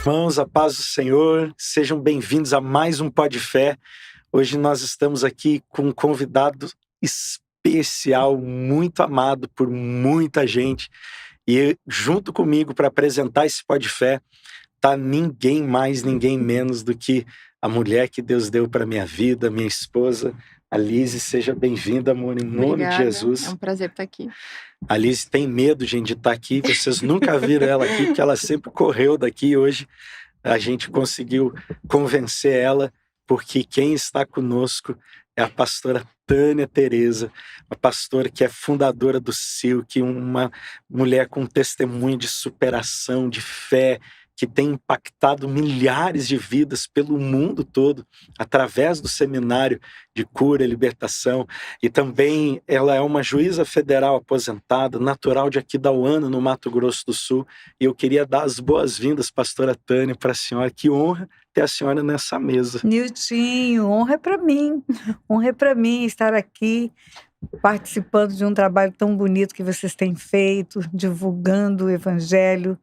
Irmãos, a paz do Senhor, sejam bem-vindos a mais um Pó de Fé. Hoje nós estamos aqui com um convidado especial, muito amado por muita gente. E junto comigo para apresentar esse Pó de Fé está ninguém mais, ninguém menos do que a mulher que Deus deu para minha vida, minha esposa, a Lise. Seja bem-vinda, amor, em nome de Jesus. É um prazer estar aqui. A Lise tem medo, gente, de estar aqui. Vocês nunca viram ela aqui, porque ela sempre correu daqui. Hoje a gente conseguiu convencer ela, porque quem está conosco é a pastora Tânia Tereza, a pastora que é fundadora do Silk, uma mulher com testemunho de superação, de fé, que tem impactado milhares de vidas pelo mundo todo, através do seminário de cura e libertação. E também ela é uma juíza federal aposentada, natural de Aquidauana, no Mato Grosso do Sul. E eu queria dar as boas-vindas, pastora Tânia, para a senhora. Que honra ter a senhora nessa mesa. Niltinho, honra é para mim. Honra é para mim estar aqui participando de um trabalho tão bonito que vocês têm feito, divulgando o evangelho,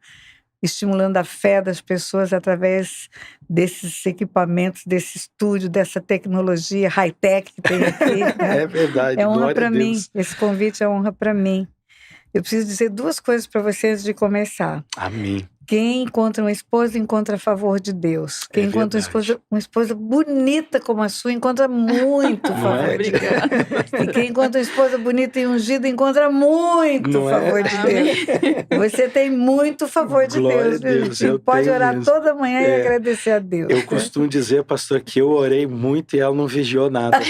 estimulando a fé das pessoas através desses equipamentos, desse estúdio, dessa tecnologia high-tech que tem aqui. Né? É verdade. É honra para mim. Esse convite é honra para mim. Eu preciso dizer duas coisas para vocês antes de começar. Amém. Quem encontra uma esposa, encontra a favor de Deus. Quem encontra uma esposa bonita como a sua, encontra muito favor de Deus. E quem encontra uma esposa bonita e ungida, encontra muito favor de Deus. Você tem muito favor de Glória Deus. Deus. Pode orar mesmo. Toda manhã e agradecer a Deus. Eu costumo dizer, pastor, que eu orei muito e ela não vigiou nada.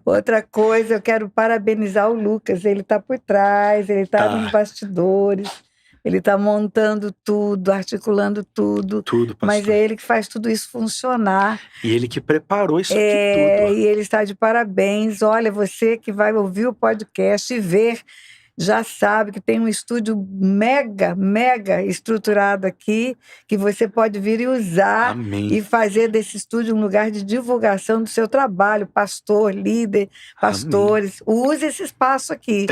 Outra coisa, eu quero parabenizar o Lucas. Ele está por trás, ele está nos bastidores. Ele está montando tudo, articulando tudo. Tudo, pastor. Mas é ele que faz tudo isso funcionar. E ele que preparou isso aqui tudo. E ele está de parabéns. Olha, você que vai ouvir o podcast e ver, já sabe que tem um estúdio mega estruturado aqui, que você pode vir e usar. Amém. E fazer desse estúdio um lugar de divulgação do seu trabalho, pastor, líder, pastores. Amém. Use esse espaço aqui.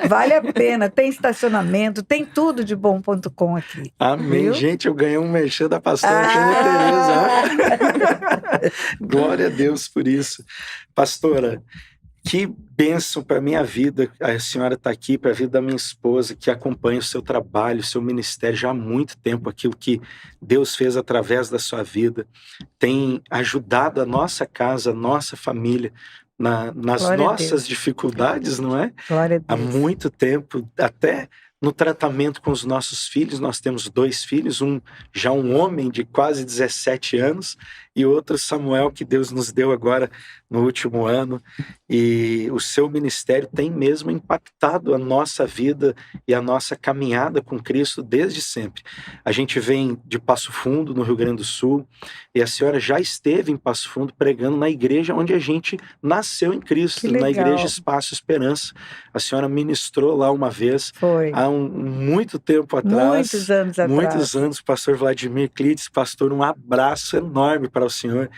Vale a pena. Tem estacionamento, tem tudo de bom.com aqui. Amém. Viu? Gente, eu ganhei um merchan da pastora Tânia Tereza. Glória a Deus por isso. Pastora, que bênção para a minha vida, a senhora está aqui, para a vida da minha esposa, que acompanha o seu trabalho, o seu ministério já há muito tempo, aquilo que Deus fez através da sua vida, tem ajudado a nossa casa, a nossa família, nas nossas dificuldades, não é? Glória a Deus. Há muito tempo, até no tratamento com os nossos filhos. Nós temos 2 filhos, já um homem de quase 17 anos e outro Samuel, que Deus nos deu agora no último ano. E o seu ministério tem mesmo impactado a nossa vida e a nossa caminhada com Cristo desde sempre. A gente vem de Passo Fundo, no Rio Grande do Sul, e a senhora já esteve em Passo Fundo pregando na igreja onde a gente nasceu em Cristo, na Igreja Espaço Esperança. A senhora ministrou lá uma vez. Foi. Há muito tempo atrás. Muitos anos atrás. Muitos anos, pastor Vladimir Clitz. Pastor, um abraço enorme para o senhor.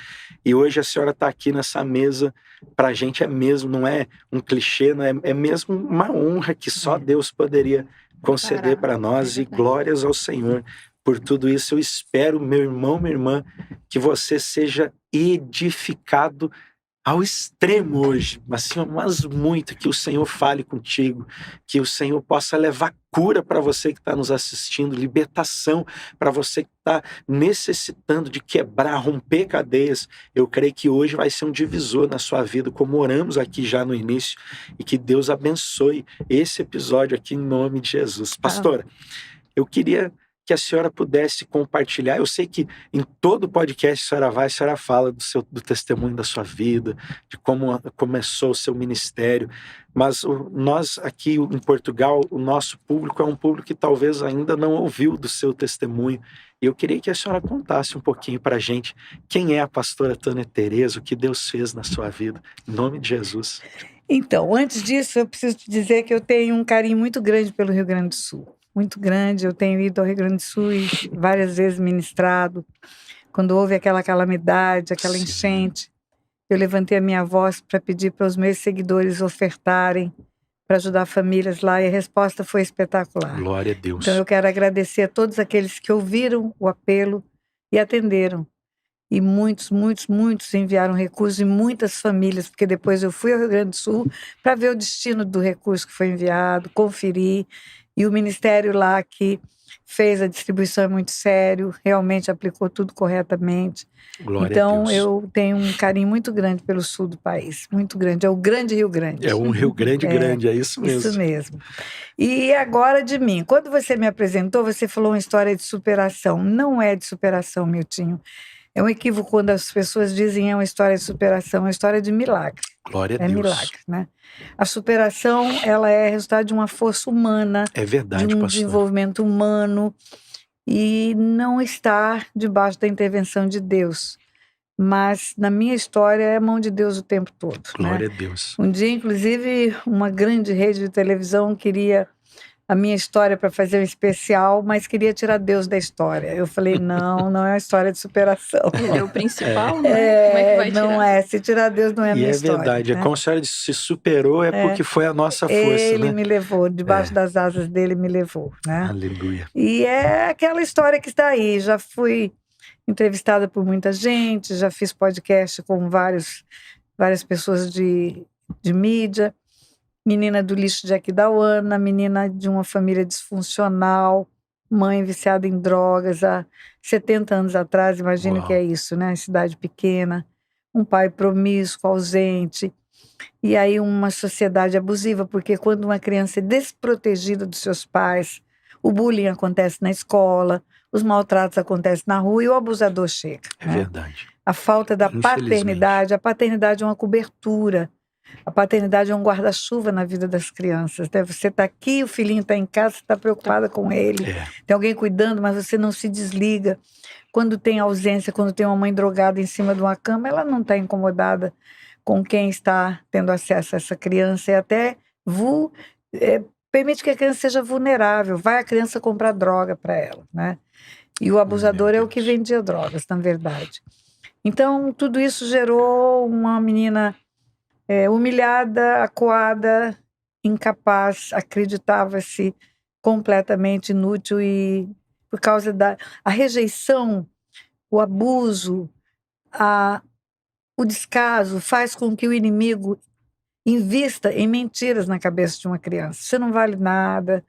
E hoje a senhora está aqui nessa mesa. Para a gente não é um clichê, não é mesmo uma honra que só Deus poderia conceder para nós. E glórias ao Senhor por tudo isso. Eu espero, meu irmão, minha irmã, que você seja edificado ao extremo hoje, assim, mas muito, que o Senhor fale contigo, que o Senhor possa levar cura para você que está nos assistindo, libertação para você que está necessitando de quebrar, romper cadeias. Eu creio que hoje vai ser um divisor na sua vida, como oramos aqui já no início, e que Deus abençoe esse episódio aqui em nome de Jesus. Pastora, eu queria que a senhora pudesse compartilhar. Eu sei que em todo podcast a senhora fala do testemunho da sua vida, de como começou o seu ministério, mas nós aqui em Portugal, o nosso público é um público que talvez ainda não ouviu do seu testemunho. E eu queria que a senhora contasse um pouquinho para a gente quem é a pastora Tânia Tereza, o que Deus fez na sua vida, em nome de Jesus. Então, antes disso, eu preciso te dizer que eu tenho um carinho muito grande pelo Rio Grande do Sul. Muito grande. Eu tenho ido ao Rio Grande do Sul e várias vezes ministrado. Quando houve aquela calamidade, aquela enchente, eu levantei a minha voz para pedir para os meus seguidores ofertarem para ajudar famílias lá, e a resposta foi espetacular. Glória a Deus. Então eu quero agradecer a todos aqueles que ouviram o apelo e atenderam. E muitos enviaram recursos, e muitas famílias, porque depois eu fui ao Rio Grande do Sul para ver o destino do recurso que foi enviado, conferir, e o ministério lá que fez a distribuição é muito sério, realmente aplicou tudo corretamente. Glória a Então Deus. eu tenho um carinho muito grande pelo sul do país, muito grande, é o grande Rio Grande. É um Rio Grande grande, é isso mesmo. Isso mesmo. E agora de mim, quando você me apresentou, você falou uma história de superação. Não é de superação, Miltinho. É um equívoco quando as pessoas dizem é uma história de superação, é uma história de milagre. Glória a É Deus. milagre, né? A superação, ela é resultado de uma força humana, É verdade, de um pastor. desenvolvimento humano, e não está debaixo da intervenção de Deus. Mas na minha história é a mão de Deus o tempo todo, né? Glória a Deus. Um dia, inclusive, uma grande rede de televisão queria a minha história para fazer um especial, mas queria tirar Deus da história. Eu falei, não é uma história de superação. Ele é o principal, né? Como é que vai tirar? Não é, se tirar Deus não é a E minha é história. verdade, né? como a senhora se superou porque foi a nossa força, Ele né? me levou, debaixo das asas dele me levou, né? Aleluia. E é aquela história que está aí, já fui entrevistada por muita gente, já fiz podcast com várias pessoas de mídia, menina do lixo de Aquidauana, menina de uma família disfuncional, mãe viciada em drogas há 70 anos atrás, imagina o que é isso, né? Cidade pequena, um pai promíscuo, ausente, e aí uma sociedade abusiva, porque quando uma criança é desprotegida dos seus pais, o bullying acontece na escola, os maltratos acontecem na rua e o abusador chega. É né? verdade. A falta da paternidade, a paternidade é uma cobertura, a paternidade é um guarda-chuva na vida das crianças. Né? Você está aqui, o filhinho está em casa, você está preocupada com ele, tem alguém cuidando, mas você não se desliga. Quando tem ausência, quando tem uma mãe drogada em cima de uma cama, ela não está incomodada com quem está tendo acesso a essa criança, e até permite que a criança seja vulnerável, vai a criança comprar droga para ela, né? E o abusador é o que vendia drogas, na verdade. Então, tudo isso gerou uma menina humilhada, acuada, incapaz, acreditava-se completamente inútil, e por causa da rejeição, o abuso, o descaso faz com que o inimigo invista em mentiras na cabeça de uma criança. Você não vale nada.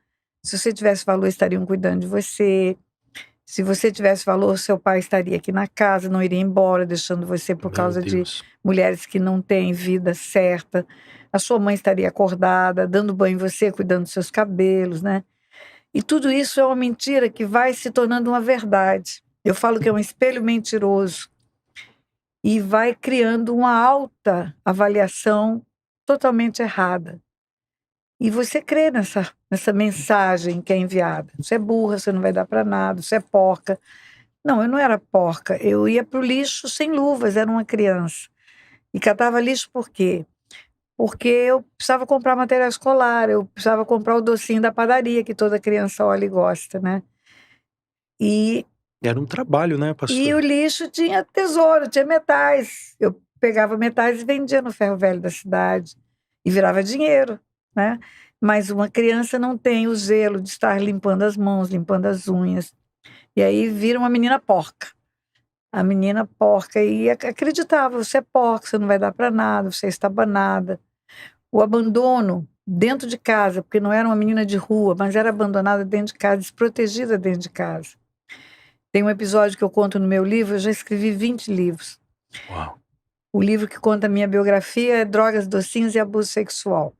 Se você tivesse valor, estariam cuidando de você. Se você tivesse valor, seu pai estaria aqui na casa, não iria embora, deixando você por causa de mulheres que não têm vida certa. A sua mãe estaria acordada, dando banho em você, cuidando dos seus cabelos, né? E tudo isso é uma mentira que vai se tornando uma verdade. Eu falo que é um espelho mentiroso. E vai criando uma alta avaliação totalmente errada. E você crê nessa mensagem que é enviada. Você é burra, você não vai dar para nada, você é porca. Não, eu não era porca. Eu ia para o lixo sem luvas, era uma criança. E catava lixo por quê? Porque eu precisava comprar material escolar, eu precisava comprar o docinho da padaria, que toda criança olha e gosta, né? E era um trabalho, né, pastor? E o lixo tinha tesouro, tinha metais. Eu pegava metais e vendia no ferro velho da cidade. E virava dinheiro, né? Mas uma criança não tem o zelo de estar limpando as mãos, limpando as unhas. E aí vira uma menina porca. A menina porca. E acreditava, você é porca, você não vai dar para nada, você é estabanada. O abandono dentro de casa, porque não era uma menina de rua, mas era abandonada dentro de casa, desprotegida dentro de casa. Tem um episódio que eu conto no meu livro, eu já escrevi 20 livros. Uau. O livro que conta a minha biografia é Drogas, Docinhos e Abuso Sexual.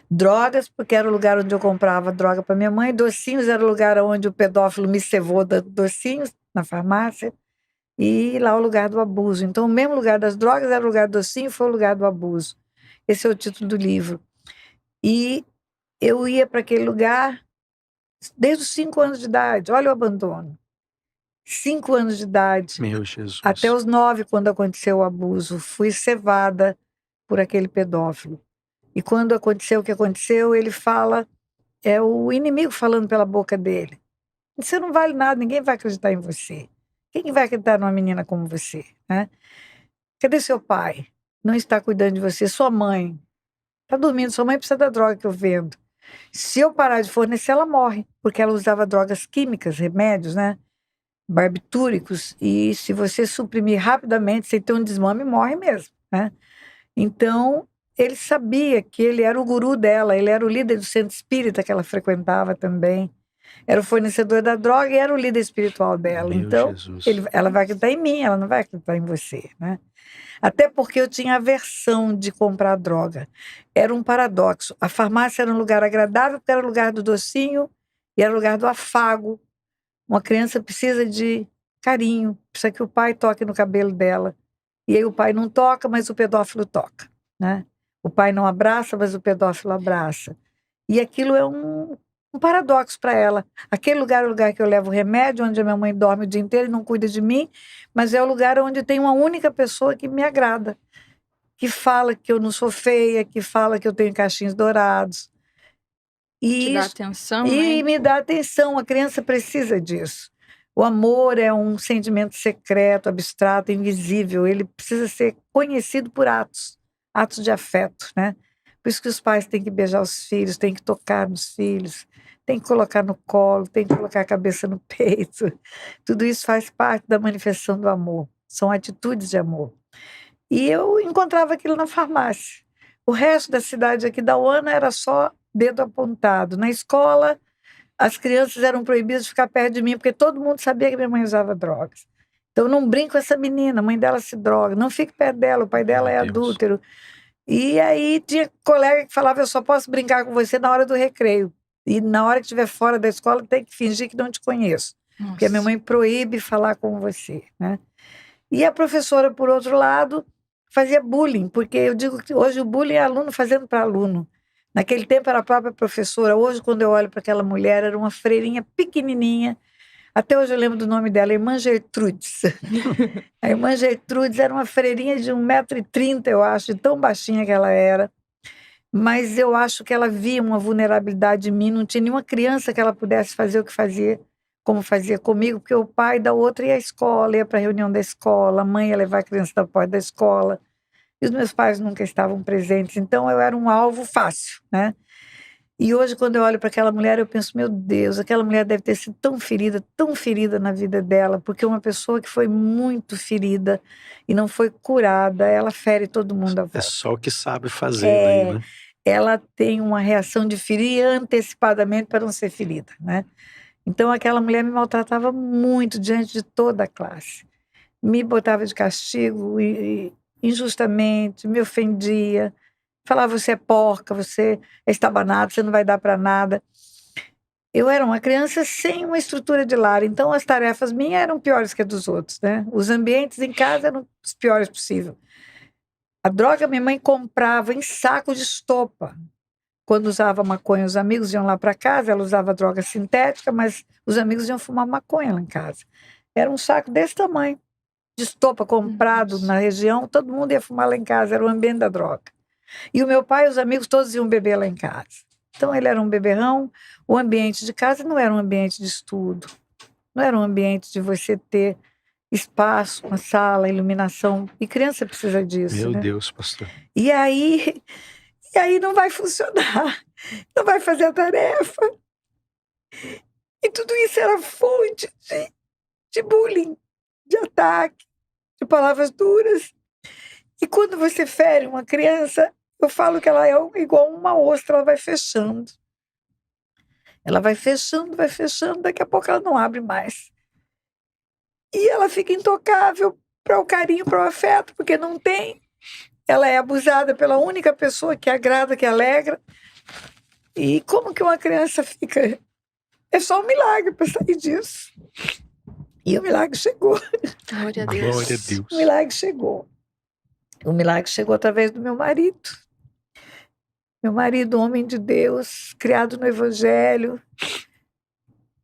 Drogas, porque era o lugar onde eu comprava droga para minha mãe. Docinhos era o lugar onde o pedófilo me cevou docinhos, na farmácia. E lá o lugar do abuso. Então, o mesmo lugar das drogas era o lugar do docinho, foi o lugar do abuso. Esse é o título do livro. E eu ia para aquele lugar desde os 5 anos de idade. Olha o abandono. 5 anos de idade, meu Jesus, até os 9, quando aconteceu o abuso, fui cevada por aquele pedófilo. E quando aconteceu o que aconteceu, ele fala, é o inimigo falando pela boca dele. Você não vale nada, ninguém vai acreditar em você. Quem vai acreditar numa menina como você? Né? Cadê seu pai? Não está cuidando de você. Sua mãe Tá dormindo, sua mãe precisa da droga que eu vendo. Se eu parar de fornecer, ela morre, porque ela usava drogas químicas, remédios, né? Barbitúricos, e se você suprimir rapidamente, sem ter um desmame, morre mesmo, né? Então, ele sabia que ele era o guru dela, ele era o líder do centro espírita que ela frequentava também, era o fornecedor da droga e era o líder espiritual dela. Meu Então, Jesus. ela vai acreditar em mim, ela não vai acreditar em você, né? Até porque eu tinha aversão de comprar droga. Era um paradoxo. A farmácia era um lugar agradável, porque era o lugar do docinho e era o lugar do afago. Uma criança precisa de carinho, precisa que o pai toque no cabelo dela. E aí o pai não toca, mas o pedófilo toca, né? O pai não abraça, mas o pedófilo abraça. E aquilo é um paradoxo para ela. Aquele lugar é o lugar que eu levo remédio, onde a minha mãe dorme o dia inteiro e não cuida de mim, mas é o lugar onde tem uma única pessoa que me agrada, que fala que eu não sou feia, que fala que eu tenho cachinhos dourados. Te dá atenção, e né? me dá atenção, a criança precisa disso. O amor é um sentimento secreto, abstrato, invisível. Ele precisa ser conhecido por atos de afeto, né? Por isso que os pais têm que beijar os filhos, têm que tocar nos filhos, têm que colocar no colo, têm que colocar a cabeça no peito. Tudo isso faz parte da manifestação do amor. São atitudes de amor. E eu encontrava aquilo na farmácia. O resto da cidade aqui da UANA era só dedo apontado. Na escola, as crianças eram proibidas de ficar perto de mim, porque todo mundo sabia que minha mãe usava drogas. Então, não brinco com essa menina, a mãe dela se droga, não fique perto dela, o pai dela é adúltero. E aí tinha colega que falava, eu só posso brincar com você na hora do recreio. E na hora que estiver fora da escola, tem que fingir que não te conheço. Nossa. Porque a minha mãe proíbe falar com você, né? E a professora, por outro lado, fazia bullying, porque eu digo que hoje o bullying é aluno fazendo para aluno. Naquele tempo era a própria professora. Hoje, quando eu olho para aquela mulher, era uma freirinha pequenininha. Até hoje eu lembro do nome dela, Irmã Gertrudes. A Irmã Gertrudes era uma freirinha de 1,30 m, eu acho, de tão baixinha que ela era. Mas eu acho que ela via uma vulnerabilidade em mim. Não tinha nenhuma criança que ela pudesse fazer o que fazia, como fazia comigo, porque o pai da outra ia à escola, ia para a reunião da escola, a mãe ia levar a criança da porta da escola. E os meus pais nunca estavam presentes, então eu era um alvo fácil, né? E hoje, quando eu olho para aquela mulher, eu penso, meu Deus, aquela mulher deve ter sido tão ferida na vida dela, porque uma pessoa que foi muito ferida e não foi curada, ela fere todo mundo à volta. É só o que sabe fazer, daí, né? Ela tem uma reação de ferir antecipadamente para não ser ferida, né? Então, aquela mulher me maltratava muito diante de toda a classe. Me botava de castigo injustamente, me ofendia, falava, você é porca, você é estabanado, você não vai dar para nada. Eu era uma criança sem uma estrutura de lar, então as tarefas minhas eram piores que as dos outros, né? Os ambientes em casa eram os piores possível. A droga minha mãe comprava em saco de estopa. Quando usava maconha, os amigos iam lá para casa, ela usava droga sintética, mas os amigos iam fumar maconha lá em casa. Era um saco desse tamanho, de estopa comprado na região, todo mundo ia fumar lá em casa, era o ambiente da droga. E o meu pai e os amigos todos iam beber lá em casa. Então ele era um beberrão, o ambiente de casa não era um ambiente de estudo, não era um ambiente de você ter espaço, uma sala, iluminação, e criança precisa disso, Meu né? Deus, pastor. E aí não vai funcionar, não vai fazer a tarefa. E tudo isso era fonte de bullying, de ataque, de palavras duras. E quando você fere uma criança, eu falo que ela é igual uma ostra, ela vai fechando. Ela vai fechando, daqui a pouco ela não abre mais. E ela fica intocável para o carinho, para o afeto, porque não tem. Ela é abusada pela única pessoa que agrada, que alegra. E como que uma criança fica? É só um milagre para sair disso. E o milagre chegou. Glória a Deus. Glória a Deus. O milagre chegou. O milagre chegou através do meu marido. Meu marido, homem de Deus, criado no Evangelho,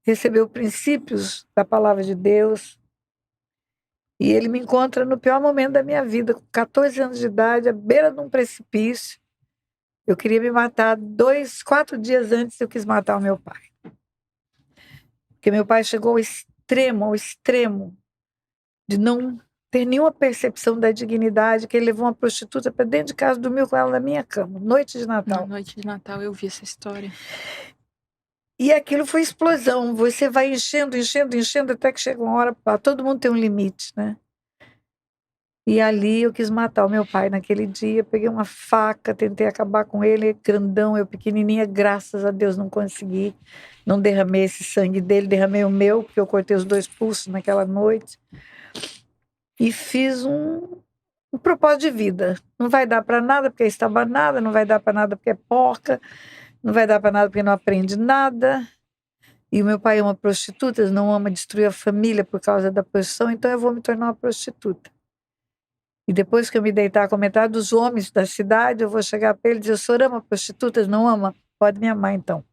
recebeu princípios da palavra de Deus. E ele me encontra no pior momento da minha vida, com 14 anos de idade, à beira de um precipício. Eu queria me matar 4 dias antes eu quis matar o meu pai. Porque meu pai chegou ao extremo de não ter nenhuma percepção da dignidade, que ele levou uma prostituta para dentro de casa, dormiu com ela na minha cama, noite de Natal. Na noite de Natal eu vi essa história. E aquilo foi explosão. Você vai enchendo, até que chega uma hora, todo mundo tem um limite, né? E ali eu quis matar o meu pai naquele dia. Peguei uma faca, tentei acabar com ele, grandão, eu pequenininha, graças a Deus não consegui. Não derramei esse sangue dele, derramei o meu, porque eu cortei os 2 pulsos naquela noite. E fiz um propósito de vida. Não vai dar para nada porque é estabanada, não vai dar para nada porque é porca, não vai dar para nada porque não aprende nada. E o meu pai ama prostitutas, não ama destruir a família por causa da posição, então eu vou me tornar uma prostituta. E depois que eu me deitar com a metade dos homens da cidade, eu vou chegar para ele e dizer: o senhor ama prostitutas? Não ama? Pode me amar então,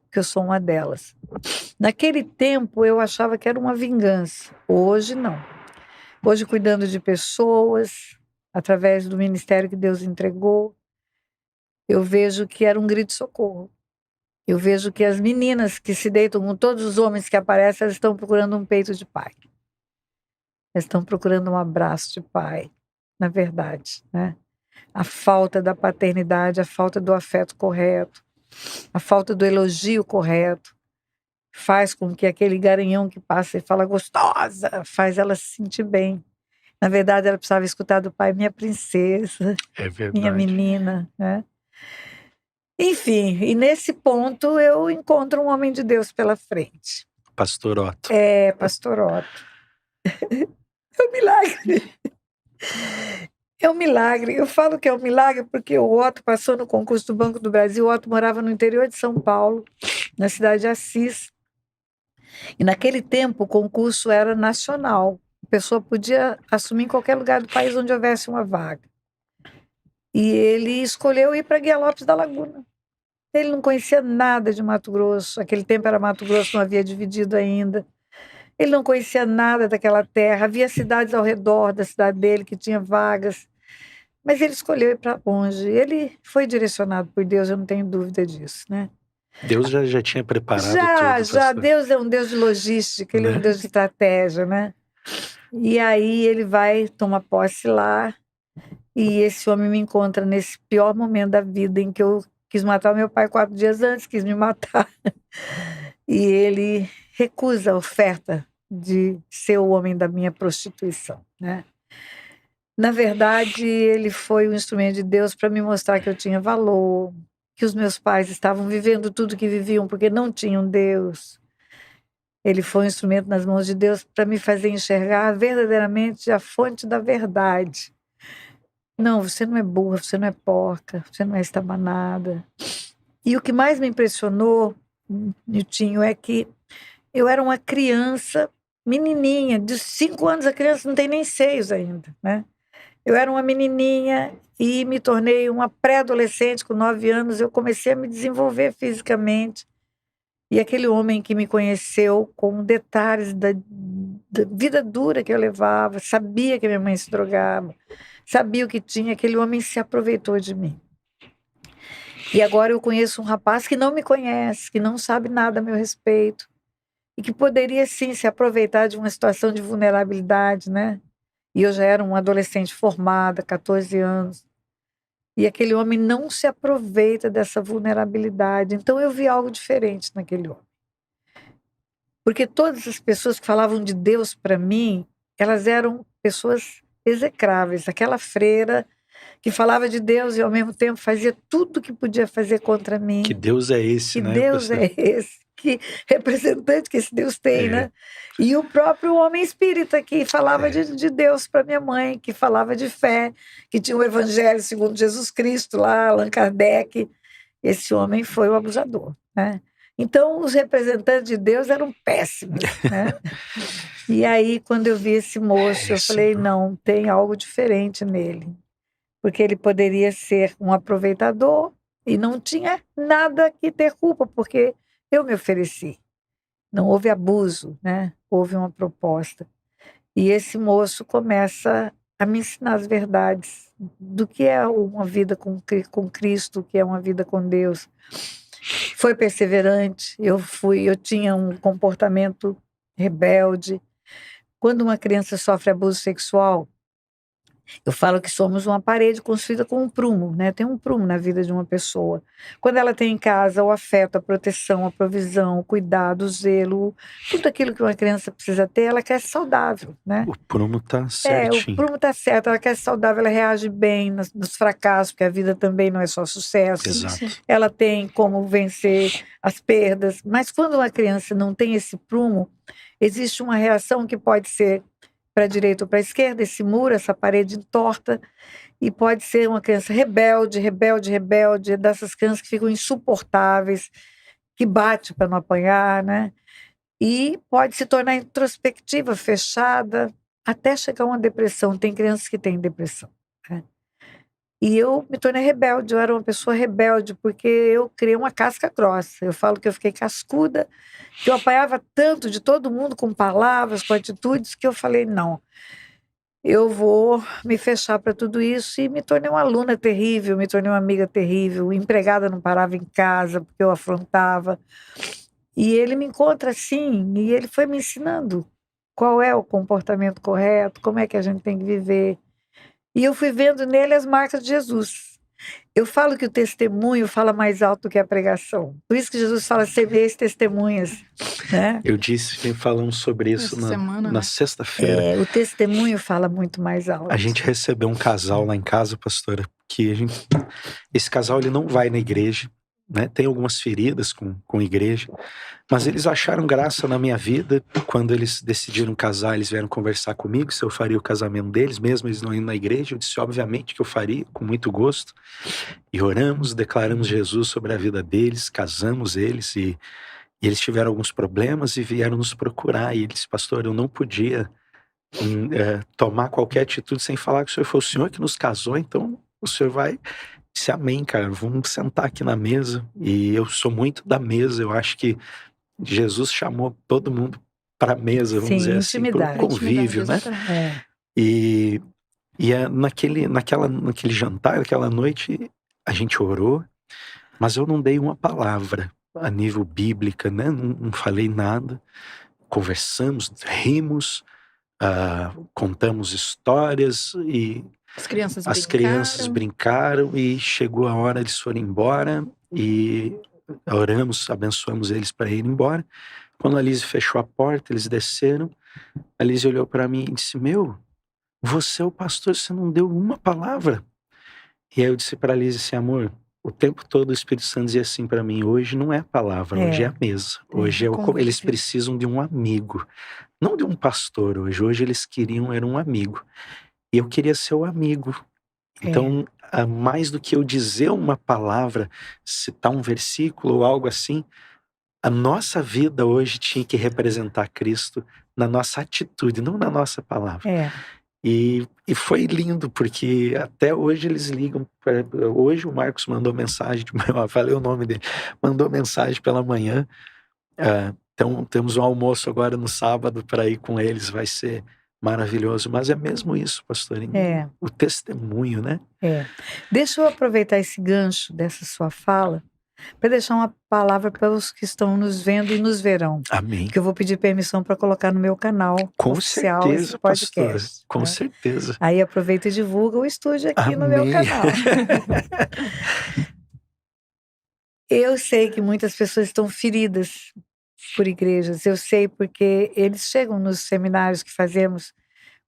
porque eu sou uma delas. Naquele tempo eu achava que era uma vingança. Hoje não. Hoje, cuidando de pessoas, através do ministério que Deus entregou, eu vejo que era um grito de socorro. Eu vejo que as meninas que se deitam com todos os homens que aparecem, elas estão procurando um peito de pai. Elas estão procurando um abraço de pai, na verdade, né? A falta da paternidade, a falta do afeto correto, a falta do elogio correto, faz com que aquele garanhão que passa e fala gostosa, faz ela se sentir bem. Na verdade, ela precisava escutar do pai: minha princesa, minha menina, né? Enfim, e nesse ponto eu encontro um homem de Deus pela frente. Pastor Otto. Pastor Otto. É um milagre. É um milagre. Eu falo que é um milagre porque o Otto passou no concurso do Banco do Brasil. O Otto morava no interior de São Paulo, na cidade de Assis. E naquele tempo o concurso era nacional. A pessoa podia assumir em qualquer lugar do país onde houvesse uma vaga. E ele escolheu ir para Guia Lopes da Laguna. Ele não conhecia nada de Mato Grosso. Aquele tempo era Mato Grosso, não havia dividido ainda. Ele não conhecia nada daquela terra. Havia cidades ao redor da cidade dele que tinha vagas. Mas ele escolheu ir para longe. Ele foi direcionado por Deus, eu não tenho dúvida disso, né? Deus já tinha preparado tudo. Já. Deus é um Deus de logística, ele é um Deus de estratégia, né? E aí ele vai tomar posse lá. E esse homem me encontra nesse pior momento da vida, em que eu quis matar meu pai 4 dias antes, quis me matar. E ele recusa a oferta de ser o homem da minha prostituição, né? Na verdade, ele foi um instrumento de Deus para me mostrar que eu tinha valor, que os meus pais estavam vivendo tudo que viviam porque não tinham Deus. Ele foi um instrumento nas mãos de Deus para me fazer enxergar verdadeiramente a fonte da verdade. Não, você não é burra, você não é porca, você não é estabanada. E o que mais me impressionou, Niltinho, é que eu era uma criança, menininha, de 5 anos, a criança não tem nem seios ainda, né? Eu era uma menininha e me tornei uma pré-adolescente com 9 anos, eu comecei a me desenvolver fisicamente. E aquele homem que me conheceu com detalhes da vida dura que eu levava, sabia que minha mãe se drogava, sabia o que tinha, aquele homem se aproveitou de mim. E agora eu conheço um rapaz que não me conhece, que não sabe nada a meu respeito, e que poderia sim se aproveitar de uma situação de vulnerabilidade, né? E eu já era uma adolescente formada, 14 anos. E aquele homem não se aproveita dessa vulnerabilidade. Então eu vi algo diferente naquele homem. Porque todas as pessoas que falavam de Deus para mim, elas eram pessoas execráveis. Aquela freira que falava de Deus e ao mesmo tempo fazia tudo que podia fazer contra mim. Que Deus é esse, né? Que Deus é esse. Que representante que esse Deus tem, né? E o próprio homem espírita que falava de Deus para minha mãe, que falava de fé, que tinha o Evangelho segundo Jesus Cristo lá, Allan Kardec. Esse homem foi o abusador, né? Então, os representantes de Deus eram péssimos, né? E aí, quando eu vi esse moço, eu falei, não, tem algo diferente nele. Porque ele poderia ser um aproveitador e não tinha nada que ter culpa, porque eu me ofereci. Não houve abuso, né? Houve uma proposta. E esse moço começa a me ensinar as verdades do que é uma vida com Cristo, o que é uma vida com Deus. Foi perseverante, eu tinha um comportamento rebelde, Quando uma criança sofre abuso sexual, eu falo que somos uma parede construída com um prumo, né? Tem um prumo na vida de uma pessoa. Quando ela tem em casa o afeto, a proteção, a provisão, o cuidado, o zelo, tudo aquilo que uma criança precisa ter, ela quer saudável, né? O prumo tá O certinho. prumo tá certo, ela quer saudável, ela reage bem nos fracassos, porque a vida também não é só sucesso. Exato. Ela tem como vencer as perdas. Mas quando uma criança não tem esse prumo, existe uma reação que pode ser para a direita ou para a esquerda, esse muro, essa parede torta, e pode ser uma criança rebelde, dessas crianças que ficam insuportáveis, que bate para não apanhar, né? E pode se tornar introspectiva, fechada, até chegar a uma depressão. Tem crianças que têm depressão, né? E eu me tornei rebelde, eu era uma pessoa rebelde, porque eu criei uma casca grossa. Eu falo que eu fiquei cascuda, que eu apanhava tanto de todo mundo com palavras, com atitudes, que eu falei, não, eu vou me fechar para tudo isso. E me tornei uma aluna terrível, me tornei uma amiga terrível, empregada não parava em casa, porque eu afrontava. E ele me encontra assim, e ele foi me ensinando qual é o comportamento correto, como é que a gente tem que viver. E eu fui vendo nele as marcas de Jesus. Eu falo que o testemunho fala mais alto do que a pregação. Por isso que Jesus fala, semeis testemunhas, né? Eu disse, falamos sobre isso Essa semana, na né? sexta-feira. O testemunho fala muito mais alto. A gente recebeu um casal lá em casa, pastora, que esse casal ele não vai na igreja, né? Tem algumas feridas com igreja, mas eles acharam graça na minha vida. Quando eles decidiram casar, eles vieram conversar comigo se eu faria o casamento deles, mesmo eles não indo na igreja. Eu disse, obviamente, que eu faria, com muito gosto. E oramos, declaramos Jesus sobre a vida deles, casamos eles, e eles tiveram alguns problemas e vieram nos procurar. E eles, pastor, eu não podia tomar qualquer atitude sem falar que o senhor foi o senhor que nos casou, então o senhor vai... Disse, amém, cara, vamos sentar aqui na mesa. E eu sou muito da mesa, eu acho que Jesus chamou todo mundo para a mesa, vamos dizer assim, para o convívio, né? E naquele jantar, naquela noite, a gente orou, mas eu não dei uma palavra a nível bíblica, né? Não falei nada. Conversamos, rimos, contamos histórias e as crianças brincaram e chegou a hora, eles foram embora e oramos, abençoamos eles para ir embora. Quando a Lise fechou a porta, eles desceram. A Lise olhou para mim e disse, você é o pastor, você não deu uma palavra. E aí eu disse para a Lise assim, amor, o tempo todo o Espírito Santo dizia assim para mim, hoje não é a palavra, hoje é a mesa. Hoje eles precisam de um amigo, não de um pastor hoje. Hoje eles queriam, era um amigo. E eu queria ser o amigo. Então, mais do que eu dizer uma palavra, citar um versículo ou algo assim, a nossa vida hoje tinha que representar Cristo na nossa atitude, não na nossa palavra. E foi lindo, porque até hoje eles ligam. Hoje o Marcos mandou mensagem, falei o nome dele, mandou mensagem pela manhã. Então temos um almoço agora no sábado para ir com eles, vai ser maravilhoso. Mas é mesmo isso, pastorinho, o testemunho, né? Deixa eu aproveitar esse gancho dessa sua fala para deixar uma palavra para os que estão nos vendo e nos verão. Amém. Que eu vou pedir permissão para colocar no meu canal oficial esse podcast. Pastor, com certeza. Aí aproveita e divulga o estúdio aqui no meu canal. Eu sei que muitas pessoas estão feridas por igrejas. Eu sei porque eles chegam nos seminários que fazemos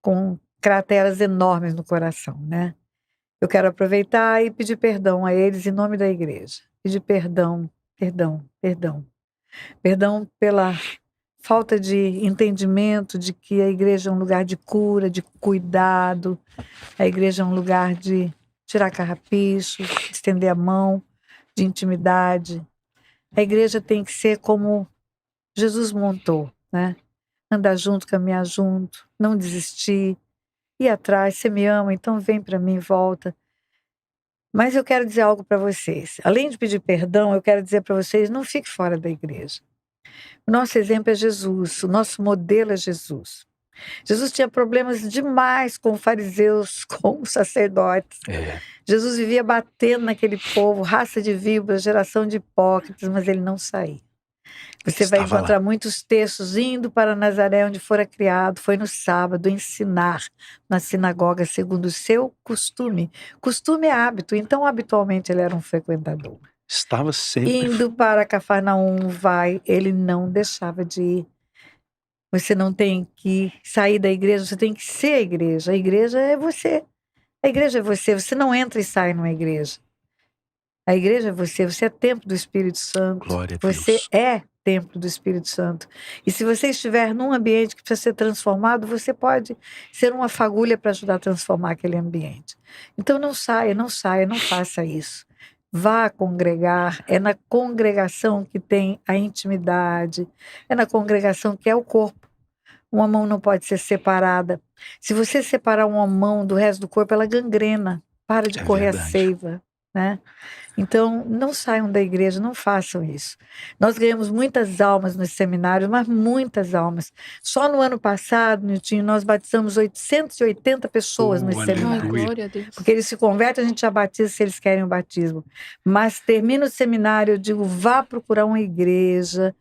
com crateras enormes no coração, né? Eu quero aproveitar e pedir perdão a eles em nome da igreja. Pedir perdão pela falta de entendimento de que a igreja é um lugar de cura, de cuidado, a igreja é um lugar de tirar carrapicho, estender a mão, de intimidade. A igreja tem que ser como Jesus montou, né? Andar junto, caminhar junto, não desistir, ir atrás. Você me ama, então vem para mim, volta. Mas eu quero dizer algo para vocês. Além de pedir perdão, eu quero dizer para vocês, não fique fora da igreja. O nosso exemplo é Jesus, o nosso modelo é Jesus. Jesus tinha problemas demais com fariseus, com os sacerdotes. Jesus vivia batendo naquele povo, raça de víboras, geração de hipócritas, mas ele não saía. Você vai Estava lá. encontrar muitos textos indo para Nazaré, onde fora criado, foi no sábado ensinar na sinagoga segundo o seu costume. Costume é hábito, então habitualmente ele era um frequentador. Estava sempre. Indo para Cafarnaum, ele não deixava de ir. Você não tem que sair da igreja, você tem que ser a igreja. A igreja é você. A igreja é você. Você não entra e sai numa igreja. A igreja é você é templo do Espírito Santo. Glória a Você Deus. é templo do Espírito Santo. E se você estiver num ambiente que precisa ser transformado, você pode ser uma fagulha para ajudar a transformar aquele ambiente. Então não saia, não faça isso. Vá congregar, é na congregação que tem a intimidade, é na congregação que é o corpo. Uma mão não pode ser separada. Se você separar uma mão do resto do corpo, ela gangrena, para de É correr verdade. a seiva, né? Então, não saiam da igreja, não façam isso. Nós ganhamos muitas almas nos seminários, mas muitas almas. Só no ano passado, Niltinho, nós batizamos 880 pessoas nos aleluia. Ai, seminários. glória a Deus. Porque eles se convertem, a gente já batiza se eles querem o batismo. Mas termina o seminário, eu digo, vá procurar uma igreja.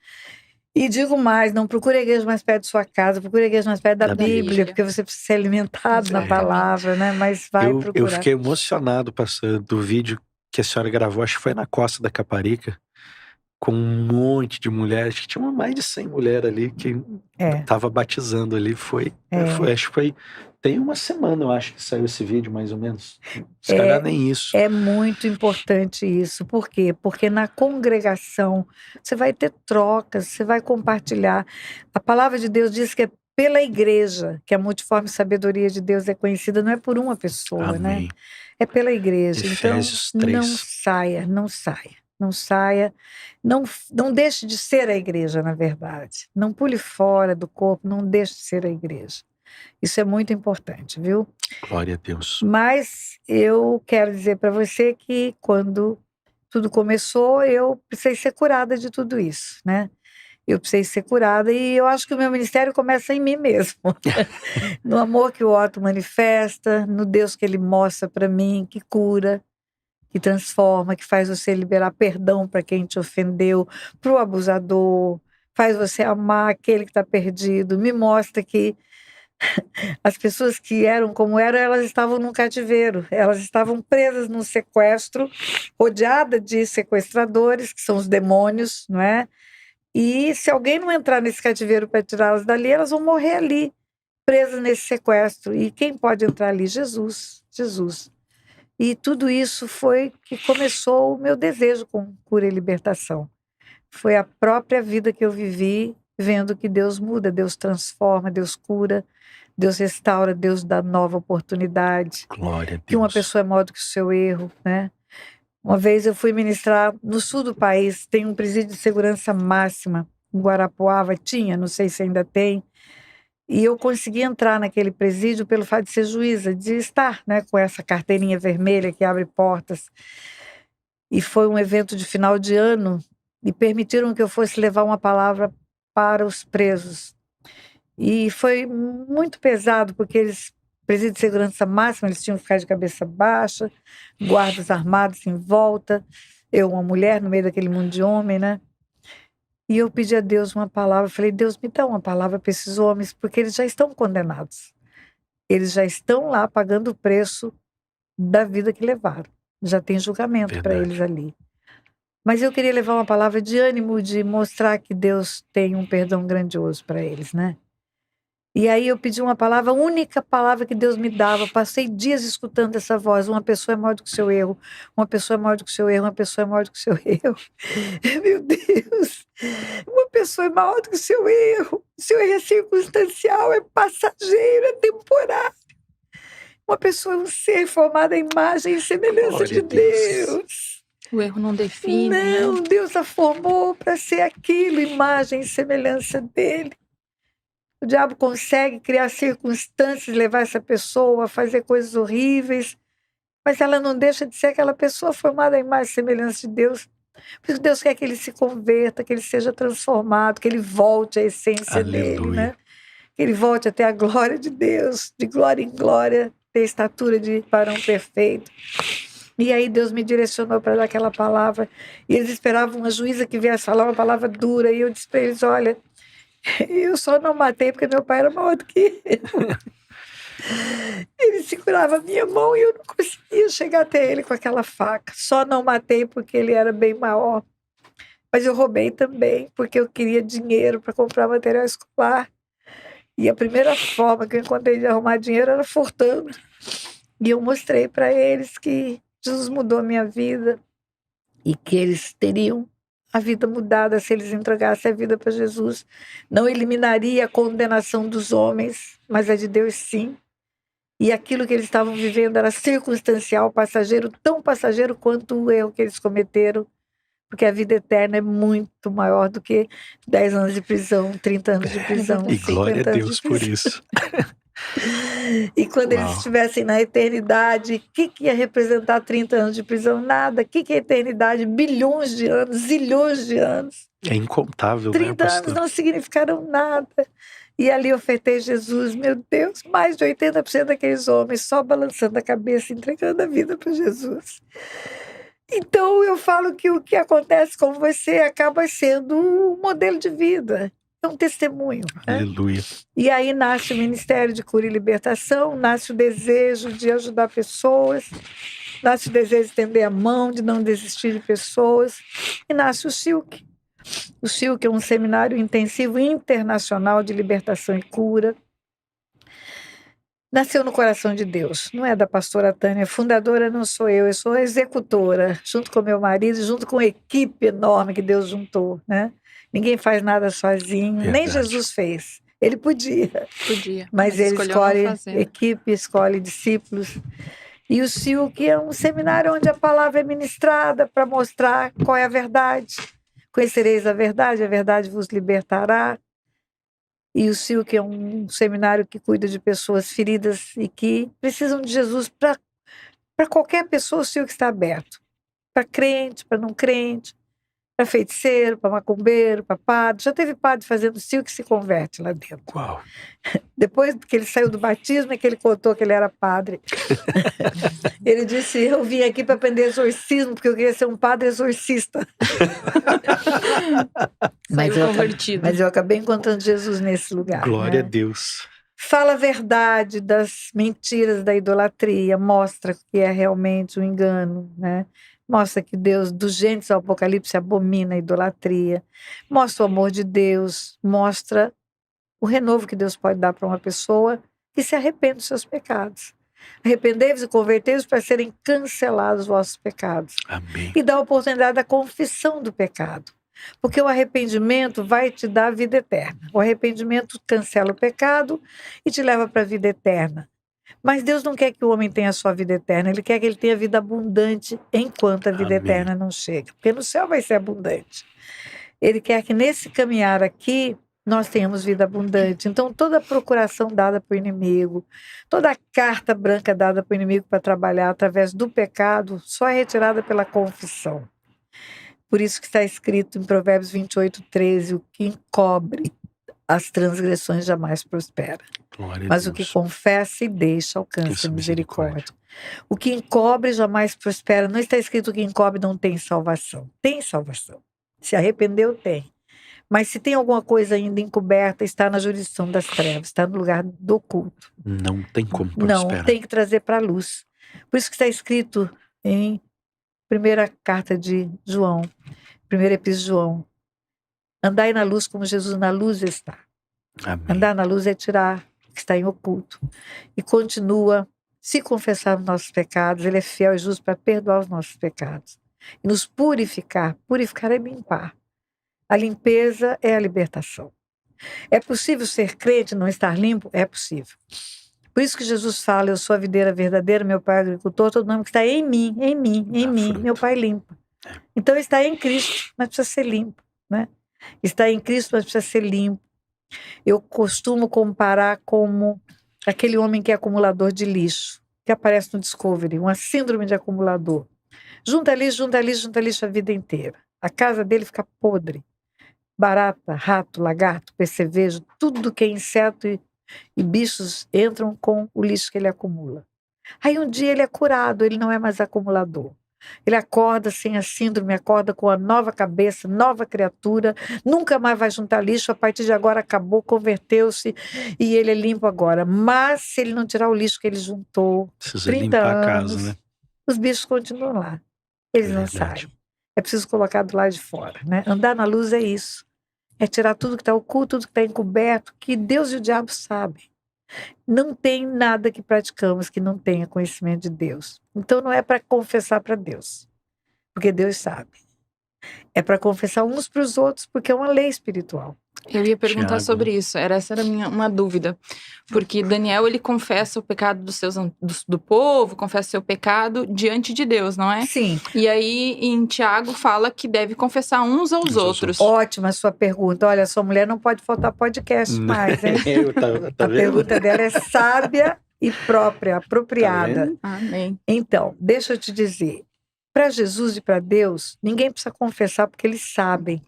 E digo mais, não procure a igreja mais perto de sua casa, procure a igreja mais perto da Da Bíblia, Bíblia. porque você precisa ser alimentado na Exatamente. palavra, né? Mas vai Eu procurar. fiquei emocionado, pastor, do vídeo que a senhora gravou, acho que foi na Costa da Caparica, com um monte de mulheres, que tinha mais de 100 mulheres ali que É. estava batizando ali. Acho que foi. Tem uma semana, eu acho, que saiu esse vídeo, mais ou menos. Se calhar nem isso. É muito importante isso. Por quê? Porque na congregação você vai ter trocas, você vai compartilhar. A palavra de Deus diz que é pela igreja que a multiforme sabedoria de Deus é conhecida, não é por uma pessoa, né? Amém. É pela igreja. Efésios Então, 3. não saia. Não deixe de ser a igreja, na verdade. Não pule fora do corpo, não deixe de ser a igreja. Isso é muito importante, viu? Glória a Deus. Mas eu quero dizer para você que quando tudo começou, eu precisei ser curada de tudo isso, né? Eu precisei ser curada e eu acho que o meu ministério começa em mim mesmo. No amor que o Otto manifesta, no Deus que ele mostra para mim, que cura, que transforma, que faz você liberar perdão para quem te ofendeu, para o abusador, faz você amar aquele que está perdido, me mostra que as pessoas que eram como eram, elas estavam num cativeiro, elas estavam presas num sequestro, rodeada de sequestradores, que são os demônios, não é? E se alguém não entrar nesse cativeiro para tirá-las dali, elas vão morrer ali, presas nesse sequestro. E quem pode entrar ali? Jesus, Jesus. E tudo isso foi que começou o meu desejo com cura e libertação. Foi a própria vida que eu vivi, vendo que Deus muda, Deus transforma, Deus cura, Deus restaura, Deus dá nova oportunidade. Glória a Deus. Que uma pessoa é maior do que o seu erro, né? Uma vez eu fui ministrar no sul do país, tem um presídio de segurança máxima, em Guarapuava, tinha, não sei se ainda tem, e eu consegui entrar naquele presídio pelo fato de ser juíza, de estar, né, com essa carteirinha vermelha que abre portas. E foi um evento de final de ano, e permitiram que eu fosse levar uma palavra para os presos. E foi muito pesado, porque eles, presídio de segurança máxima, eles tinham que ficar de cabeça baixa, guardas armados em volta, eu, uma mulher, no meio daquele mundo de homem, né? E eu pedi a Deus uma palavra, falei, Deus, me dá uma palavra para esses homens, porque eles já estão condenados. Eles já estão lá pagando o preço da vida que levaram. Já tem julgamento para Verdade. eles ali. Mas eu queria levar uma palavra de ânimo, de mostrar que Deus tem um perdão grandioso para eles, né? E aí eu pedi uma palavra, a única palavra que Deus me dava. Passei dias escutando essa voz. Uma pessoa é maior do que o seu erro. Uma pessoa é maior do que o seu erro. Uma pessoa é maior do que o seu erro. Meu Deus! Uma pessoa é maior do que o seu erro. O seu erro é circunstancial, é passageiro, é temporário. Uma pessoa é um ser formado à imagem e semelhança Glória de a Deus. Deus. O erro não define, Não, né? Deus a formou para ser aquilo, imagem e semelhança dele. O diabo consegue criar circunstâncias, levar essa pessoa a fazer coisas horríveis, mas ela não deixa de ser aquela pessoa formada à imagem e semelhança de Deus. Por isso Deus quer que ele se converta, que ele seja transformado, que ele volte à essência dele, Aleluia. né? Que ele volte até a glória de Deus, de glória em glória, ter estatura de varão perfeito. E aí Deus me direcionou para dar aquela palavra. E eles esperavam uma juíza que viesse falar uma palavra dura. E eu disse para eles, olha, eu só não matei porque meu pai era maior do que eu. Ele segurava a minha mão e eu não conseguia chegar até ele com aquela faca. Só não matei porque ele era bem maior. Mas eu roubei também, porque eu queria dinheiro para comprar material escolar. E a primeira forma que eu encontrei de arrumar dinheiro era furtando. E eu mostrei para eles que Jesus mudou a minha vida e que eles teriam a vida mudada se eles entregassem a vida para Jesus. Não eliminaria a condenação dos homens, mas a de Deus sim. E aquilo que eles estavam vivendo era circunstancial, passageiro, tão passageiro quanto o erro que eles cometeram, porque a vida eterna é muito maior do que 10 anos de prisão, 30 anos de prisão, E 50 glória a anos Deus de por prisão. isso. E quando eles Uau. estivessem na eternidade, o que ia representar 30 anos de prisão? Nada. O que é eternidade? Bilhões de anos, zilhões de anos. É incontável, né, 30 anos pastor? não significaram nada. E ali eu ofertei Jesus, meu Deus, mais de 80% daqueles homens só balançando a cabeça, entregando a vida para Jesus. Então eu falo que o que acontece com você acaba sendo um modelo de vida, é um testemunho, né? Aleluia. E aí nasce o Ministério de Cura e Libertação, nasce o desejo de ajudar pessoas, nasce o desejo de estender a mão, de não desistir de pessoas, e nasce o SILC. O SILC é um seminário intensivo internacional de libertação e cura. Nasceu no coração de Deus, não é da pastora Tânia, fundadora não sou eu sou a executora, junto com meu marido, junto com uma equipe enorme que Deus juntou, né? Ninguém faz nada sozinho, nem Verdade. Jesus fez. Ele podia, Podia, mas ele escolheu não escolhe fazer. equipe, escolhe discípulos. E o SILC é um seminário onde a palavra é ministrada para mostrar qual é a verdade. Conhecereis a verdade vos libertará. E o SILC é um seminário que cuida de pessoas feridas e que precisam de Jesus. Para qualquer pessoa, o SILC está aberto. Para crente, para não crente, para feiticeiro, para macumbeiro, para padre. Já teve padre fazendo SILC que se converte lá dentro. Uau. Depois que ele saiu do batismo, é que ele contou que ele era padre. Ele disse, eu vim aqui para aprender exorcismo, porque eu queria ser um padre exorcista. Saiu convertido. Mas eu acabei encontrando Jesus nesse lugar. Glória né? a Deus. Fala a verdade das mentiras da idolatria, mostra que é realmente um engano, né? Mostra que Deus, do Gênesis ao Apocalipse, abomina a idolatria. Mostra o amor de Deus, mostra o renovo que Deus pode dar para uma pessoa que se arrepende dos seus pecados. Arrependei-vos e convertei-vos para serem cancelados os vossos pecados. Amém. E dá a oportunidade da confissão do pecado. Porque o arrependimento vai te dar a vida eterna. O arrependimento cancela o pecado e te leva para a vida eterna. Mas Deus não quer que o homem tenha a sua vida eterna, Ele quer que ele tenha vida abundante enquanto a vida Amém. eterna não chega. Porque no céu vai ser abundante. Ele quer que nesse caminhar aqui nós tenhamos vida abundante. Então, toda a procuração dada para o inimigo, toda a carta branca dada para o inimigo para trabalhar através do pecado, só é retirada pela confissão. Por isso que está escrito em Provérbios 28:13, o que encobre as transgressões jamais prospera. Glória a Mas Deus. o que confessa e deixa alcança Alcança misericórdia. O que encobre jamais prospera. Não está escrito que encobre não tem salvação. Tem salvação. Se arrependeu, tem. Mas se tem alguma coisa ainda encoberta, está na jurisdição das trevas, está no lugar do oculto. Não tem como Não, prosperar. tem que trazer para a luz. Por isso que está escrito em primeira carta de João, primeira epístola de João, andai na luz como Jesus na luz está. Amém. Andar na luz é tirar o que está em oculto. E continua, se confessarmos nossos pecados, Ele é fiel e justo para perdoar os nossos pecados. E nos purificar. Purificar é limpar. A limpeza é a libertação. É possível ser crente e não estar limpo? É possível. Por isso que Jesus fala, eu sou a videira verdadeira, meu pai é agricultor, todo mundo que está em mim, Dá fruto. meu pai limpa. Então está em Cristo, mas precisa ser limpo, né? Está em Cristo, mas precisa ser limpo. Eu costumo comparar como aquele homem que é acumulador de lixo, que aparece no Discovery, uma síndrome de acumulador. Junta lixo a vida inteira. A casa dele fica podre. Barata, rato, lagarto, percevejo, tudo que é inseto e bichos entram com o lixo que ele acumula. Aí um dia ele é curado, ele não é mais acumulador. Ele acorda sem a síndrome, acorda com a nova cabeça, nova criatura, nunca mais vai juntar lixo, a partir de agora acabou, converteu-se e ele é limpo agora. Mas se ele não tirar o lixo que ele juntou, Precisa 30 limpar a anos, casa, né? os bichos continuam lá. Eles não Verdade. saem. É preciso colocar do lado de fora, né? Andar na luz é isso. É tirar tudo que está oculto, tudo que está encoberto, que Deus e o diabo sabem. Não tem nada que praticamos que não tenha conhecimento de Deus. Então não é para confessar para Deus, porque Deus sabe. É para confessar uns para os outros, porque é uma lei espiritual. Eu ia perguntar Tiago, sobre isso. Essa era uma dúvida. Porque Daniel, ele confessa o pecado do povo, confessa o seu pecado diante de Deus, não é? Sim. E aí, em Tiago, fala que deve confessar uns aos Uns aos outros. Ótima a sua pergunta. Olha, sua mulher não pode faltar podcast mais, hein? Tá A vendo? pergunta dela é sábia e própria, apropriada. vendo? Amém. Então, deixa eu te dizer. Para Jesus e para Deus, ninguém precisa confessar porque eles sabem.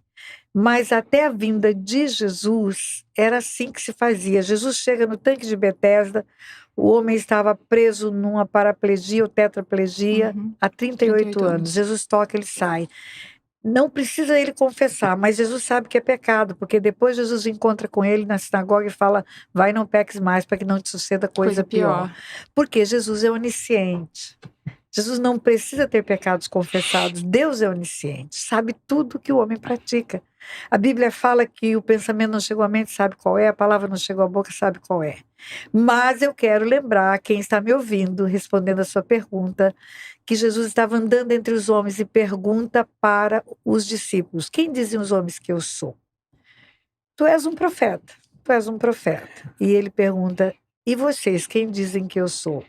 Mas até a vinda de Jesus, era assim que se fazia. Jesus chega no tanque de Betesda, o homem estava preso numa paraplegia ou tetraplegia há 38 anos. Jesus toca, ele sai. Não precisa ele confessar, mas Jesus sabe que é pecado, porque depois Jesus encontra com ele na sinagoga e fala, vai, não peques mais para que não te suceda coisa pior. Porque Jesus é onisciente. Jesus não precisa ter pecados confessados. Deus é onisciente, sabe tudo que o homem pratica. A Bíblia fala que o pensamento não chegou à mente, sabe qual é, a palavra não chegou à boca, sabe qual é. Mas eu quero lembrar, quem está me ouvindo, respondendo a sua pergunta, que Jesus estava andando entre os homens e pergunta para os discípulos, quem dizem os homens que eu sou? Tu és um profeta, tu és um profeta. E ele pergunta, e vocês, quem dizem que eu sou?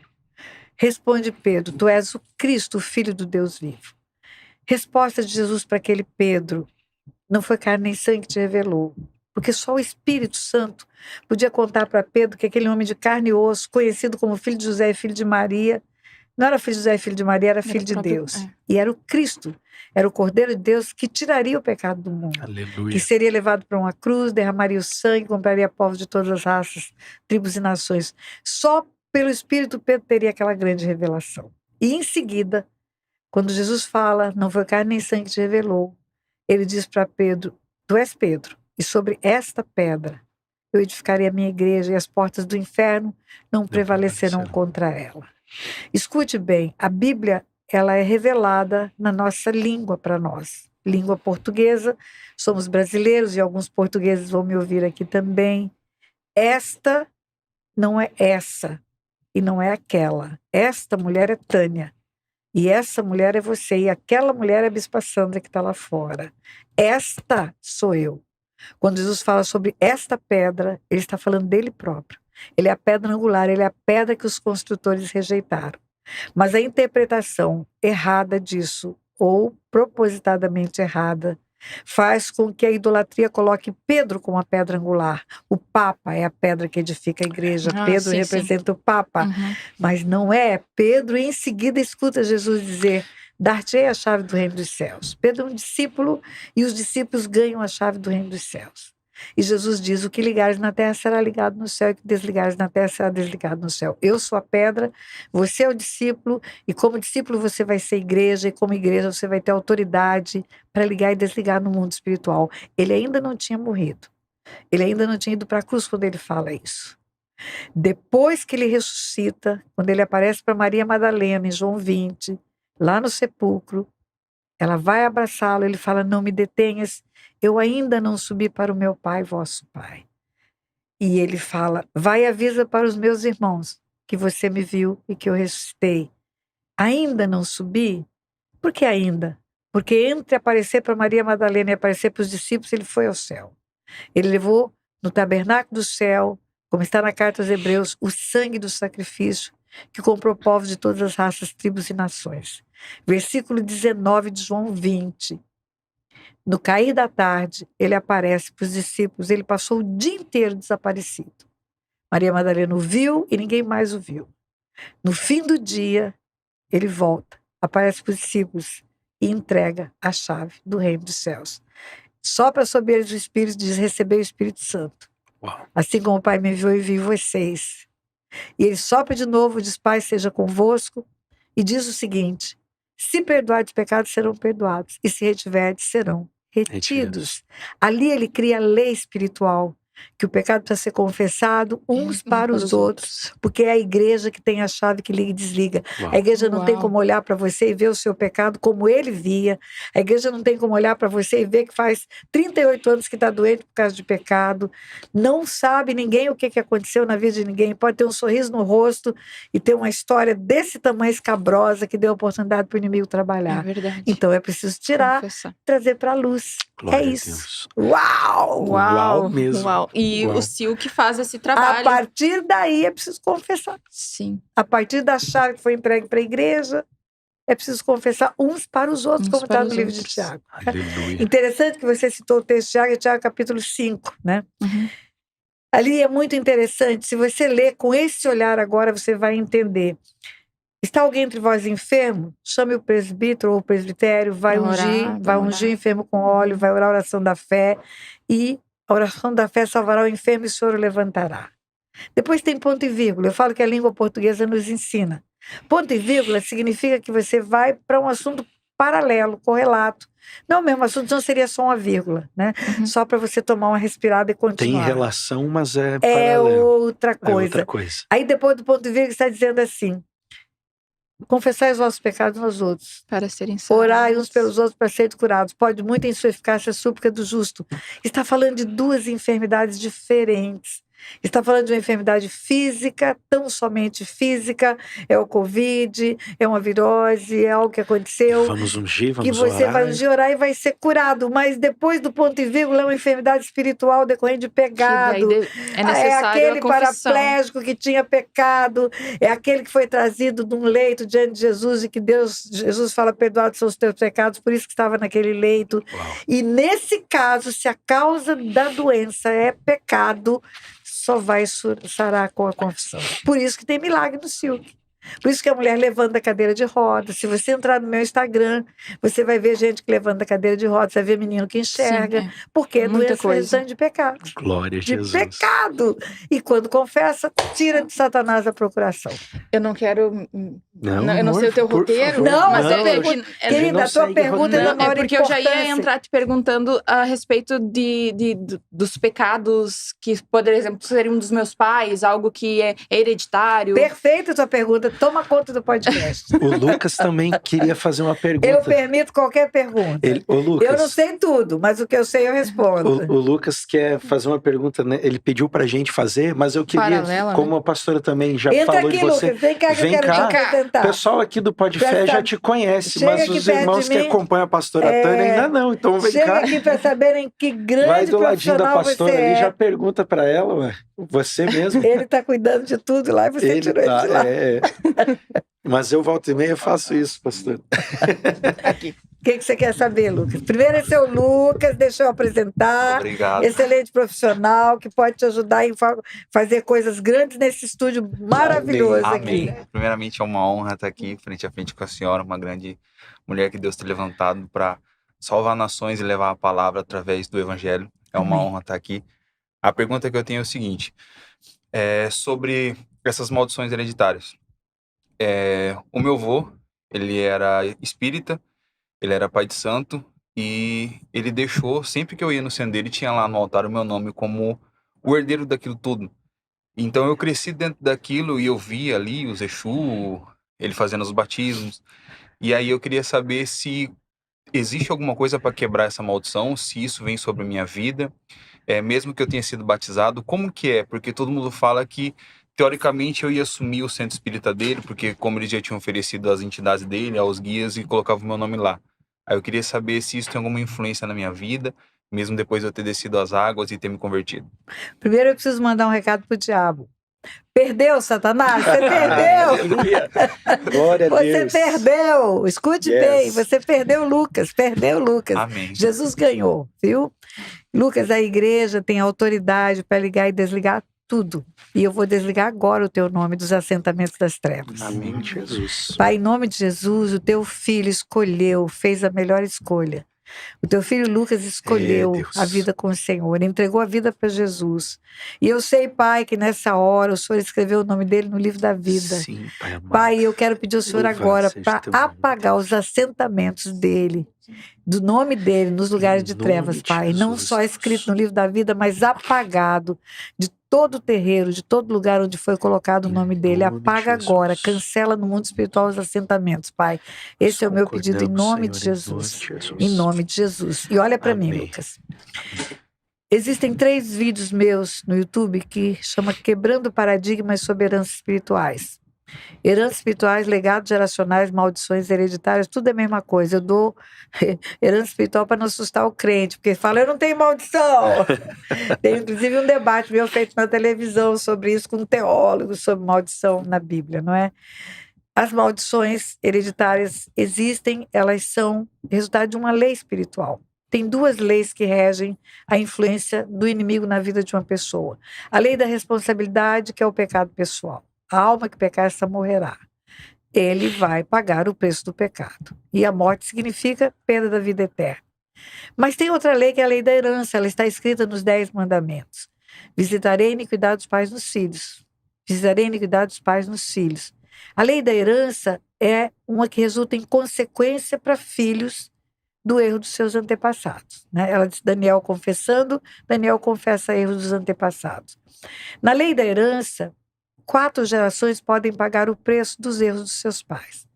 Responde Pedro, tu és o Cristo, o Filho do Deus vivo. Resposta de Jesus para aquele Pedro, não foi carne nem sangue que te revelou, porque só o Espírito Santo podia contar para Pedro que aquele homem de carne e osso, conhecido como filho de José e filho de Maria, não era filho de José e filho de Maria, era filho de Deus. E era o Cristo, era o Cordeiro de Deus que tiraria o pecado do mundo. Aleluia. Que seria levado para uma cruz, derramaria o sangue, compraria povos de todas as raças, tribos e nações. Só pelo Espírito Pedro teria aquela grande revelação. E em seguida, quando Jesus fala, não foi carne nem sangue que te revelou, ele diz para Pedro, tu és Pedro, e sobre esta pedra eu edificarei a minha igreja e as portas do inferno não prevalecerão contra ela. Escute bem, a Bíblia ela é revelada na nossa língua para nós. Língua portuguesa, somos brasileiros e alguns portugueses vão me ouvir aqui também. Esta não é essa e não é aquela. Esta mulher é Tânia. E essa mulher é você, e aquela mulher é a Bispa Sandra que está lá fora. Esta sou eu. Quando Jesus fala sobre esta pedra, ele está falando dele próprio. Ele é a pedra angular, ele é a pedra que os construtores rejeitaram. Mas a interpretação errada disso, ou propositadamente errada, faz com que a idolatria coloque Pedro como a pedra angular. O Papa é a pedra que edifica a igreja. Pedro representa o Papa. Mas não é. Pedro, em seguida, escuta Jesus dizer, dar-te-ei a chave do reino dos céus. Pedro é um discípulo e os discípulos ganham a chave do reino dos céus. E Jesus diz, o que ligares na terra será ligado no céu, e o que desligares na terra será desligado no céu. Eu sou a pedra, você é o discípulo, e como discípulo você vai ser igreja, e como igreja você vai ter autoridade para ligar e desligar no mundo espiritual. Ele ainda não tinha morrido. Ele ainda não tinha ido para a cruz quando ele fala isso. Depois que ele ressuscita, quando ele aparece para Maria Madalena, em João 20, lá no sepulcro, ela vai abraçá-lo, ele fala, não me detenhas, eu ainda não subi para o meu Pai, vosso Pai. E ele fala, vai e avisa para os meus irmãos que você me viu e que eu ressuscitei. Ainda não subi? Por que ainda? Porque entre aparecer para Maria Madalena e aparecer para os discípulos, ele foi ao céu. Ele levou no tabernáculo do céu, como está na carta aos Hebreus, o sangue do sacrifício que comprou povos de todas as raças, tribos e nações. Versículo 19 de João 20. No cair da tarde, ele aparece para os discípulos, ele passou o dia inteiro desaparecido. Maria Madalena o viu e ninguém mais o viu. No fim do dia, ele volta, aparece para os discípulos e entrega a chave do reino dos céus. Só para sob eles o Espírito diz, receber o Espírito Santo. Uau. Assim como o Pai me enviou e enviou vocês. E ele sopra de novo, diz: Pai, seja convosco, e diz o seguinte: se perdoardes pecados, serão perdoados, e se retiverdes, serão retidos. Ali ele cria a lei espiritual, que o pecado precisa ser confessado uns para os outros, porque é a igreja que tem a chave que liga e desliga. Uau. A igreja não tem Uau. como olhar para você e ver o seu pecado como ele via. A igreja não tem como olhar para você e ver que faz 38 anos que está doente por causa de pecado. Não sabe ninguém o que aconteceu na vida de ninguém. Pode ter um sorriso no rosto e ter uma história desse tamanho escabrosa que deu oportunidade para o inimigo É trabalhar. verdade. Então é preciso tirar, Confessar. trazer para a luz. Glória É a isso. Deus. Uau! Uau mesmo. Uau. E Uau. o Silk faz esse A trabalho. partir daí é preciso confessar. Sim. A partir da chave que foi entregue para a igreja, é preciso confessar uns para os outros, Uns como está para no os livro de outros. Tiago. Aleluia. Interessante que você citou o texto de Tiago, Tiago capítulo 5, né? Uhum. Ali é muito interessante. Se você ler com esse olhar agora, você vai entender. Está alguém entre vós enfermo? Chame o presbítero ou o presbitério, vai Vai orar, ungir, vai vamos ungir o orar. enfermo com óleo, vai orar a oração da fé, e a oração da fé salvará o enfermo e o choro levantará. Depois tem ponto e vírgula. Eu falo que a língua portuguesa nos ensina. Ponto e vírgula significa que você vai para um assunto paralelo, correlato. Não é o mesmo assunto, não seria só uma vírgula, né? Uhum. Só para você tomar uma respirada e Tem continuar. relação, mas é É paralelo. outra É coisa. outra coisa. Aí depois do ponto e vírgula está dizendo assim: confessai os vossos pecados uns aos outros. Para serem salvos. Orai uns pelos outros para serem curados. Pode muito em sua eficácia a súplica do justo. Está falando de duas enfermidades diferentes. Está falando de uma enfermidade física, tão somente física, é o Covid, é uma virose, é algo que aconteceu, Vamos ungir, que vamos você orar. vai ungir, orar e vai ser curado. Mas depois do ponto e vírgula é uma enfermidade espiritual decorrente de Que daí pecado. é É necessário aquele a confissão. paraplégico que tinha pecado, é aquele que foi trazido de um leito diante de Jesus e que Jesus fala: perdoados são os teus pecados, por isso que estava naquele leito. Uau. E nesse caso, se a causa da doença é pecado, só vai sarar com a confissão. Por isso que tem milagre no Silk. Por isso que a mulher levanta a cadeira de rodas. Se você entrar no meu Instagram, você vai ver gente que levanta a cadeira de rodas, você vai ver menino que enxerga, Sim, porque é Muita doença coisa. resultante de pecado. Glória a De Jesus. pecado. E quando confessa, tira de Satanás a procuração. Eu não quero. Não, eu não amor, sei o teu por roteiro, favor. Não, mas essa é pergunta- que. A gente Querida, não a tua segue pergunta é da roteiro. É maior porque eu já ia importância. entrar te perguntando a respeito dos pecados que, por exemplo, seriam dos meus pais, algo que é hereditário. Perfeita a tua pergunta. Toma conta do podcast. O Lucas também queria fazer uma pergunta. Eu permito qualquer pergunta. Ô, Lucas, Eu não sei tudo, mas o que eu sei eu respondo. O Lucas quer fazer uma pergunta, né? Ele pediu pra gente fazer, mas eu queria, Paralela, como a pastora também já Entra falou aqui, de você. Lucas. Vem cá que Vem eu quero cá. te O apresentar. pessoal aqui do Podfé Presta- já te conhece, Chega mas aqui os perto irmãos de que mim. acompanham a pastora É, Tânia ainda não, então vem Chega cá. aqui para saberem que Vai grande do ladinho da profissional pastora você ali, é. já pergunta pra ela, ué. Você mesmo. Ele está cuidando de tudo lá e você Ele tirou ele tá, de lá. Mas eu volto e meia faço isso, pastor. O que você quer saber, Lucas? Primeiro esse é o Lucas, deixa eu apresentar. Obrigado. Excelente profissional que pode te ajudar em fazer coisas grandes nesse estúdio maravilhoso Amém. aqui. Primeiramente, é uma honra estar aqui frente a frente com a senhora, uma grande mulher que Deus tem levantado para salvar nações e levar a palavra através do Evangelho. É uma Amém. honra estar aqui. A pergunta que eu tenho é o seguinte, é sobre essas maldições hereditárias. O meu avô, ele era espírita, ele era pai de santo, e ele deixou, sempre que eu ia no centro dele, tinha lá no altar o meu nome como o herdeiro daquilo tudo. Então eu cresci dentro daquilo e eu via ali os Exu, ele fazendo os batismos. E aí eu queria saber se existe alguma coisa para quebrar essa maldição, se isso vem sobre a minha vida, mesmo que eu tenha sido batizado, como que é? Porque todo mundo fala que, teoricamente, eu ia assumir o centro espírita dele, porque como eles já tinham oferecido às entidades dele, aos guias, e colocava o meu nome lá. Aí eu queria saber se isso tem alguma influência na minha vida, mesmo depois de eu ter descido as águas e ter me convertido. Primeiro eu preciso mandar um recado pro diabo. Perdeu, Satanás? Você perdeu! Aleluia. Glória a Você Deus. perdeu! Escute Yes. bem, você perdeu Lucas, perdeu Lucas. Amém. Jesus ganhou, viu? Lucas, a igreja tem autoridade para ligar e desligar tudo. E eu vou desligar agora o teu nome dos assentamentos das trevas. Amém, Jesus. Pai, em nome de Jesus, o teu filho escolheu, fez a melhor escolha. O teu filho Lucas escolheu Deus. a vida com o Senhor, entregou a vida para Jesus. E eu sei, Pai, que nessa hora o Senhor escreveu o nome dele no livro da vida. Sim, Pai amado. Pai, eu quero pedir ao Senhor Louvado agora seja para teu nome, apagar Deus. os assentamentos dele, do nome dele nos lugares Em de nome trevas, de Pai. Não Jesus, só Deus. escrito no livro da vida, mas apagado de todo o terreiro, de todo lugar onde foi colocado o Em nome dele. nome de Apaga agora, Jesus. cancela no mundo espiritual os assentamentos, Pai. Esse é o meu pedido em Concordamos, nome de Senhor, Jesus. Em nome de Jesus. Em nome de Jesus. E olha para mim, Amém. Lucas. Existem 3 vídeos meus no YouTube que chama Quebrando Paradigmas sobre Heranças Espirituais. Heranças espirituais, legados geracionais, maldições hereditárias, tudo é a mesma coisa. Eu dou herança espiritual para não assustar o crente, porque fala, eu não tenho maldição. Tem inclusive um debate meu feito na televisão sobre isso com um teólogo, sobre maldição na Bíblia, não é? As maldições hereditárias existem, elas são resultado de uma lei espiritual. Tem 2 leis que regem a influência do inimigo na vida de uma pessoa. A lei da responsabilidade, que é o pecado pessoal. A alma que pecar, essa morrerá. Ele vai pagar o preço do pecado. E a morte significa perda da vida eterna. Mas tem outra lei, que é a lei da herança. Ela está escrita nos 10 mandamentos. Visitarei a iniquidade dos pais nos filhos. Visitarei a iniquidade dos pais nos filhos. A lei da herança é uma que resulta em consequência para filhos do erro dos seus antepassados, né? Ela diz, Daniel confessando, Daniel confessa erros dos antepassados. Na lei da herança, 4 gerações podem pagar o preço dos erros dos seus pais.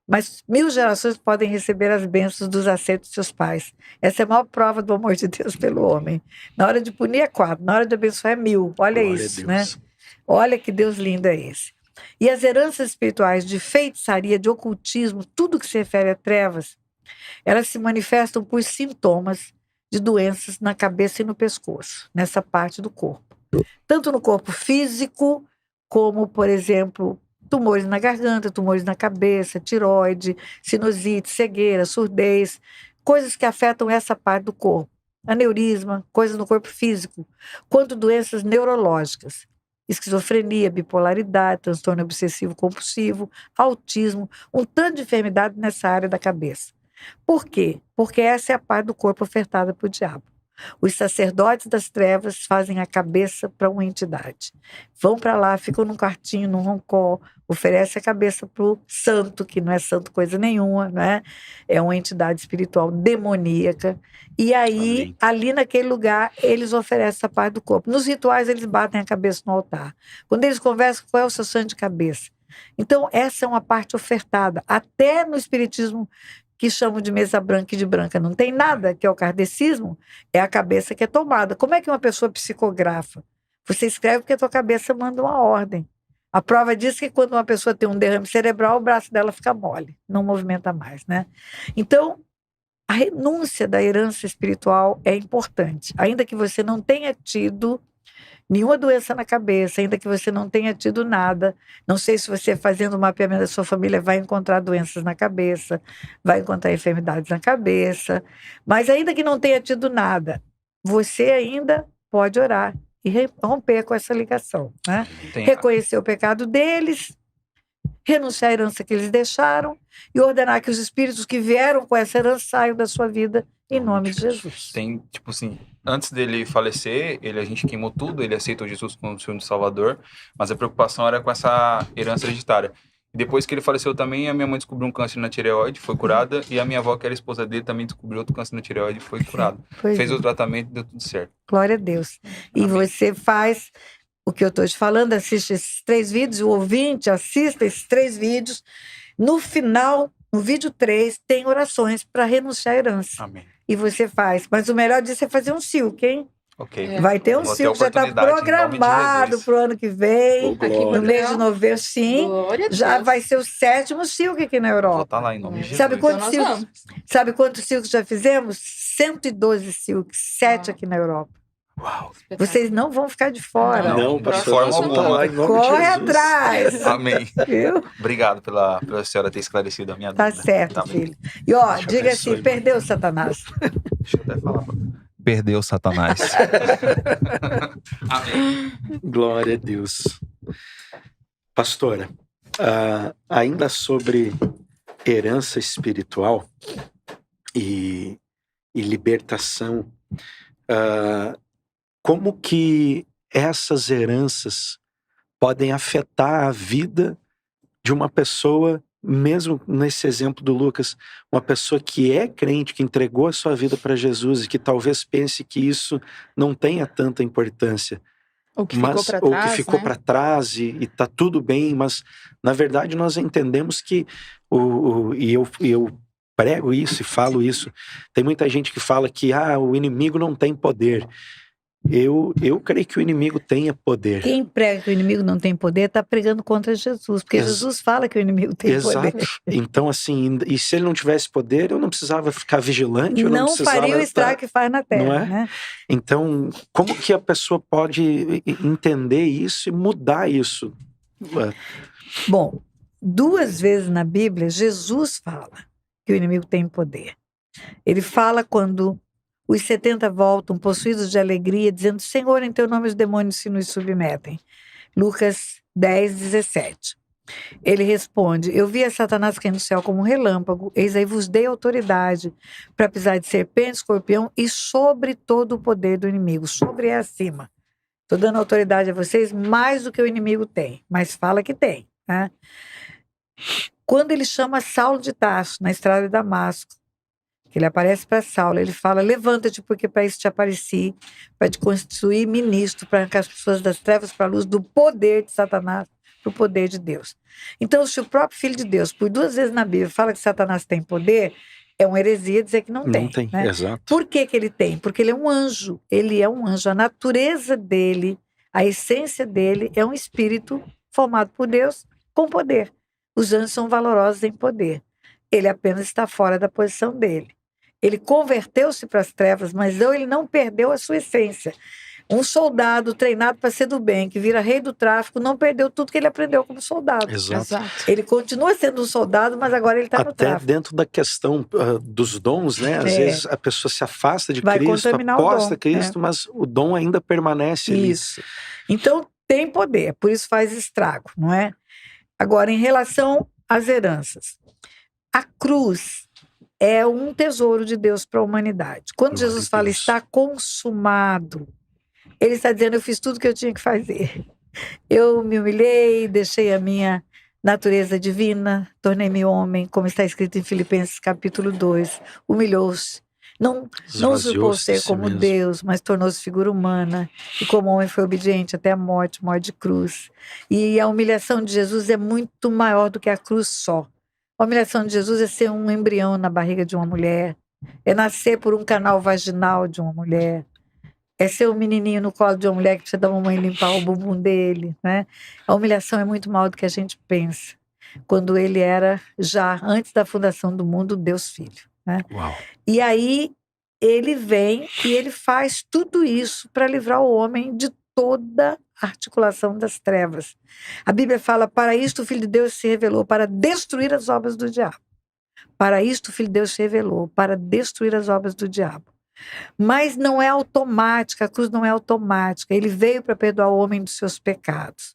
Mas 1000 gerações podem receber as bênçãos dos acertos dos seus pais. Essa é a maior prova do amor de Deus pelo homem. Na hora de punir é 4, na hora de abençoar é 1000. Olha Glória isso, a né? Deus. Olha que Deus lindo é esse. E as heranças espirituais de feitiçaria, de ocultismo, tudo que se refere a trevas, elas se manifestam por sintomas de doenças na cabeça e no pescoço, nessa parte do corpo. Tanto no corpo físico, como, por exemplo, tumores na garganta, tumores na cabeça, tireoide, sinusite, cegueira, surdez, coisas que afetam essa parte do corpo. Aneurisma, coisas no corpo físico, quanto doenças neurológicas. Esquizofrenia, bipolaridade, transtorno obsessivo compulsivo, autismo, um tanto de enfermidade nessa área da cabeça. Por quê? Porque essa é a parte do corpo ofertada para o diabo. Os sacerdotes das trevas fazem a cabeça para uma entidade. Vão para lá, ficam num quartinho, num roncó, oferecem a cabeça para o santo, que não é santo coisa nenhuma, né? É uma entidade espiritual demoníaca. E aí, Amém. ali naquele lugar, eles oferecem essa parte do corpo. Nos rituais, eles batem a cabeça no altar. Quando eles conversam, qual é o seu santo de cabeça? Então, essa é uma parte ofertada. Até no espiritismo, que chamam de mesa branca e de branca não tem nada, que é o kardecismo, é a cabeça que é tomada. Como é que uma pessoa psicografa? Você escreve porque a tua cabeça manda uma ordem. A prova diz que quando uma pessoa tem um derrame cerebral, o braço dela fica mole, não movimenta mais, né? Então, a renúncia da herança espiritual é importante. Ainda que você não tenha tido nenhuma doença na cabeça, ainda que você não tenha tido nada. Não sei se você, fazendo o mapeamento da sua família, vai encontrar doenças na cabeça, vai encontrar enfermidades na cabeça, mas ainda que não tenha tido nada, você ainda pode orar e romper com essa ligação, né? Reconhecer o pecado deles, renunciar à herança que eles deixaram e ordenar que os espíritos que vieram com essa herança saiam da sua vida em nome de Jesus. Tem, tipo assim, antes dele falecer, a gente queimou tudo, ele aceitou Jesus como seu Salvador, mas a preocupação era com essa herança hereditária. E depois que ele faleceu também, a minha mãe descobriu um câncer na tireoide, foi curada, e a minha avó, que era esposa dele, também descobriu outro câncer na tireoide e foi curada. Fez o tratamento e deu tudo certo. Glória a Deus. E Amém. você faz o que eu estou te falando, assiste esses 3 vídeos, o ouvinte assista esses 3 vídeos. No final, no vídeo 3, tem orações para renunciar à herança. Amém. E você faz. Mas o melhor disso é fazer um silk, hein? Ok. Vai ter um Vou ter silk, já está oportunidade, em nome de programado Jesus. para o ano que vem, Glória. no mês de novembro, sim. Glória a Já Deus. vai ser o 7º silk aqui na Vou Europa. estar lá em nome de Jesus. Sabe Então quantos nós silks? vamos. Sabe quantos silks já fizemos? 112 silks, 7 Uau. aqui na Europa. Uau. Vocês não vão ficar de fora. Não, de pastor, forma nós vamos estar alguma. lá em nome de Corre Jesus. atrás. Amém. Viu? Obrigado pela senhora ter esclarecido a minha Tá dúvida. certo, Amém. filho. E ó, Te diga abençoe, assim, perdeu Satanás. Deixa eu até falar. Perdeu Satanás. Amém. Glória a Deus. Pastora, ainda sobre herança espiritual, e e libertação, como que essas heranças podem afetar a vida de uma pessoa, mesmo nesse exemplo do Lucas, uma pessoa que é crente, que entregou a sua vida para Jesus e que talvez pense que isso não tenha tanta importância. Ou que ficou para Ou trás, que ficou né? para trás e tá tudo bem, mas na verdade nós entendemos que e eu prego isso e falo isso. Tem muita gente que fala que o inimigo não tem poder. Eu creio que o inimigo tenha poder. Quem prega que o inimigo não tem poder está pregando contra Jesus, porque Jesus fala que o inimigo tem Exato. poder. Então, assim, e se ele não tivesse poder, eu não precisava ficar vigilante, eu não precisava faria o estrago que faz na terra, não é? né? Então, como que a pessoa pode entender isso e mudar isso? Bom, 2 vezes na Bíblia, Jesus fala que o inimigo tem poder. Ele fala quando os 70 voltam, possuídos de alegria, dizendo: Senhor, em teu nome os demônios se nos submetem. Lucas 10, 17. Ele responde: Eu vi a Satanás caindo do céu como um relâmpago, eis aí vos dei autoridade para pisar de serpente, escorpião e sobre todo o poder do inimigo. Sobre é acima. Estou dando autoridade a vocês mais do que o inimigo tem, mas fala que tem. Né? Quando ele chama Saulo de Tarso, na estrada de Damasco, que ele aparece para Saulo, ele fala: levanta-te, porque para isso te apareci, para te constituir ministro, para arrancar as pessoas das trevas para a luz, do poder de Satanás para o poder de Deus. Então, se o próprio Filho de Deus, por 2 vezes na Bíblia, fala que Satanás tem poder, é uma heresia dizer que não tem. Não tem, né? exato. Por que ele tem? Porque ele é um anjo. Ele é um anjo. A natureza dele, a essência dele é um espírito formado por Deus com poder. Os anjos são valorosos em poder. Ele apenas está fora da posição dele. Ele converteu-se para as trevas, mas ele não perdeu a sua essência. Um soldado treinado para ser do bem, que vira rei do tráfico, não perdeu tudo que ele aprendeu como soldado. Exato. Ele continua sendo um soldado, mas agora ele está no Até tráfico. dentro da questão dos dons, né? Às vezes a pessoa se afasta de Vai Cristo, contaminar o aposta dom, Cristo, mas o dom ainda permanece ali. Isso. Então, tem poder, por isso faz estrago, não é? Agora, em relação às heranças. A cruz é um tesouro de Deus para a humanidade. Quando Glória Jesus a fala, Deus. está consumado, ele está dizendo: eu fiz tudo que eu tinha que fazer. Eu me humilhei, deixei a minha natureza divina, tornei-me homem, como está escrito em Filipenses capítulo 2. Humilhou-se. Não usurpou Esvaziou-se de ser si como mesmo. Deus, mas tornou-se figura humana. E como homem foi obediente até a morte de cruz. E a humilhação de Jesus é muito maior do que a cruz só. A humilhação de Jesus é ser um embrião na barriga de uma mulher, é nascer por um canal vaginal de uma mulher, é ser um menininho no colo de uma mulher que precisa da mamãe limpar o bumbum dele. Né? A humilhação é muito maior do que a gente pensa. Quando ele era, já antes da fundação do mundo, Deus Filho. Né? Uau. E aí ele vem e ele faz tudo isso para livrar o homem de toda a articulação das trevas. A Bíblia fala: para isto o Filho de Deus se revelou, para destruir as obras do diabo. Para isto o Filho de Deus se revelou, para destruir as obras do diabo. Mas não é automática, a cruz não é automática. Ele veio para perdoar o homem dos seus pecados.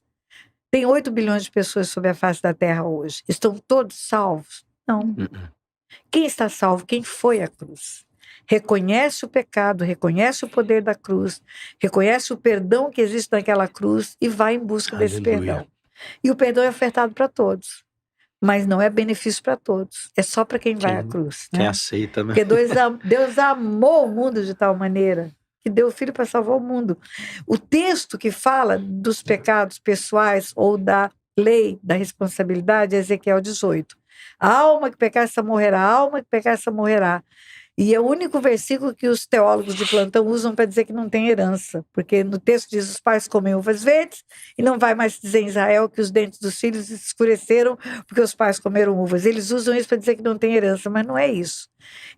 Tem 8 bilhões de pessoas sobre a face da terra hoje. Estão todos salvos? Não. Quem está salvo? Quem foi à cruz? Reconhece o pecado, reconhece o poder da cruz, reconhece o perdão que existe naquela cruz e vai em busca desse perdão. E o perdão é ofertado para todos, mas não é benefício para todos. É só para quem vai à cruz. Quem né? aceita, né? Porque Deus amou o mundo de tal maneira que deu o Filho para salvar o mundo. O texto que fala dos pecados pessoais ou da lei da responsabilidade é Ezequiel 18. A alma que pecar, essa morrerá. A alma que pecar, essa morrerá. E é o único versículo que os teólogos de plantão usam para dizer que não tem herança. Porque no texto diz: os pais comem uvas verdes, e não vai mais dizer em Israel que os dentes dos filhos escureceram porque os pais comeram uvas. Eles usam isso para dizer que não tem herança, mas não é isso.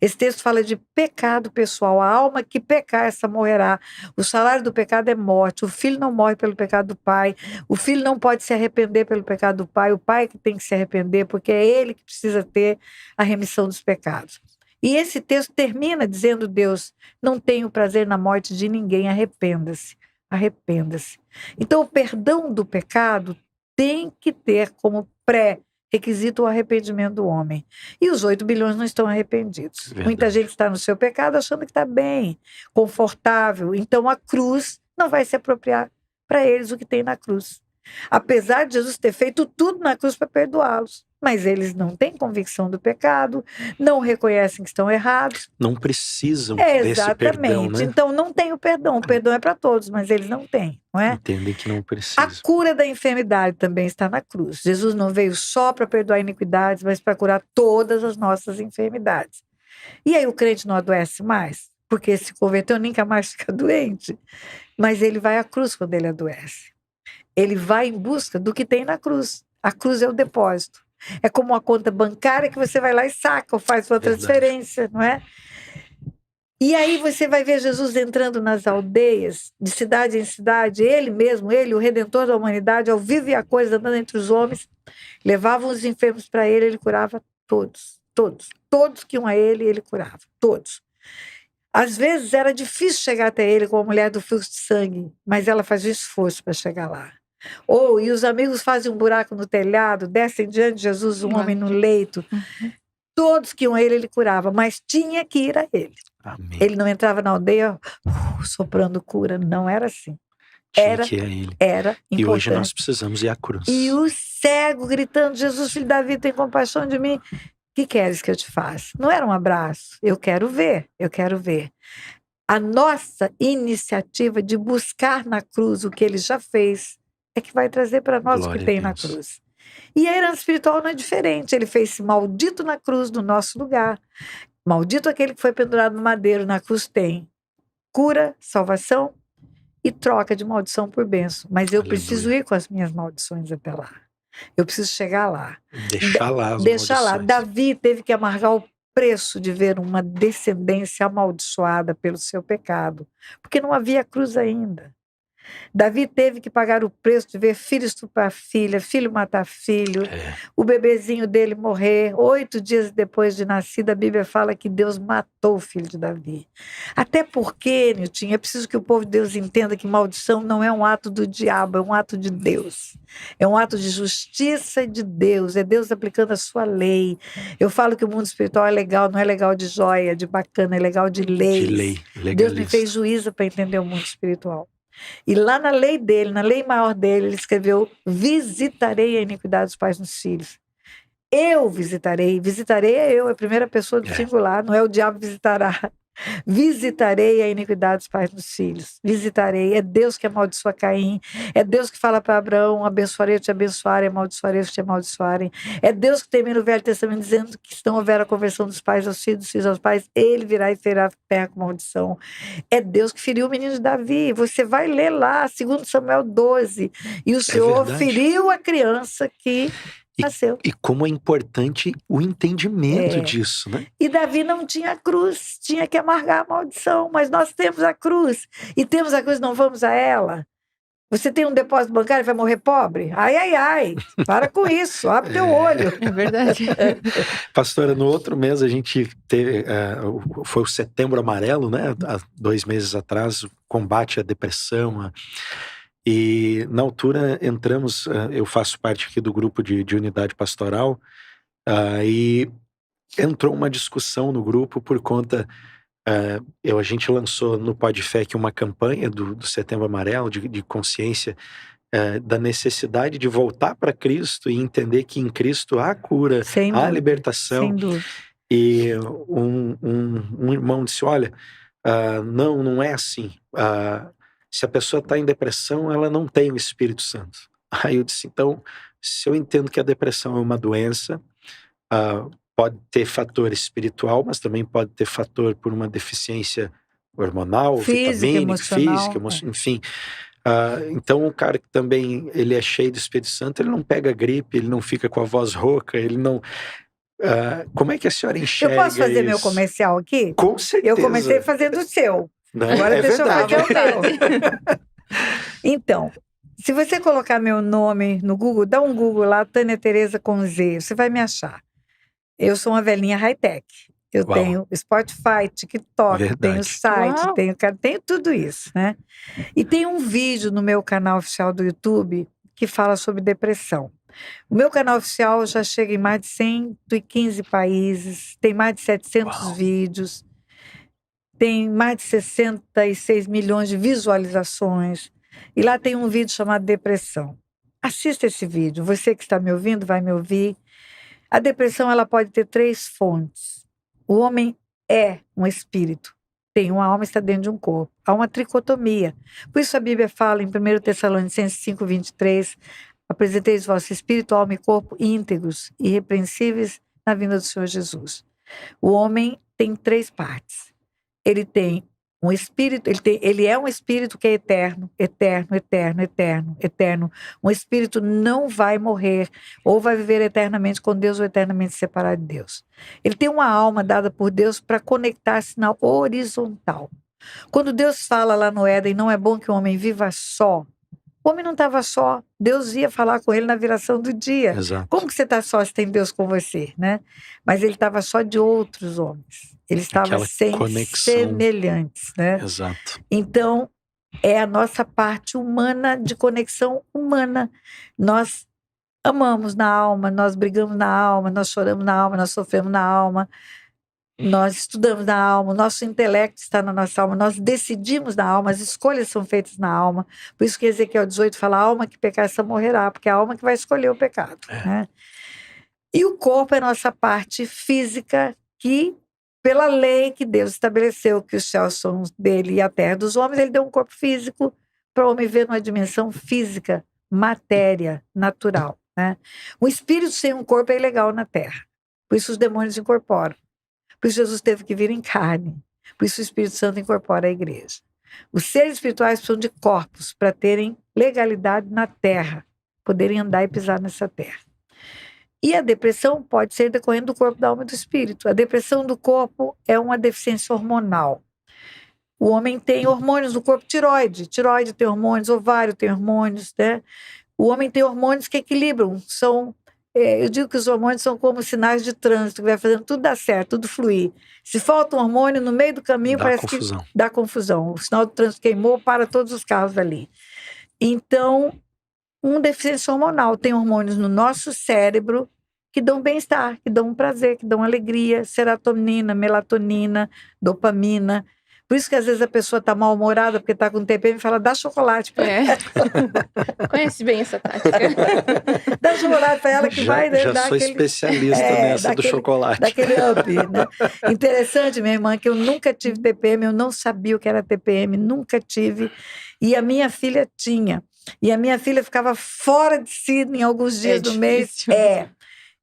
Esse texto fala de pecado pessoal. A alma que pecar, essa morrerá. O salário do pecado é morte. O filho não morre pelo pecado do pai. O filho não pode se arrepender pelo pecado do pai. O pai que tem que se arrepender, porque é ele que precisa ter a remissão dos pecados. E esse texto termina dizendo: Deus, não tenho prazer na morte de ninguém, arrependa-se, arrependa-se. Então, o perdão do pecado tem que ter como requisita o arrependimento do homem. E os 8 bilhões não estão arrependidos. Verdade. Muita gente está no seu pecado achando que está bem, confortável. Então a cruz não vai se apropriar para eles o que tem na cruz. Apesar de Jesus ter feito tudo na cruz para perdoá-los. Mas eles não têm convicção do pecado, não reconhecem que estão errados. Não precisam desse perdão, né? Então não tem o perdão. O perdão é para todos, mas eles não têm, não é? Entendem que não A precisam. cura da enfermidade também está na cruz. Jesus não veio só para perdoar iniquidades, mas para curar todas as nossas enfermidades. E aí o crente não adoece mais, porque se converteu nunca mais fica doente. Mas ele vai à cruz quando ele adoece. Ele vai em busca do que tem na cruz. A cruz é o depósito. É como uma conta bancária que você vai lá e saca ou faz sua transferência, não é? E aí você vai ver Jesus entrando nas aldeias, de cidade em cidade, ele mesmo, ele, o Redentor da humanidade, ao vivo e a cores, andando entre os homens, levavam os enfermos para ele curava todos, todos. Todos que iam a ele curava, todos. Às vezes era difícil chegar até ele com a mulher do fluxo de sangue, mas ela fazia esforço para chegar lá. E os amigos fazem um buraco no telhado, descem diante de Jesus, um homem no leito. Todos que iam a ele curava, mas tinha que ir a ele. Amém. Ele não entrava na aldeia soprando cura, não era assim. Tinha que ir a ele. Era importante. E hoje nós precisamos ir à cruz. E o cego gritando, Jesus, filho de Davi, tem compaixão de mim. O que queres que eu te faça? Não era um abraço. Eu quero ver, eu quero ver. A nossa iniciativa de buscar na cruz o que ele já fez é que vai trazer para nós Glória o que tem a na Deus. cruz. E a herança espiritual não é diferente. Ele fez maldito na cruz do nosso lugar. Maldito aquele que foi pendurado no madeiro, na cruz tem cura, salvação e troca de maldição por bênção. Mas eu Aleluia. preciso ir com as minhas maldições até lá. Eu preciso chegar lá. Deixar lá as Deixar lá. maldições. Davi teve que amargar o preço de ver uma descendência amaldiçoada pelo seu pecado, porque não havia cruz ainda. Davi teve que pagar o preço de ver filho estuprar filha, filho matar filho, o bebezinho dele morrer. 8 dias depois de nascido, a Bíblia fala que Deus matou o filho de Davi. Até porque, Nilton, é preciso que o povo de Deus entenda que maldição não é um ato do diabo, é um ato de Deus. É um ato de justiça de Deus, é Deus aplicando a sua lei. Eu falo que o mundo espiritual é legal, não é legal de joia, de bacana, é legal de leis. De lei, Deus me legalista. fez juíza para entender o mundo espiritual. E lá na lei dele, na lei maior dele, ele escreveu: visitarei a iniquidade dos pais nos filhos. Eu visitarei é eu, é a primeira pessoa do singular, não é o diabo visitará. Visitarei a iniquidade dos pais dos filhos. Visitarei. É Deus que amaldiçoa Caim. É Deus que fala para Abraão: abençoarei, eu te abençoarem, amaldiçoarei, eu te amaldiçoarem. É Deus que termina o Velho Testamento dizendo que se não houver a conversão dos pais aos filhos, dos filhos aos pais, ele virá e ferirá a terra com maldição. É Deus que feriu o menino de Davi. Você vai ler lá, 2 Samuel 12. E o Senhor verdade. feriu a criança que nasceu. E como é importante o entendimento disso, né? E Davi não tinha cruz, tinha que amargar a maldição, mas nós temos a cruz. E temos a cruz, não vamos a ela. Você tem um depósito bancário e vai morrer pobre? Ai, ai, ai. Para com isso, abre teu olho. É verdade. Pastora, no outro mês a gente teve, foi o Setembro Amarelo, né? Há 2 meses atrás, o combate à depressão. E na altura entramos, eu faço parte aqui do grupo de unidade pastoral, e entrou uma discussão no grupo por conta, a gente lançou no Podfé uma campanha do Setembro Amarelo, de consciência, da necessidade de voltar para Cristo e entender que em Cristo há cura, Sem há dúvida, libertação. sem dúvida. E um irmão disse: olha, não é assim. Se a pessoa está em depressão, ela não tem o Espírito Santo. Aí eu disse: então, se eu entendo que a depressão é uma doença, pode ter fator espiritual, mas também pode ter fator por uma deficiência hormonal, vitamínica, física, enfim. Então o cara que também ele é cheio do Espírito Santo, ele não pega gripe, ele não fica com a voz rouca, ele não... como é que a senhora enxerga isso? Eu posso fazer meu comercial aqui? Com certeza. Eu comecei fazendo o seu. Não, agora deixa verdade. eu fazer o meu. Então, se você colocar meu nome no Google, dá um Google lá, Tânia Tereza com Z, você vai me achar. Eu sou uma velhinha high-tech. Eu tenho Spotify, TikTok, tenho site, tenho tudo isso, né? E tem um vídeo no meu canal oficial do YouTube que fala sobre depressão. O meu canal oficial já chega em mais de 115 países, tem mais de 700 Uau. vídeos, tem mais de 66 milhões de visualizações. E lá tem um vídeo chamado Depressão. Assista esse vídeo. Você que está me ouvindo vai me ouvir. A depressão ela pode ter 3 fontes. O homem é um espírito. Tem uma alma, está dentro de um corpo. Há uma tricotomia. Por isso a Bíblia fala em 1 Tessalonicenses 5:23, apresenteis vosso espírito, alma e corpo íntegros, irrepreensíveis na vinda do Senhor Jesus. O homem tem 3 partes. Ele tem um espírito, ele é um espírito que é eterno, eterno, eterno, eterno, eterno. Um espírito não vai morrer, ou vai viver eternamente com Deus, ou eternamente separado de Deus. Ele tem uma alma dada por Deus para conectar-se na horizontal. Quando Deus fala lá no Éden, não é bom que o homem viva só. O homem não estava só. Deus ia falar com ele na viração do dia. Exato. Como que você está só se tem Deus com você, né? Mas ele estava só de outros homens. Ele estava Aquela sem conexão. semelhantes, né? Exato. Então, é a nossa parte humana, de conexão humana. Nós amamos na alma, nós brigamos na alma, nós choramos na alma, nós sofremos na alma, nós estudamos na alma, o nosso intelecto está na nossa alma, nós decidimos na alma, as escolhas são feitas na alma. Por isso que Ezequiel 18 fala, a alma que pecar, essa morrerá, porque é a alma que vai escolher o pecado. Né? E o corpo é a nossa parte física que, pela lei que Deus estabeleceu, que os céus são dele e a terra dos homens, ele deu um corpo físico para o homem ver numa dimensão física, matéria, natural. Né? O espírito sem um corpo é ilegal na terra. Por isso os demônios incorporam. Por isso Jesus teve que vir em carne. Por isso o Espírito Santo incorpora a igreja. Os seres espirituais precisam de corpos para terem legalidade na terra, poderem andar e pisar nessa terra. E a depressão pode ser decorrente do corpo, da alma e do espírito. A depressão do corpo é uma deficiência hormonal. O homem tem hormônios no corpo, tireoide tem hormônios, ovário tem hormônios, né? O homem tem hormônios que equilibram, eu digo que os hormônios são como sinais de trânsito, que vai fazendo tudo dar certo, tudo fluir. Se falta um hormônio no meio do caminho, parece que dá confusão. O sinal do trânsito queimou, para todos os carros ali. Então, uma deficiência hormonal tem hormônios no nosso cérebro que dão bem-estar, que dão prazer, que dão alegria, serotonina, melatonina, dopamina. Por isso que às vezes a pessoa está mal-humorada porque está com TPM e fala, dá chocolate para ela. Conhece bem essa tática. Dá chocolate para ela que vai dar já sou especialista nessa do chocolate. Daquele up, né? Interessante, minha irmã, que eu nunca tive TPM, eu não sabia o que era TPM, nunca tive. E a minha filha tinha. E a minha filha ficava fora de si em alguns dias do mês.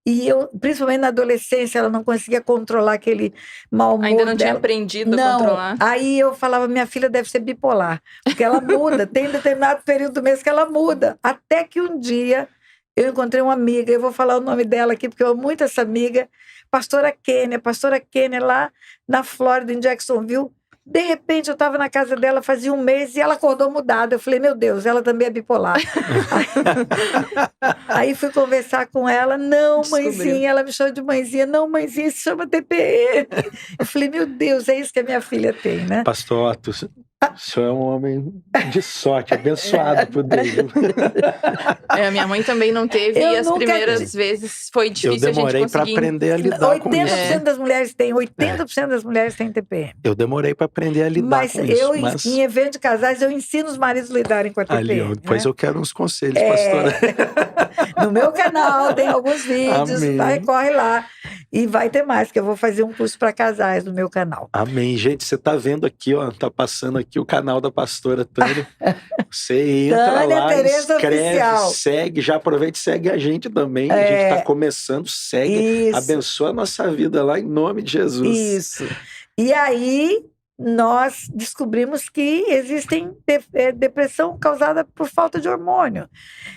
E eu, principalmente na adolescência, ela não conseguia controlar aquele mau humor Ainda não dela. tinha aprendido a controlar. Aí eu falava, minha filha deve ser bipolar, porque ela muda, tem determinado período do mês que ela muda. Até que um dia eu encontrei uma amiga, eu vou falar o nome dela aqui, porque eu amo muito essa amiga, pastora Kênia, lá na Flórida, em Jacksonville. De repente, eu estava na casa dela fazia um mês e ela acordou mudada. Eu falei, meu Deus, ela também é bipolar. Aí fui conversar com ela. Não, mãezinha, ela me chamou de mãezinha. Não, mãezinha, se chama TPM. Eu falei, meu Deus, é isso que a minha filha tem, né? Pastor Otto, o senhor é um homem de sorte, abençoado por Deus. Minha mãe também não teve e as primeiras vezes foi difícil a gente conseguir. Eu demorei para aprender a lidar com isso. 80% das mulheres têm, 80% das mulheres têm TPM. Eu demorei para aprender a lidar com isso. Mas em evento de casais, eu ensino os maridos a lidarem com a TPM. Depois eu quero uns conselhos, pastora. No meu canal tem alguns vídeos, corre lá. E vai ter mais, que eu vou fazer um curso para casais no meu canal. Amém. Gente, você tá vendo aqui, ó, tá passando aqui o canal da pastora Tânia. Você entra Tânia lá, Tereza escreve, Oficial. Segue, já aproveita e segue a gente também. A gente tá começando, segue, Isso. Abençoa a nossa vida lá em nome de Jesus. Isso. E aí, nós descobrimos que existem depressão causada por falta de hormônio.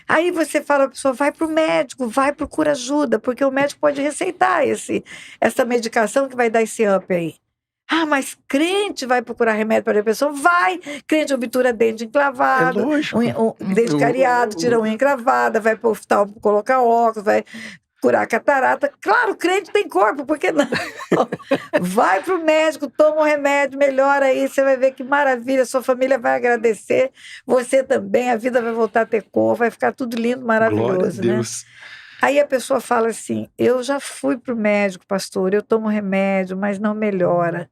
Aí você fala, a pessoa, vai para o médico, vai procura ajuda, porque o médico pode receitar essa medicação que vai dar esse up aí. Ah, mas crente vai procurar remédio para depressão? Vai! Crente obtura dente encravado, lógico. Dente cariado, tira unha encravada, vai para o hospital colocar óculos, vai curar a catarata. Claro, crente tem corpo, por que não? Vai para o médico, toma um remédio, melhora aí, você vai ver que maravilha, sua família vai agradecer, você também, a vida vai voltar a ter cor, vai ficar tudo lindo, Glória a maravilhoso, né? Deus. Aí a pessoa fala assim, eu já fui para o médico, pastor, eu tomo remédio, mas não melhora.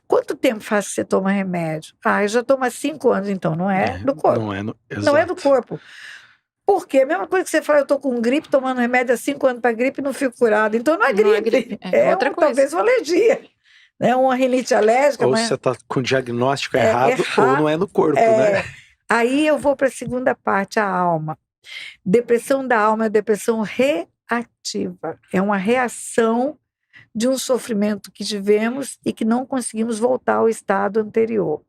Quanto tempo faz que você toma remédio? Eu já tomo há 5 anos, então não é do corpo. Não é Não é do exato. corpo. Por quê? A mesma coisa que você fala, eu tô com gripe, tomando remédio há 5 anos para gripe e não fico curado. Então não é Não é gripe. gripe, é outra coisa. Talvez uma alergia. Né? Uma rinite alérgica. Ou mas você está com o diagnóstico errado, ou não é no corpo, né? Aí eu vou para a segunda parte, a alma. Depressão da alma é depressão reativa. É uma reação de um sofrimento que tivemos e que não conseguimos voltar ao estado anterior.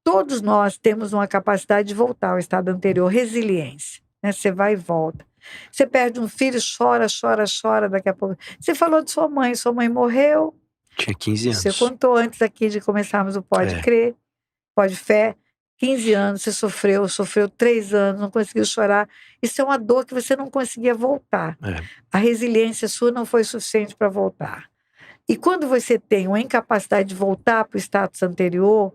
Todos nós temos uma capacidade de voltar ao estado anterior, resiliência. Né? Você vai e volta. Você perde um filho, chora, chora, chora, daqui a pouco. Você falou de sua mãe morreu. Tinha 15 anos. Você contou antes aqui de começarmos o Pode Crer, Pode Fé. 15 anos, você sofreu 3 anos, não conseguiu chorar. Isso é uma dor que você não conseguia voltar. A resiliência sua não foi suficiente para voltar. E quando você tem uma incapacidade de voltar para o status anterior,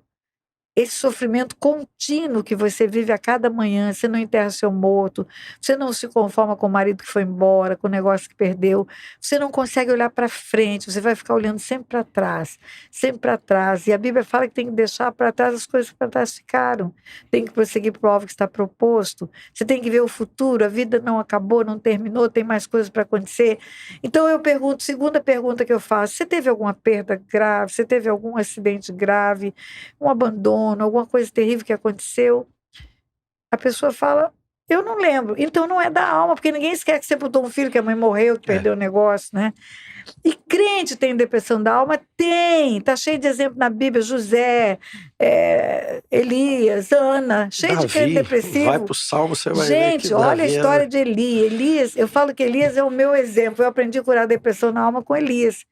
esse sofrimento contínuo que você vive a cada manhã, você não enterra seu morto, você não se conforma com o marido que foi embora, com o negócio que perdeu, você não consegue olhar para frente, você vai ficar olhando sempre para trás, sempre para trás. E a Bíblia fala que tem que deixar para trás as coisas que para trás ficaram, tem que prosseguir para o alvo que está proposto, você tem que ver o futuro, a vida não acabou, não terminou, tem mais coisas para acontecer. Então eu pergunto, segunda pergunta que eu faço, você teve alguma perda grave, você teve algum acidente grave, um abandono, alguma coisa terrível que aconteceu? A pessoa fala, eu não lembro. Então não é da alma, porque ninguém esquece que você botou um filho, que a mãe morreu, que perdeu o negócio, né? E crente tem depressão da alma? Tem. Está cheio de exemplo na Bíblia, José, Elias, Ana, cheio de crente depressivo. Vai para o Salmo, você vai ver. Gente, olha a história de Elias. Eu falo que Elias é o meu exemplo. Eu aprendi a curar a depressão na alma com Elias.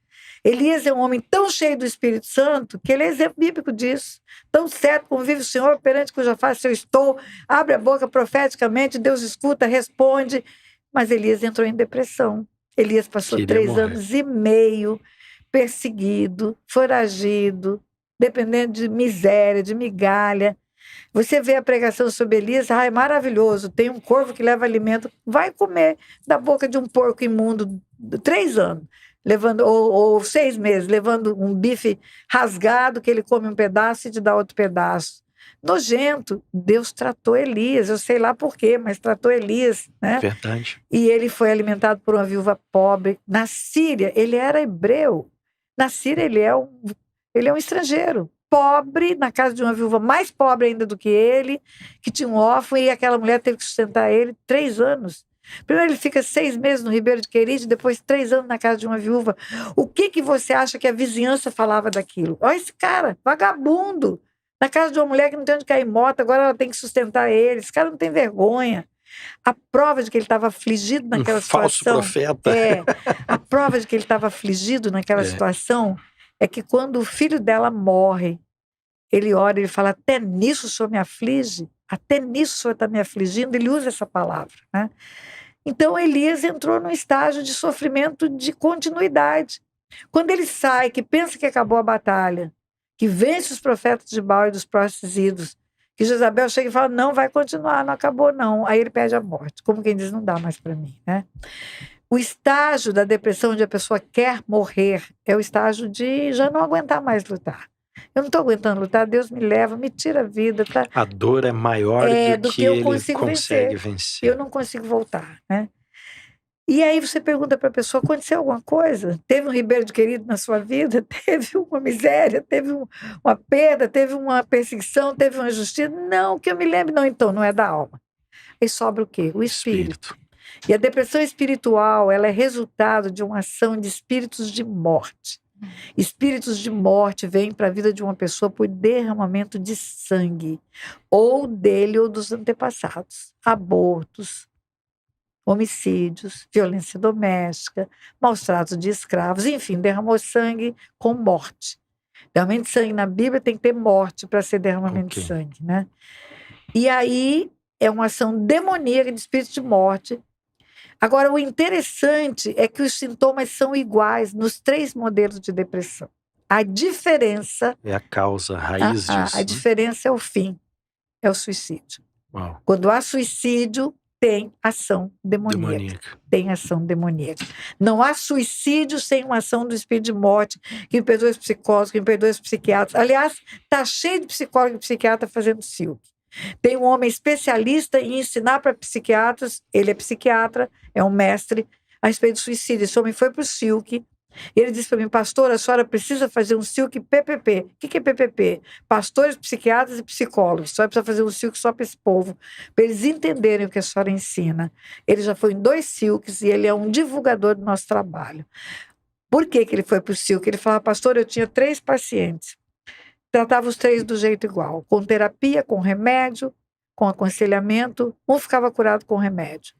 Elias é um homem tão cheio do Espírito Santo que ele é exemplo bíblico disso. Tão certo como vive o Senhor, perante cuja face eu estou, abre a boca profeticamente, Deus escuta, responde. Mas Elias entrou em depressão. Elias passou 3 anos e meio perseguido, foragido, dependendo de miséria, de migalha. Você vê a pregação sobre Elias, é maravilhoso, tem um corvo que leva alimento, vai comer da boca de um porco imundo 3 anos. Levando, ou 6 meses, levando um bife rasgado que ele come um pedaço e te dá outro pedaço. Nojento. Deus tratou Elias, eu sei lá por quê, mas tratou Elias, né? Verdade. E ele foi alimentado por uma viúva pobre. Na Síria, ele era hebreu. Na Síria, ele é um estrangeiro. Pobre, na casa de uma viúva mais pobre ainda do que ele, que tinha um órfão, e aquela mulher teve que sustentar ele 3 anos. Primeiro ele fica 6 meses no Ribeiro de Querite, depois 3 anos na casa de uma viúva. O que você acha que a vizinhança falava daquilo? Olha esse cara, vagabundo, na casa de uma mulher que não tem onde cair morta, agora ela tem que sustentar ele. Esse cara não tem vergonha. A prova de que ele estava afligido naquela situação... Falso profeta. A prova de que ele estava afligido naquela situação é que quando o filho dela morre, ele ora e ele fala, até nisso o Senhor me aflige? Até nisso o Senhor está me afligindo? Ele usa essa palavra, né? Então, Elias entrou num estágio de sofrimento de continuidade. Quando ele sai, que pensa que acabou a batalha, que vence os profetas de Baal e dos próximos ídolos, que Jezabel chega e fala, não, vai continuar, não acabou não. Aí ele pede a morte, como quem diz, não dá mais para mim, né? O estágio da depressão onde a pessoa quer morrer é o estágio de já não aguentar mais lutar. Eu não estou aguentando lutar, Deus me leva, me tira a vida. Tá? A dor é maior do que eu ele consegue vencer. Eu não consigo voltar, né? E aí você pergunta para a pessoa, aconteceu alguma coisa? Teve um Ribeiro de Querido na sua vida? Teve uma miséria? Teve uma perda? Teve uma perseguição? Teve uma injustiça? Não, que eu me lembro. Não, então, não é da alma. Aí sobra o quê? O espírito. E a depressão espiritual, ela é resultado de uma ação de espíritos de morte. Espíritos de morte vêm para a vida de uma pessoa por derramamento de sangue, ou dele ou dos antepassados. Abortos, homicídios, violência doméstica, maus tratos de escravos, enfim, derramou sangue com morte. Derramamento de sangue na Bíblia tem que ter morte para ser derramamento de sangue, né? E aí é uma ação demoníaca de espíritos de morte. Agora, o interessante é que os sintomas são iguais nos 3 modelos de depressão. A diferença, É a causa, a raiz disso. a né? diferença é o fim, é o suicídio. Uau, Quando há suicídio, tem ação demoníaca. demoníaca. Tem ação demoníaca. Não há suicídio sem uma ação do espírito de morte, que imperdoa os psicólogos, que imperdoa os psiquiatras. Aliás, está cheio de psicólogo e psiquiatra fazendo silk. Tem um homem especialista em ensinar para psiquiatras, ele é psiquiatra, é um mestre, a respeito do suicídio. Esse homem foi para o silk. Ele disse para mim: pastor, a senhora precisa fazer um silk PPP. O que é PPP? Pastores, psiquiatras e psicólogos. A senhora precisa fazer um silk só para esse povo, para eles entenderem o que a senhora ensina. Ele já foi em 2 silks e ele é um divulgador do nosso trabalho. Por que ele foi para o silk? Ele falava: pastor, eu tinha 3 pacientes. Tratava os 3 do jeito igual, com terapia, com remédio, com aconselhamento. Um ficava curado com remédio.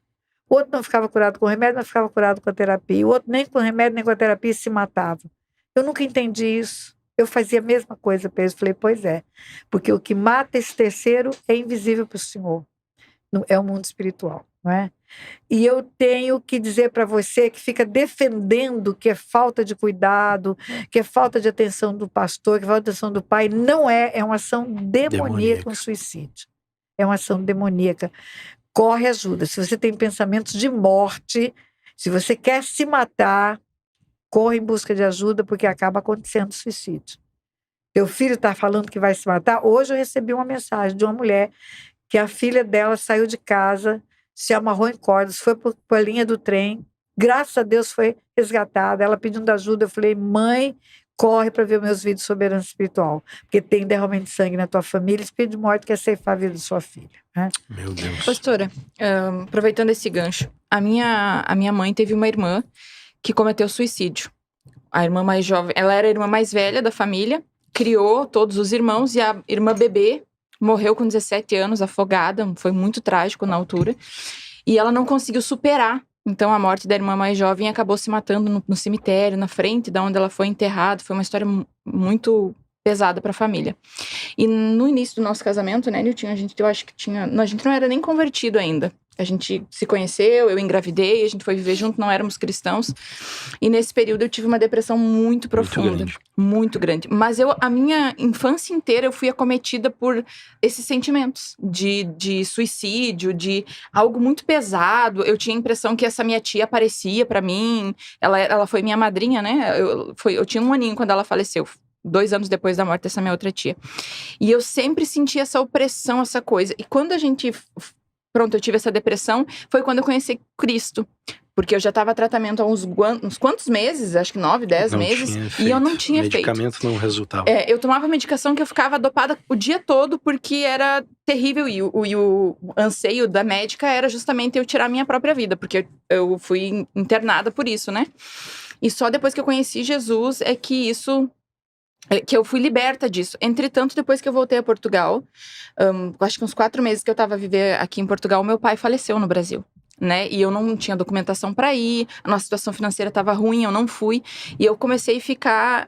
O outro não ficava curado com remédio, mas ficava curado com a terapia. O outro nem com remédio, nem com a terapia se matava. Eu nunca entendi isso. Eu fazia a mesma coisa para eles. Falei: pois é, porque o que mata esse terceiro é invisível para o Senhor. É o mundo espiritual, não é? E eu tenho que dizer para você que fica defendendo que é falta de cuidado, que é falta de atenção do pastor, que é falta de atenção do pai. Não é, é uma ação demoníaca, um suicídio. É uma ação demoníaca. Corre ajuda. Se você tem pensamentos de morte, se você quer se matar, corre em busca de ajuda, porque acaba acontecendo suicídio. Teu filho está falando que vai se matar. Hoje eu recebi uma mensagem de uma mulher que a filha dela saiu de casa, se amarrou em cordas, foi para a linha do trem, graças a Deus foi resgatada. Ela pedindo ajuda, eu falei: mãe, corre para ver meus vídeos sobre herança espiritual, porque tem derramamento de sangue na tua família, espírito de morte quer ceifar a vida de sua filha. Né? Meu Deus. Pastora, aproveitando esse gancho, a minha mãe teve uma irmã que cometeu suicídio. A irmã mais jovem, ela era a irmã mais velha da família, criou todos os irmãos, e a irmã bebê morreu com 17 anos, afogada, foi muito trágico na altura, e ela não conseguiu superar. Então, a morte da irmã mais jovem acabou se matando no cemitério, na frente de onde ela foi enterrada. Foi uma história muito pesada para a família. E no início do nosso casamento, né, Nilton, a gente não era nem convertido ainda. A gente se conheceu, eu engravidei, a gente foi viver junto, não éramos cristãos. E nesse período eu tive uma depressão muito profunda, muito grande. Mas a minha infância inteira eu fui acometida por esses sentimentos de suicídio, de algo muito pesado. Eu tinha a impressão que essa minha tia aparecia para mim. Ela foi minha madrinha, né? Eu tinha 1 aninho quando ela faleceu. 2 anos depois da morte dessa minha outra tia. E eu sempre senti essa opressão, essa coisa. E quando eu tive essa depressão, foi quando eu conheci Cristo. Porque eu já estava tratamento há uns quantos meses? Acho que 9, 10 meses. E eu não tinha feito. Medicamento não resultava. Eu tomava medicação que eu ficava dopada o dia todo, porque era terrível. E o anseio da médica era justamente eu tirar a minha própria vida. Porque eu fui internada por isso, né? E só depois que eu conheci Jesus é que eu fui liberta disso. Entretanto, depois que eu voltei a Portugal, acho que uns 4 meses que eu estava a viver aqui em Portugal, meu pai faleceu no Brasil, né? E eu não tinha documentação para ir, a nossa situação financeira estava ruim, eu não fui. E eu comecei a ficar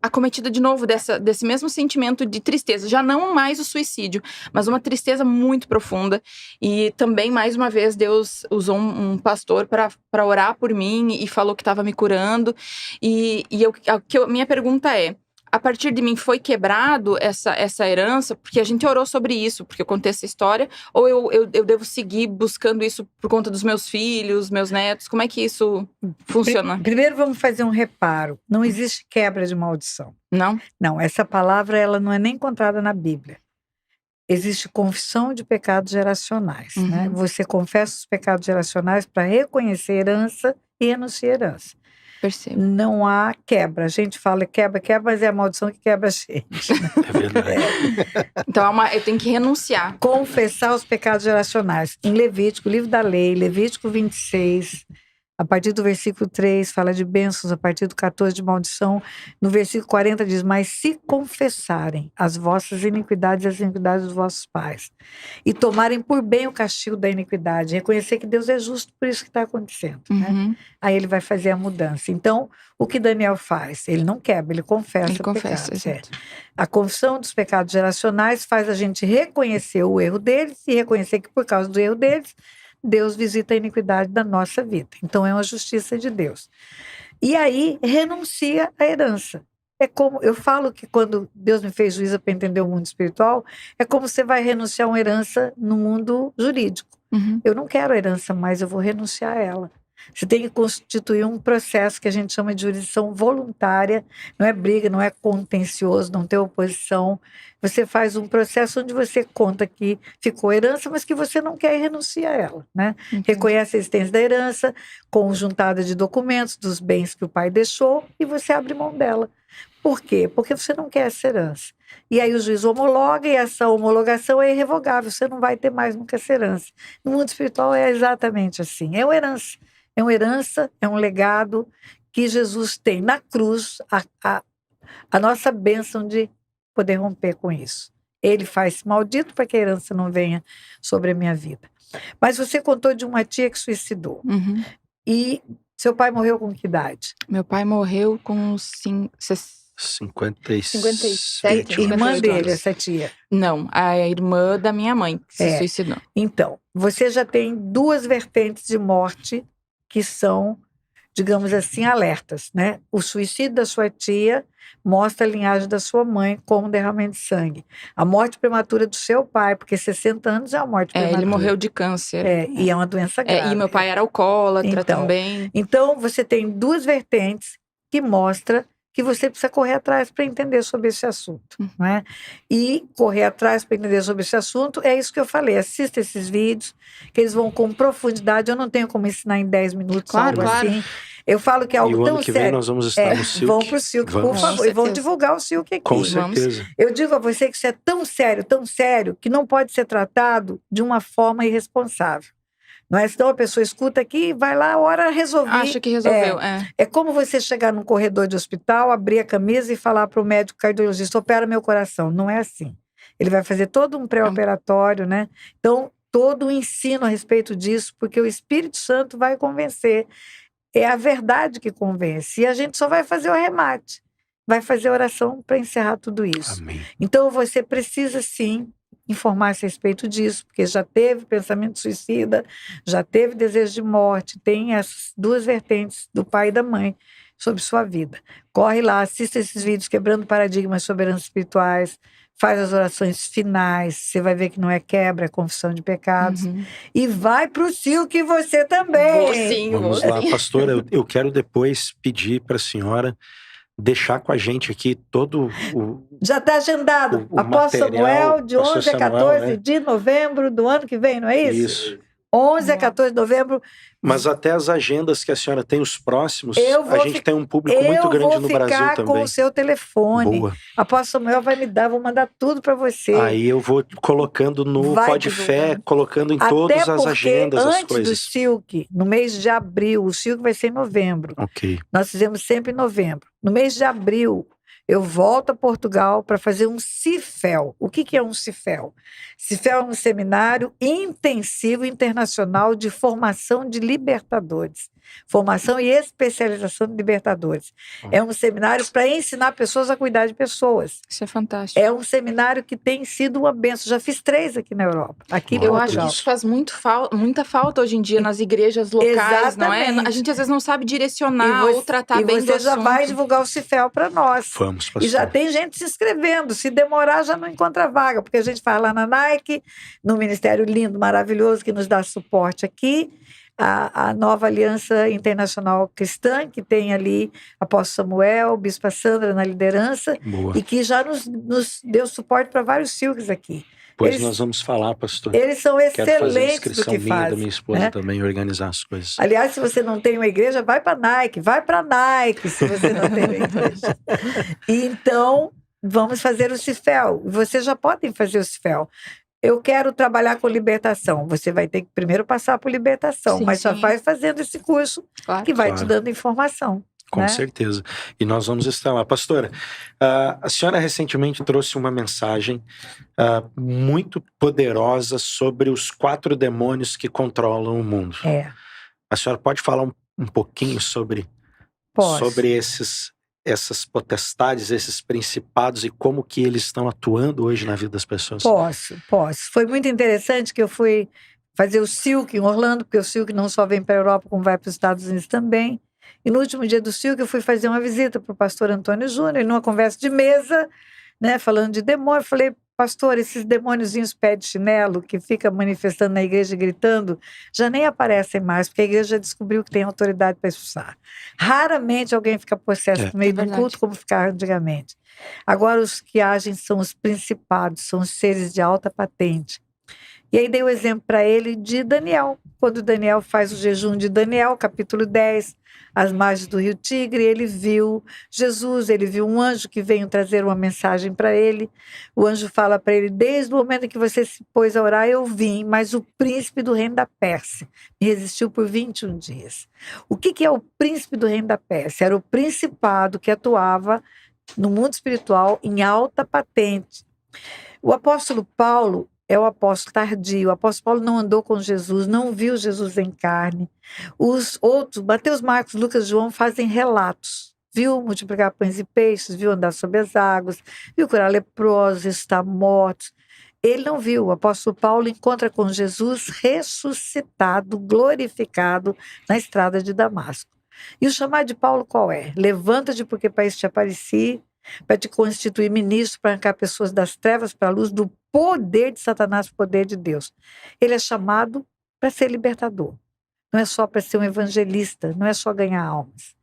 acometida de novo desse mesmo sentimento de tristeza. Já não mais o suicídio, mas uma tristeza muito profunda. E também, mais uma vez, Deus usou um pastor para orar por mim e falou que estava me curando. Minha pergunta é: a partir de mim foi quebrado essa herança? Porque a gente orou sobre isso, porque eu contei essa história. Ou eu devo seguir buscando isso por conta dos meus filhos, meus netos? Como é que isso funciona? Primeiro vamos fazer um reparo. Não existe quebra de maldição. Não? Não, essa palavra ela não é nem encontrada na Bíblia. Existe confissão de pecados geracionais. Né? Você confessa os pecados geracionais para reconhecer herança e renunciar à herança. Percebo. Não há quebra. A gente fala quebra, mas é a maldição que quebra a gente. É verdade. Então eu tenho que renunciar. Confessar os pecados geracionais. Em Levítico, livro da lei, Levítico 26, a partir do versículo 3, fala de bênçãos, a partir do 14 de maldição. No versículo 40 diz: mas se confessarem as vossas iniquidades e as iniquidades dos vossos pais, e tomarem por bem o castigo da iniquidade, reconhecer que Deus é justo por isso que está acontecendo. Né? Aí ele vai fazer a mudança. Então, o que Daniel faz? Ele não quebra, ele confessa o pecado. A confissão dos pecados geracionais faz a gente reconhecer o erro deles e reconhecer que por causa do erro deles, Deus visita a iniquidade da nossa vida. Então é uma justiça de Deus. E aí renuncia à herança. É como eu falo que quando Deus me fez juíza para entender o mundo espiritual, é como você vai renunciar a uma herança no mundo jurídico. Uhum. Eu não quero a herança mais, eu vou renunciar a ela. Você tem que constituir um processo que a gente chama de jurisdição voluntária, não é briga, não é contencioso, não tem oposição. Você faz um processo onde você conta que ficou herança, mas que você não quer e renuncia a ela, né? Entendi. Reconhece a existência da herança, conjuntada de documentos dos bens que o pai deixou, e você abre mão dela. Por quê? Porque você não quer essa herança. E aí o juiz homologa, e essa homologação é irrevogável, você não vai ter mais nunca essa herança. No mundo espiritual é exatamente assim, é uma herança. É uma herança, é um legado que Jesus tem na cruz, a nossa bênção de poder romper com isso. Ele faz maldito para que a herança não venha sobre a minha vida. Mas você contou de uma tia que suicidou. Uhum. E seu pai morreu com que idade? Meu pai morreu com 57. Irmã 58 dele, anos. essa tia. Não, a irmã da minha mãe que se suicidou. Então, você já tem duas vertentes de morte que são, digamos assim, alertas, né? O suicídio da sua tia mostra a linhagem da sua mãe como derramamento de sangue. A morte prematura do seu pai, porque 60 anos é uma morte prematura. Ele morreu de câncer. E é uma doença grave. E meu pai era alcoólatra Então, também. Então, você tem duas vertentes que mostram que você precisa correr atrás para entender sobre esse assunto, né? E correr atrás para entender sobre esse assunto é isso que eu falei. Assista esses vídeos, que eles vão com profundidade. Eu não tenho como ensinar em 10 minutos, Claro, algo claro. assim. Eu falo que é algo E o tão ano que sério. vem nós vamos estar no Silk. Vão para o Silk, por Vamos. favor. Com E vão certeza. divulgar o Silk aqui. Com Vamos. certeza. Eu digo a você que isso é tão sério, que não pode ser tratado de uma forma irresponsável. Não é? Senão a pessoa escuta aqui e vai lá, ora, resolver. Acha que resolveu, É como você chegar num corredor de hospital, abrir a camisa e falar para o médico cardiologista, opera meu coração. Não é assim. Ele vai fazer todo um pré-operatório, né? Então, todo o ensino a respeito disso, porque o Espírito Santo vai convencer. É a verdade que convence. E a gente só vai fazer o arremate. Vai fazer a oração para encerrar tudo isso. Amém. Então, você precisa, sim, informar-se a respeito disso, porque já teve pensamento suicida, já teve desejo de morte, tem essas duas vertentes do pai e da mãe sobre sua vida. Corre lá, assista esses vídeos Quebrando Paradigmas sobre heranças espirituais, faz as orações finais, você vai ver que não é quebra, é confissão de pecados. Uhum. E vai para o Silk você também. Vou sim, Vamos vou lá, sim. pastora. Eu quero depois pedir para a senhora deixar com a gente aqui todo o. Já está agendado. O Apóstolo material, Samuel, de 11 a Pastor 14 Samuel, né? de novembro do ano que vem, não é isso? Isso. 11 a 14 de novembro. Mas até as agendas que a senhora tem, os próximos, Eu vou a gente tem um público muito Eu grande vou no Brasil ficar com também. o seu telefone. Boa. Apóstolo Samuel vai me dar, vou mandar tudo para você. Aí eu vou colocando no Vai Pode Fé, divulgando. colocando em Até todas as porque agendas as antes do coisas. Silk, no mês de abril, o Silk vai ser em novembro. Ok. Nós fizemos sempre em novembro. No mês de abril, eu volto a Portugal para fazer um CIFEL. O que é um CIFEL? CIFEL é um seminário intensivo internacional de formação de libertadores. Formação e especialização de libertadores. É um seminário para ensinar pessoas a cuidar de pessoas. Isso é fantástico. É um seminário que tem sido uma benção. Já fiz 3 aqui na Europa. Aqui em Eu Uau, acho que Portugal. isso faz muita falta hoje em dia nas igrejas locais, não é? Exatamente. A gente às vezes não sabe direcionar ou tratar e bem do você já assunto. vai divulgar o CIFEL para nós. Vamos, pastor. E já tem gente se inscrevendo. Se demorar, já não encontra vaga, porque a gente faz lá na Nike, no Ministério lindo, maravilhoso, que nos dá suporte aqui, a nova Aliança Internacional Cristã, que tem ali Apóstolo Samuel, Bispa Sandra na liderança, Boa. e que já nos deu suporte para vários silks aqui. Pois eles- nós vamos falar, pastor. Eles são Quero fazer a excelentes do inscrição que minha e da fazem. minha esposa né? também, organizar as coisas. Aliás, se você não tem uma igreja, vai para Nike, se você não tem uma igreja. E então, vamos fazer o CIFEL. Vocês já podem fazer o CIFEL. Eu quero trabalhar com libertação. Você vai ter que primeiro passar por libertação, Sim, mas já sim. vai fazendo esse curso Claro. que vai te Claro. dando informação. Com né? certeza. E nós vamos estar lá. Pastora, a senhora recentemente trouxe uma mensagem muito poderosa sobre os 4 demônios que controlam o mundo. É, A senhora pode falar um pouquinho sobre posso. essas potestades, esses principados e como que eles estão atuando hoje na vida das pessoas? Posso. Foi muito interessante que eu fui fazer o Silk em Orlando, porque o Silk não só vem para a Europa, como vai para os Estados Unidos também. E no último dia do Silk eu fui fazer uma visita para o pastor Antônio Júnior, e numa conversa de mesa, né, falando de demônio, eu falei: pastor, esses demôniozinhos pé de chinelo que fica manifestando na igreja e gritando, já nem aparecem mais, porque a igreja já descobriu que tem autoridade para expulsar. Raramente alguém fica possesso no meio de um culto como ficava antigamente. Agora os que agem são os principados, são os seres de alta patente. E aí dei o exemplo para ele de Daniel. Quando Daniel faz o jejum de Daniel, capítulo 10, às margens do rio Tigre, ele viu Jesus, ele viu um anjo que veio trazer uma mensagem para ele. O anjo fala para ele: desde o momento em que você se pôs a orar, eu vim, mas o príncipe do reino da Pérsia me resistiu por 21 dias. O que é o príncipe do reino da Pérsia? Era o principado que atuava no mundo espiritual em alta patente. O apóstolo Paulo é o apóstolo tardio. O apóstolo Paulo não andou com Jesus, não viu Jesus em carne. Os outros, Mateus, Marcos, Lucas e João, fazem relatos. Viu multiplicar pães e peixes, viu andar sobre as águas, viu curar leprosos, ressuscitar mortos. Ele não viu. O apóstolo Paulo encontra com Jesus ressuscitado, glorificado, na estrada de Damasco. E o chamado de Paulo qual é? Levanta-te, porque para isso te apareci, para te constituir ministro, para arrancar pessoas das trevas para a luz, do poder de Satanás, poder de Deus. Ele é chamado para ser libertador. Não é só para ser um evangelista, não é só ganhar almas.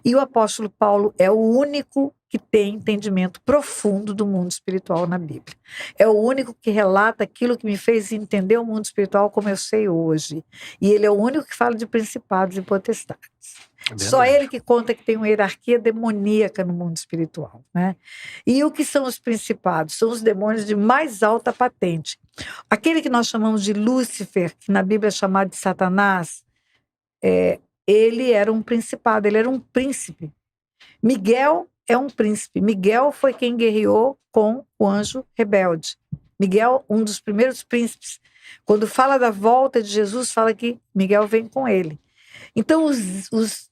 E o apóstolo Paulo é o único que tem entendimento profundo do mundo espiritual na Bíblia. É o único que relata aquilo que me fez entender o mundo espiritual como eu sei hoje. E ele é o único que fala de principados e potestades. Só ele que conta que tem uma hierarquia demoníaca no mundo espiritual, né? E o que são os principados? São os demônios de mais alta patente. Aquele que nós chamamos de Lúcifer, que na Bíblia é chamado de Satanás, ele era um principado, ele era um príncipe. Miguel é um príncipe. Miguel foi quem guerreou com o anjo rebelde. Miguel, um dos primeiros príncipes. Quando fala da volta de Jesus, fala que Miguel vem com ele. Então, os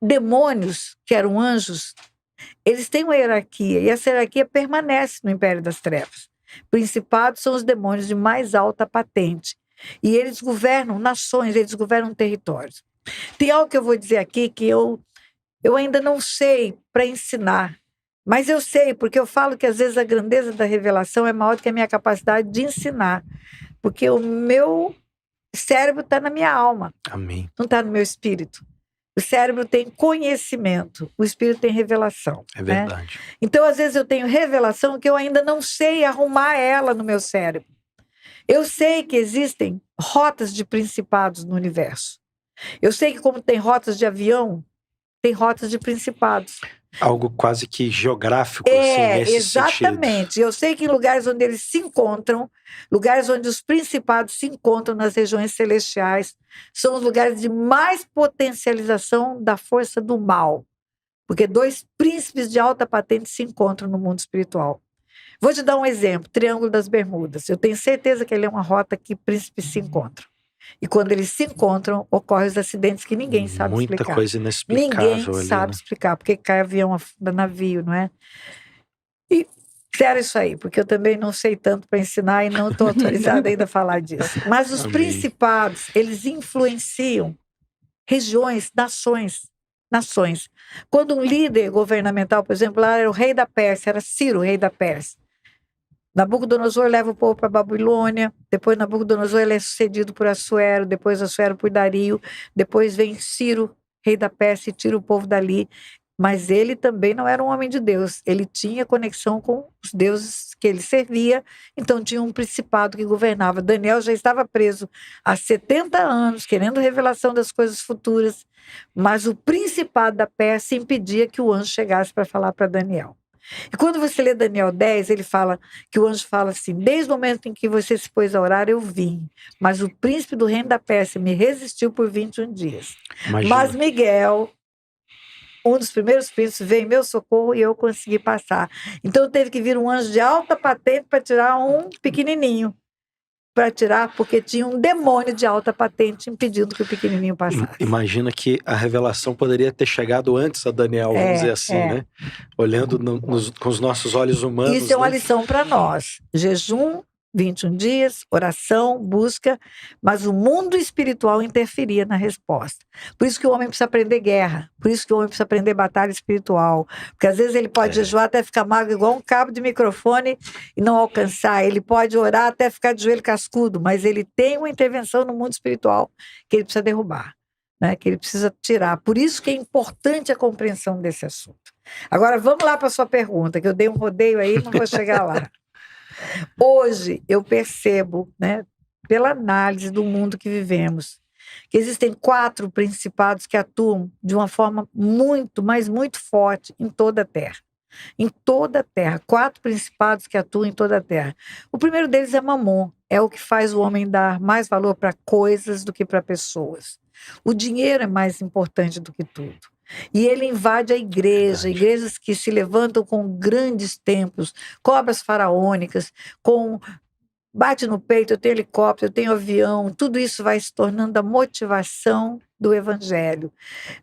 demônios, que eram anjos, eles têm uma hierarquia, e essa hierarquia permanece no Império das Trevas. Principados são os demônios de mais alta patente. E eles governam nações, eles governam territórios. Tem algo que eu vou dizer aqui que eu ainda não sei para ensinar, mas eu sei, porque eu falo que às vezes a grandeza da revelação é maior do que a minha capacidade de ensinar, porque o meu cérebro está na minha alma. Amém. Não está no meu espírito. O cérebro tem conhecimento, o espírito tem revelação. É verdade. Né? Então, às vezes, eu tenho revelação que eu ainda não sei arrumar ela no meu cérebro. Eu sei que existem rotas de principados no universo. Eu sei que, como tem rotas de avião, tem rotas de principados. Algo quase que geográfico, assim, nesse exatamente. sentido. Eu sei que em lugares onde eles se encontram, lugares onde os principados se encontram nas regiões celestiais, são os lugares de mais potencialização da força do mal. Porque dois príncipes de alta patente se encontram no mundo espiritual. Vou te dar um exemplo, Triângulo das Bermudas. Eu tenho certeza que ele é uma rota que príncipes se encontram. E quando eles se encontram, ocorrem os acidentes que ninguém sabe explicar. Muita coisa inexplicável ninguém ali, sabe né? explicar, porque cai avião, afunda navio, não é? E sério isso aí, porque eu também não sei tanto para ensinar e não estou autorizada ainda a falar disso. Mas os Amém. principados, eles influenciam regiões, nações. Quando um líder governamental, por exemplo, lá era o rei da Pérsia, era Ciro, o rei da Pérsia. Nabucodonosor leva o povo para a Babilônia, depois Nabucodonosor ele é sucedido por Assuero, depois Assuero por Dario, depois vem Ciro, rei da Pérsia, e tira o povo dali. Mas ele também não era um homem de Deus, ele tinha conexão com os deuses que ele servia, então tinha um principado que governava. Daniel já estava preso há 70 anos, querendo revelação das coisas futuras, mas o principado da Pérsia impedia que o anjo chegasse para falar para Daniel. E quando você lê Daniel 10, ele fala que o anjo fala assim: desde o momento em que você se pôs a orar, eu vim, mas o príncipe do reino da Pérsia me resistiu por 21 dias. Imagina. Mas Miguel, um dos primeiros príncipes, veio em meu socorro e eu consegui passar. Então teve que vir um anjo de alta patente para tirar um pequenininho. Para tirar, porque tinha um demônio de alta patente impedindo que o pequenininho passasse. Imagina que a revelação poderia ter chegado antes a Daniel, vamos dizer assim, né? Olhando com os nossos olhos humanos. Isso é uma né? lição para nós. Jejum 21 dias, oração, busca, mas o mundo espiritual interferia na resposta. Por isso que o homem precisa aprender guerra, por isso que o homem precisa aprender batalha espiritual, porque às vezes ele pode jejuar até ficar magro igual um cabo de microfone e não alcançar, ele pode orar até ficar de joelho cascudo, mas ele tem uma intervenção no mundo espiritual que ele precisa derrubar, né? Que ele precisa tirar. Por isso que é importante a compreensão desse assunto. Agora vamos lá para a sua pergunta, que eu dei um rodeio aí, não vou chegar lá. Hoje eu percebo, né, pela análise do mundo que vivemos, que existem 4 principados que atuam de uma forma muito, mas muito forte em toda a Terra. Em toda a Terra. 4 principados que atuam em toda a Terra. O primeiro deles é Mamon. É o que faz o homem dar mais valor para coisas do que para pessoas. O dinheiro é mais importante do que tudo. E ele invade a igreja, igrejas que se levantam com grandes templos, cobras faraônicas, bate no peito, eu tenho helicóptero, eu tenho avião, tudo isso vai se tornando a motivação do evangelho.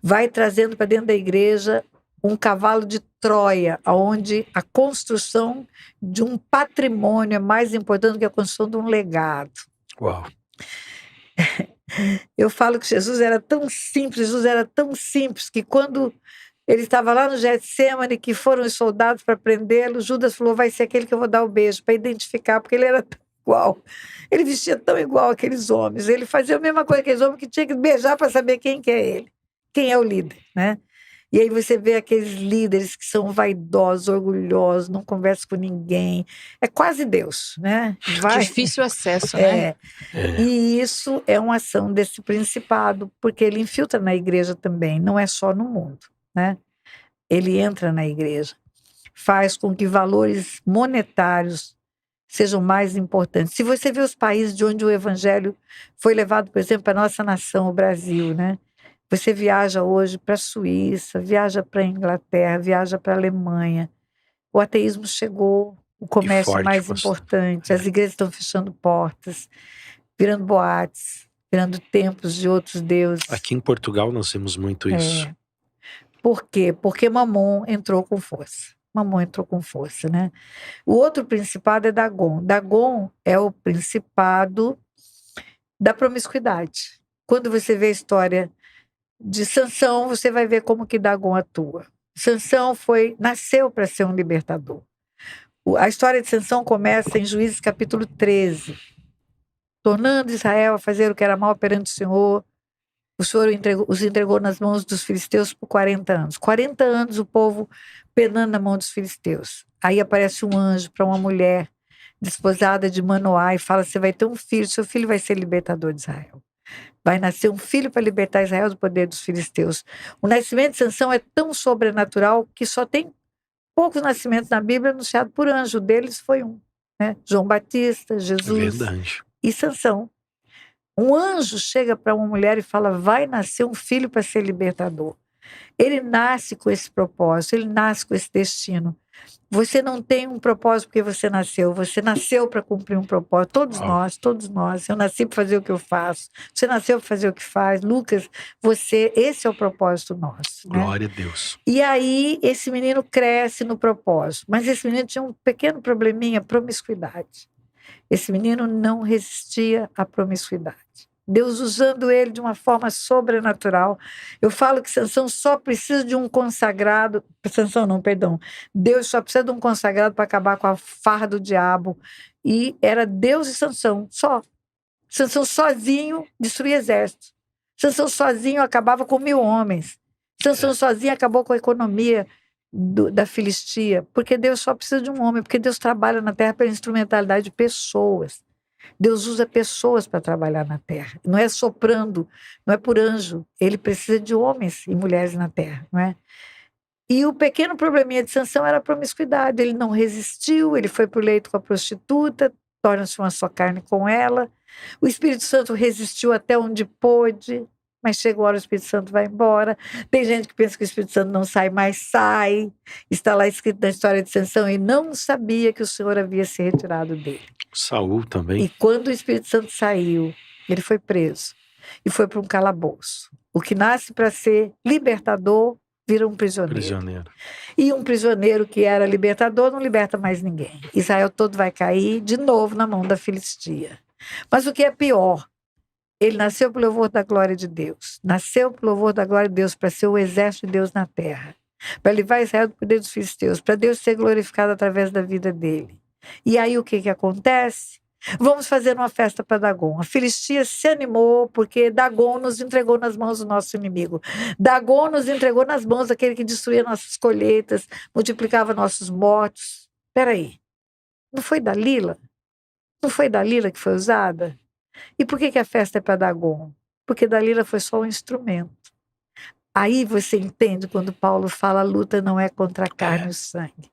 Vai trazendo para dentro da igreja um cavalo de Troia, onde a construção de um patrimônio é mais importante do que a construção de um legado. Uau! Eu falo que Jesus era tão simples, que quando ele estava lá no Getsemane, que foram os soldados para prendê-lo, Judas falou, vai ser aquele que eu vou dar o beijo, para identificar, porque ele era tão igual. Ele vestia tão igual aqueles homens, ele fazia a mesma coisa que aqueles homens, que tinha que beijar para saber quem que é ele, quem é o líder, né? E aí você vê aqueles líderes que são vaidosos, orgulhosos, não conversam com ninguém. É quase Deus, né? Difícil acesso, né? E isso é uma ação desse principado, porque ele infiltra na igreja também, não é só no mundo, né? Ele entra na igreja, faz com que valores monetários sejam mais importantes. Se você vê os países de onde o evangelho foi levado, por exemplo, para a nossa nação, o Brasil, né? Você viaja hoje para a Suíça, viaja para a Inglaterra, viaja para a Alemanha. O ateísmo chegou, o comércio é mais importante, as igrejas estão fechando portas, virando boates, virando templos de outros deuses. Aqui em Portugal nós temos muito isso. Por quê? Porque Mamon entrou com força. Mamon entrou com força, né? O outro principado é Dagon. Dagon é o principado da promiscuidade. Quando você vê a história de Sansão, você vai ver como que Dagon atua. Sansão nasceu para ser um libertador. A história de Sansão começa em Juízes capítulo 13. Tornando Israel a fazer o que era mal perante o Senhor os entregou nas mãos dos filisteus por 40 anos. 40 anos o povo penando na mão dos filisteus. Aí aparece um anjo para uma mulher desposada de Manoá e fala, você vai ter um filho, seu filho vai ser libertador de Israel. Vai nascer um filho para libertar Israel do poder dos filisteus. O nascimento de Sansão é tão sobrenatural que só tem poucos nascimentos na Bíblia anunciados por anjo. Deles foi um, né? João Batista, Jesus e Sansão. Um anjo chega para uma mulher e fala, vai nascer um filho para ser libertador. Ele nasce com esse propósito, ele nasce com esse destino. Você não tem um propósito porque você nasceu para cumprir um propósito. Todos nós. Eu nasci para fazer o que eu faço. Você nasceu para fazer o que faz. Lucas, esse é o propósito nosso. Glória a Deus. E aí, esse menino cresce no propósito. Mas esse menino tinha um pequeno probleminha, promiscuidade. Esse menino não resistia à promiscuidade. Deus usando ele de uma forma sobrenatural. Eu falo que Sansão só precisa de um consagrado. Sansão não, perdão. Deus só precisa de um consagrado para acabar com a farra do diabo. E era Deus e Sansão, só. Sansão sozinho destruía exércitos. Sansão sozinho acabava com 1000 homens. Sansão sozinho acabou com a economia da Filistia. Porque Deus só precisa de um homem. Porque Deus trabalha na terra pela instrumentalidade de pessoas. Deus usa pessoas para trabalhar na terra. Não é soprando, não é por anjo. Ele precisa de homens e mulheres na terra, não é? E o pequeno probleminha de Sansão era a promiscuidade. Ele não resistiu, ele foi para o leito com a prostituta, torna-se uma só carne com ela. O Espírito Santo resistiu até onde pôde, mas chega a hora o Espírito Santo vai embora. Tem gente que pensa que o Espírito Santo não sai, mas sai. Está lá escrito na história de Sansão, e não sabia que o Senhor havia se retirado dele. Saul também. E quando o Espírito Santo saiu, ele foi preso e foi para um calabouço. O que nasce para ser libertador vira um prisioneiro. Prisioneiro. E um prisioneiro que era libertador não liberta mais ninguém. Israel todo vai cair de novo na mão da Filistia. Mas o que é pior, ele nasceu pelo louvor da glória de Deus. Nasceu pelo louvor da glória de Deus para ser o exército de Deus na terra. Para livrar Israel do poder dos filisteus. Para Deus ser glorificado através da vida dele. E aí o que acontece? Vamos fazer uma festa para Dagon. A Filistia se animou porque Dagon nos entregou nas mãos do nosso inimigo. Dagon nos entregou nas mãos daquele que destruía nossas colheitas, multiplicava nossos mortos. Espera aí, não foi Dalila? Não foi Dalila que foi usada? E por que a festa é para Dagon? Porque Dalila foi só um instrumento. Aí você entende quando Paulo fala a luta não é contra a carne e o sangue.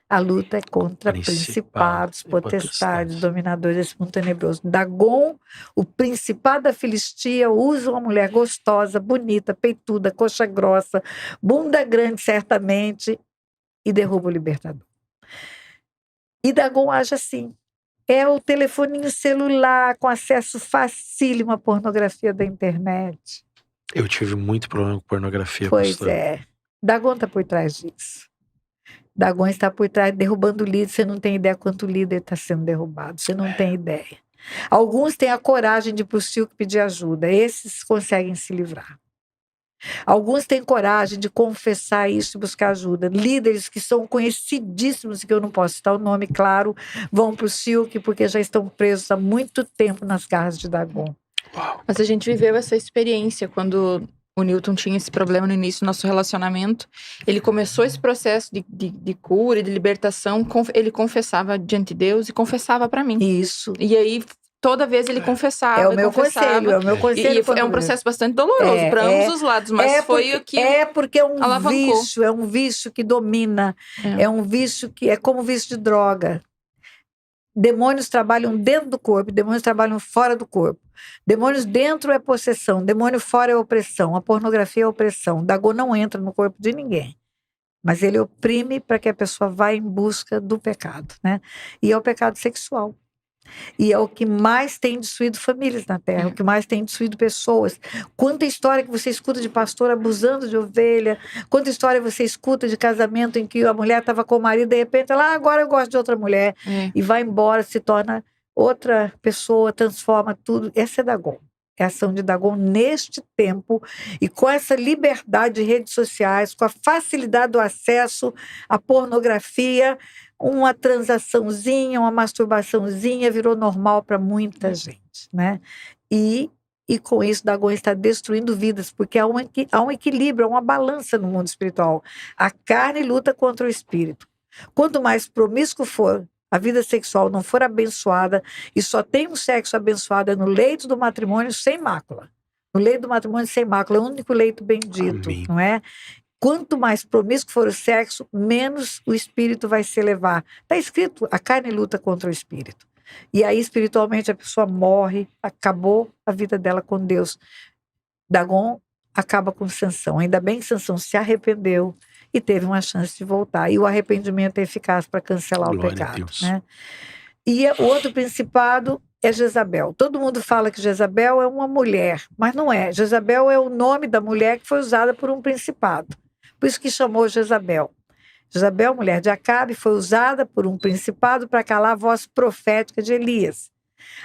A luta é contra principados, potestades, dominadores desse mundo tenebroso. Dagon, o principado da Filistia, usa uma mulher gostosa, bonita, peituda, coxa grossa, bunda grande, certamente, e derruba o libertador. E Dagon age assim. É o telefoninho celular com acesso facílimo à pornografia da internet. Eu tive muito problema com pornografia, Pois pastor. é. Dagon está por trás disso. Dagon está por trás, derrubando o líder. Você não tem ideia quanto líder está sendo derrubado. Você não tem ideia. Alguns têm a coragem de ir para o Silk pedir ajuda. Esses conseguem se livrar. Alguns têm coragem de confessar isso e buscar ajuda. Líderes que são conhecidíssimos, que eu não posso citar o nome, claro, vão para o Silk porque já estão presos há muito tempo nas garras de Dagon. Uau. Mas a gente viveu essa experiência quando o Newton tinha esse problema no início do nosso relacionamento. Ele começou esse processo de cura, de libertação. Ele confessava diante de Deus e confessava para mim. Isso. E aí, toda vez ele confessava. É o meu conselho, é o meu conselho. E é um processo bastante doloroso para ambos os lados, mas foi o que porque é um alavancou. vício, é um vício que domina, é um vício que é como vício de droga. Demônios trabalham dentro do corpo, demônios trabalham fora do corpo. Demônios dentro é possessão, demônio fora é opressão, a pornografia é opressão. Dagon não entra no corpo de ninguém, mas ele oprime para que a pessoa vá em busca do pecado, né? E é o pecado sexual. E é o que mais tem destruído famílias na terra, o que mais tem destruído pessoas. Quanta história que você escuta de pastor abusando de ovelha, quanta história você escuta de casamento em que a mulher estava com o marido, de repente ela, agora eu gosto de outra mulher, e vai embora, se torna outra pessoa, transforma tudo. Essa é Dagon. É a ação de Dagon neste tempo, e com essa liberdade de redes sociais, com a facilidade do acesso à pornografia, uma transaçãozinha, uma masturbaçãozinha virou normal para muita gente, né? E com isso Dagon está destruindo vidas, porque há um equilíbrio, há uma balança no mundo espiritual. A carne luta contra o espírito. Quanto mais promíscuo for, a vida sexual não for abençoada, e só tem um sexo abençoado no leito do matrimônio sem mácula. No leito do matrimônio sem mácula, é o único leito bendito, Amém. não é? Quanto mais promíscuo for o sexo, menos o espírito vai se elevar. Está escrito, a carne luta contra o espírito. E aí, espiritualmente, a pessoa morre, acabou a vida dela com Deus. Dagon acaba com Sansão. Ainda bem que Sansão se arrependeu e teve uma chance de voltar. E o arrependimento é eficaz para cancelar Glória o a pecado. Deus. Né? E o outro principado é Jezabel. Todo mundo fala que Jezabel é uma mulher, mas não é. Jezabel é o nome da mulher que foi usada por um principado. Por isso que chamou Jezabel. Jezabel, mulher de Acabe, foi usada por um principado para calar a voz profética de Elias.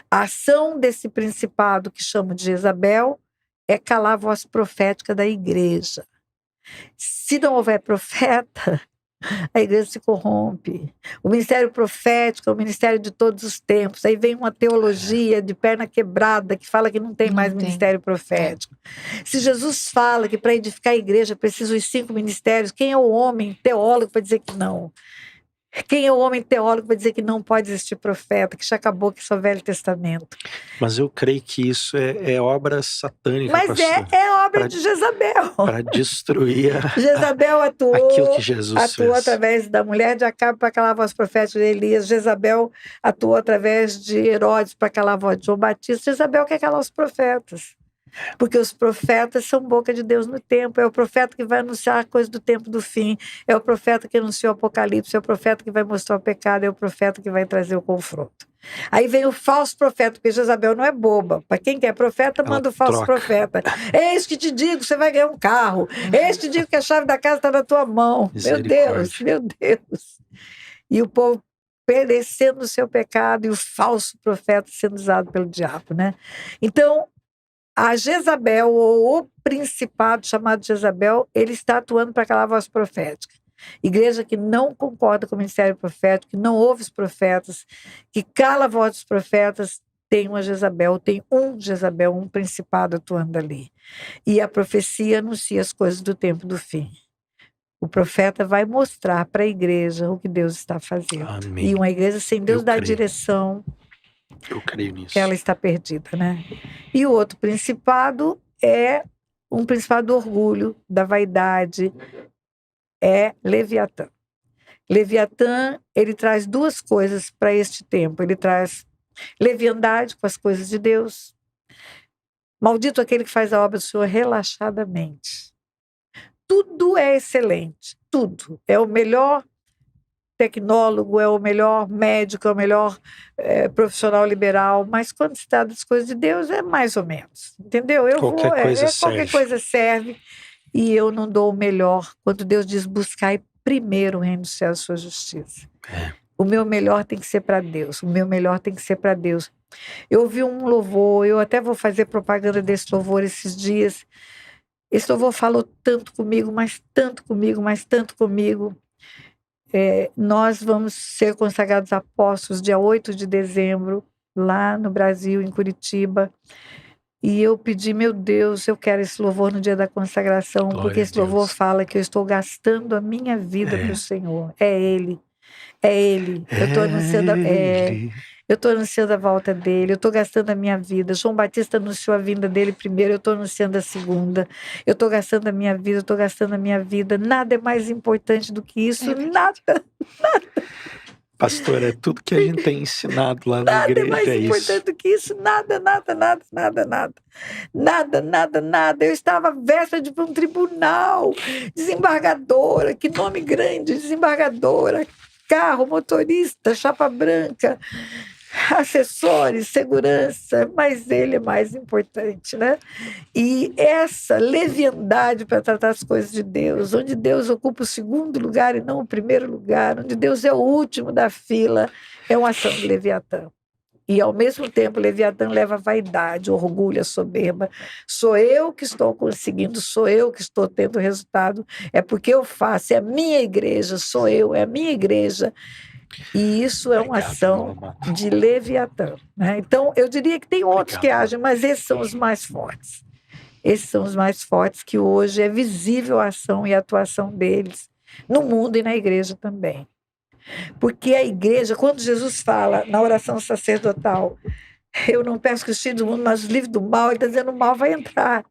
A ação desse principado, que chamam de Jezabel, é calar a voz profética da igreja. Se não houver profeta, a igreja se corrompe. O ministério profético é o ministério de todos os tempos. Aí vem uma teologia de perna quebrada que fala que não tem mais ministério profético. Se Jesus fala que para edificar a igreja precisa os 5 ministérios, quem é o homem teólogo para dizer que não? Quem é o homem teólogo para dizer que não pode existir profeta, que já acabou que só Velho Testamento? Mas eu creio que isso é obra satânica, Mas pastor. é obra de Jezabel. Para destruir Jezabel atuou, aquilo que Jesus atuou fez. através da mulher de Acabe para calar a voz profética de Elias. Jezabel atuou através de Herodes para calar a voz de João Batista. Jezabel quer calar os profetas. Porque os profetas são boca de Deus no tempo. É o profeta que vai anunciar a coisa do tempo do fim. É o profeta que anunciou o Apocalipse. É o profeta que vai mostrar o pecado. É o profeta que vai trazer o confronto. Aí vem o falso profeta, porque Jezabel não é boba. Para quem quer profeta, manda o falso profeta. Eis que te digo, você vai ganhar um carro. Eis que te digo que a chave da casa está na tua mão. Meu Deus, meu Deus. E o povo perecendo no seu pecado e o falso profeta sendo usado pelo diabo, né? Então, a Jezabel, ou o principado chamado Jezabel, ele está atuando para calar a voz profética. Igreja que não concorda com o ministério profético, que não ouve os profetas, que cala a voz dos profetas, tem uma Jezabel, tem um Jezabel, um principado atuando ali. E a profecia anuncia as coisas do tempo do fim. O profeta vai mostrar para a igreja o que Deus está fazendo. Amém. E uma igreja sem Deus dar creio. direção, Eu creio nisso. ela está perdida, né? E o outro principado é um principado do orgulho, da vaidade, é Leviatã. Leviatã, ele traz duas coisas para este tempo. Ele traz leviandade com as coisas de Deus. Maldito aquele que faz a obra do Senhor relaxadamente. Tudo é excelente, tudo. É o melhor tecnólogo, é o melhor médico, é o melhor profissional liberal, mas quando se trata das coisas de Deus é mais ou menos, entendeu? Qualquer coisa serve e eu não dou o melhor quando Deus diz buscai primeiro o reino do céu e a sua justiça. O meu melhor tem que ser para Deus, o meu melhor tem que ser para Deus. Eu ouvi um louvor, eu até vou fazer propaganda desse louvor esses dias. Esse louvor falou tanto comigo, mas tanto comigo, mas tanto comigo. Nós vamos ser consagrados apóstolos dia 8 de dezembro, lá no Brasil, em Curitiba. E eu pedi, meu Deus, eu quero esse louvor no dia da consagração, Glória porque esse louvor fala que eu estou gastando a minha vida para o Senhor. É Ele. É Ele. Eu estou anunciando. Eu estou anunciando a volta dele, eu estou gastando a minha vida. João Batista anunciou a vinda dele primeiro, eu estou anunciando a segunda. Eu estou gastando a minha vida, eu estou gastando a minha vida. Nada é mais importante do que isso, nada. Pastor, é tudo que a gente tem ensinado lá na igreja. Nada é mais importante do que isso, nada. Nada. Eu estava véspera de um tribunal, desembargadora, que nome grande, desembargadora, carro, motorista, chapa branca, assessores, segurança, mas ele é mais importante, né? E essa leviandade para tratar as coisas de Deus, onde Deus ocupa o segundo lugar e não o primeiro lugar, onde Deus é o último da fila, é uma ação de Leviatã. E, ao mesmo tempo, Leviatã leva a vaidade, orgulho, a soberba. Sou eu que estou conseguindo, sou eu que estou tendo resultado, é porque eu faço, é a minha igreja, sou eu, é a minha igreja. E isso é uma ação de Leviatã, né? Então, eu diria que tem outros que agem, mas esses são os mais fortes. Esses são os mais fortes, que hoje é visível a ação e a atuação deles no mundo e na igreja também. Porque a igreja, quando Jesus fala na oração sacerdotal, eu não peço que os filhos do mundo, mas os livres do mal, ele está dizendo, o mal vai entrar.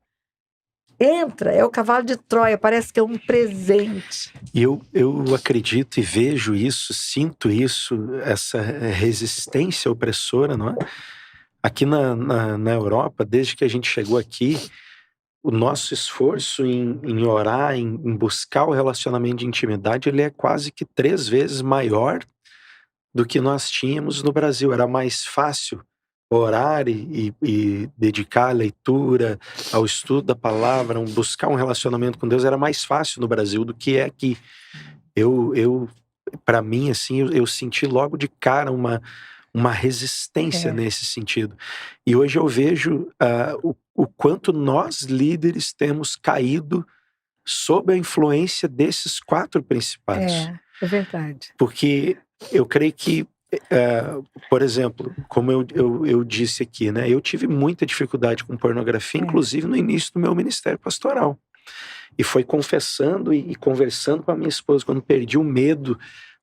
Entra, é o cavalo de Troia, parece que é um presente. Eu acredito e vejo isso, sinto isso, essa resistência opressora, não é? Aqui na Europa, desde que a gente chegou aqui, o nosso esforço em orar, em buscar o relacionamento de intimidade, ele é quase que 3 vezes maior do que nós tínhamos no Brasil. Era mais fácil orar e dedicar a leitura, ao estudo da palavra, buscar um relacionamento com Deus, era mais fácil no Brasil do que é aqui. Para mim, assim, eu senti logo de cara uma resistência nesse sentido. E hoje eu vejo o quanto nós, líderes, temos caído sob a influência desses 4 principados. É verdade. Porque eu creio que, por exemplo, como eu disse aqui, né, eu tive muita dificuldade com pornografia, inclusive no início do meu ministério pastoral. E foi confessando e conversando com a minha esposa, quando perdi o medo,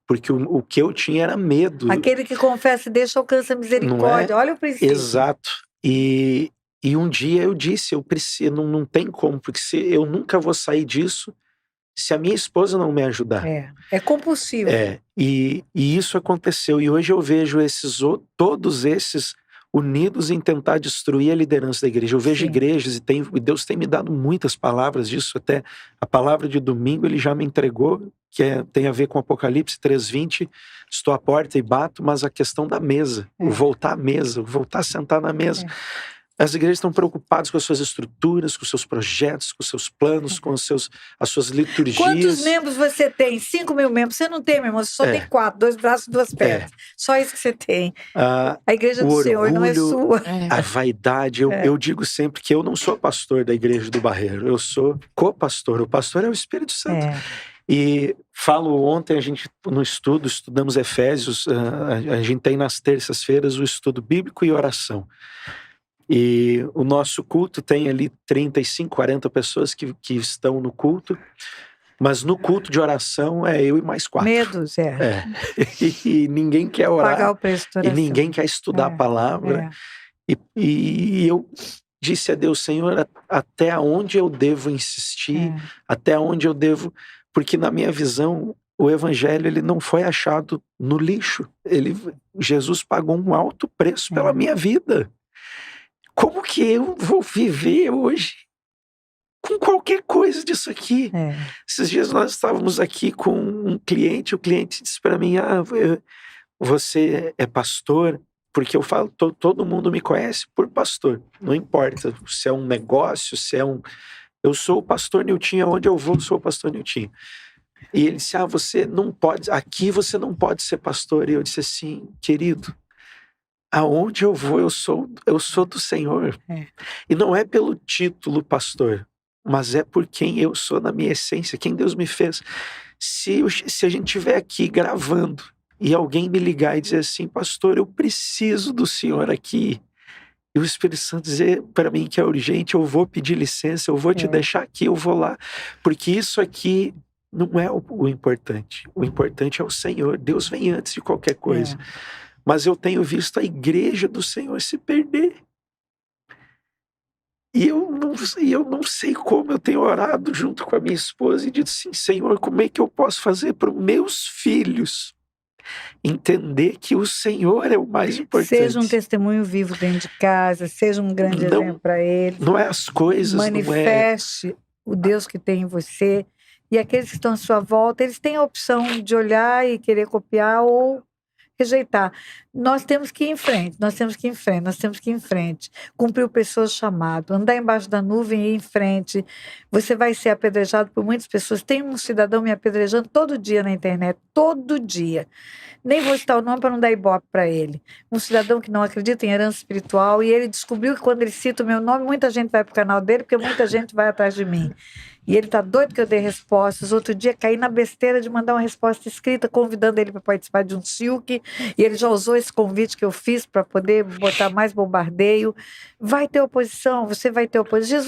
porque o que eu tinha era medo. Aquele que confessa e deixa alcança a misericórdia. Olha o princípio. Exato. E um dia eu disse, eu preciso, não tem como, porque eu nunca vou sair disso se a minha esposa não me ajudar. É compulsivo. E isso aconteceu. E hoje eu vejo todos esses unidos em tentar destruir a liderança da igreja. Eu vejo Sim. igrejas e Deus tem me dado muitas palavras disso, até a palavra de domingo ele já me entregou, tem a ver com Apocalipse 3:20, estou à porta e bato, mas a questão da mesa, o voltar à mesa, o voltar a sentar na mesa. As igrejas estão preocupadas com as suas estruturas, com os seus projetos, com os seus planos, com as suas liturgias. Quantos membros você tem? 5.000 membros. Você não tem, meu irmão. Você só tem 4, 2 braços e 2 pernas. Só isso que você tem. A igreja do Senhor não é sua. A vaidade. Eu digo sempre que eu não sou pastor da igreja do Barreiro. Eu sou co-pastor. O pastor é o Espírito Santo. E falo ontem, a gente no estudo, estudamos Efésios, a gente tem nas terças-feiras o estudo bíblico e oração. E o nosso culto tem ali 35, 40 pessoas que estão no culto, mas no culto de oração é eu e mais 4. Medos, E ninguém quer orar. Pagar o preço da oração. E ninguém quer estudar a palavra. E eu disse a Deus, Senhor, até onde eu devo insistir, até onde eu devo... Porque na minha visão, o evangelho ele não foi achado no lixo. Jesus pagou um alto preço pela minha vida. Como que eu vou viver hoje com qualquer coisa disso aqui? Esses dias nós estávamos aqui com um cliente, o cliente disse para mim, você é pastor? Porque eu falo, todo mundo me conhece por pastor, não importa se é um negócio, se é um... Eu sou o pastor Niltinho, aonde eu vou, sou o pastor Niltinho. E ele disse, você não pode, aqui você não pode ser pastor. E eu disse assim, querido, aonde eu vou, eu sou do Senhor. E não é pelo título pastor, mas é por quem eu sou na minha essência, quem Deus me fez. Se a gente estiver aqui gravando e alguém me ligar e dizer assim, pastor, eu preciso do Senhor aqui, e o Espírito Santo dizer para mim que é urgente, eu vou pedir licença, eu vou te deixar aqui, eu vou lá, porque isso aqui não é o importante. O importante é o Senhor. Deus vem antes de qualquer coisa. Mas eu tenho visto a igreja do Senhor se perder. E eu não sei como. Eu tenho orado junto com a minha esposa e dito assim, Senhor, como é que eu posso fazer para os meus filhos entender que o Senhor é o mais importante? Seja um testemunho vivo dentro de casa, seja um grande exemplo para eles. Não é as coisas, manifeste o Deus que tem em você. E aqueles que estão à sua volta, eles têm a opção de olhar e querer copiar ou rejeitar. Nós temos que ir em frente, nós temos que ir em frente. Cumprir o pessoas chamado, andar embaixo da nuvem e ir em frente. Você vai ser apedrejado por muitas pessoas. Tem um cidadão me apedrejando todo dia na internet, todo dia. Nem vou citar o nome para não dar ibope para ele. Um cidadão que não acredita em herança espiritual e ele descobriu que quando ele cita o meu nome, muita gente vai para o canal dele porque muita gente vai atrás de mim. E ele tá doido que eu dê respostas. Outro dia caí na besteira de mandar uma resposta escrita convidando ele para participar de um silk, e ele já usou esse convite que eu fiz para poder botar mais bombardeio. Vai ter oposição, você vai ter oposição.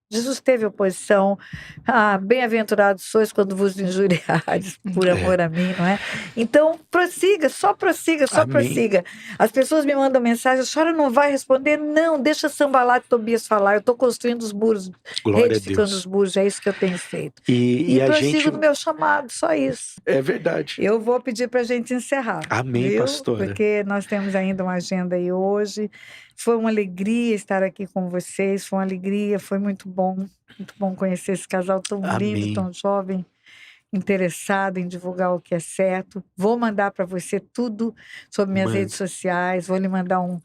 Jesus teve oposição. Bem-aventurados sois quando vos injuriares por amor a mim, não é? Então, prossiga, só prossiga. As pessoas me mandam mensagem, a senhora não vai responder? Não, deixa Sambalat e Tobias falar, eu estou construindo os muros, reedificando os muros, é isso que eu tenho feito. E prossigo no meu chamado, só isso. É verdade. Eu vou pedir para a gente encerrar. Amém, viu? pastora. Porque nós temos ainda uma agenda aí hoje. Foi uma alegria estar aqui com vocês, foi uma alegria, foi muito bom conhecer esse casal tão lindo, tão jovem, interessado em divulgar o que é certo. Vou mandar para você tudo sobre minhas redes sociais, vou lhe mandar um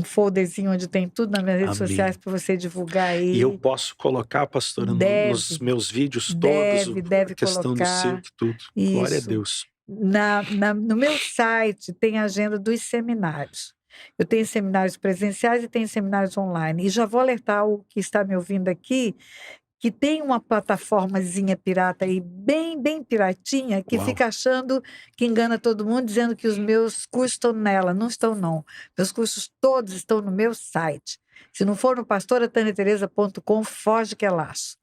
folderzinho onde tem tudo nas minhas redes sociais para você divulgar aí. E eu posso colocar, pastora, nos meus vídeos todos, deve a questão colocar, do silk, tudo. Isso. Glória a Deus. No meu site tem a agenda dos seminários. Eu tenho seminários presenciais e tenho seminários online. E já vou alertar o que está me ouvindo aqui, que tem uma plataformazinha pirata aí, bem piratinha, que fica achando que engana todo mundo, dizendo que os meus cursos estão nela. Não estão, não. Meus cursos todos estão no meu site. Se não for no pastorataniatereza.com, foge que é laço.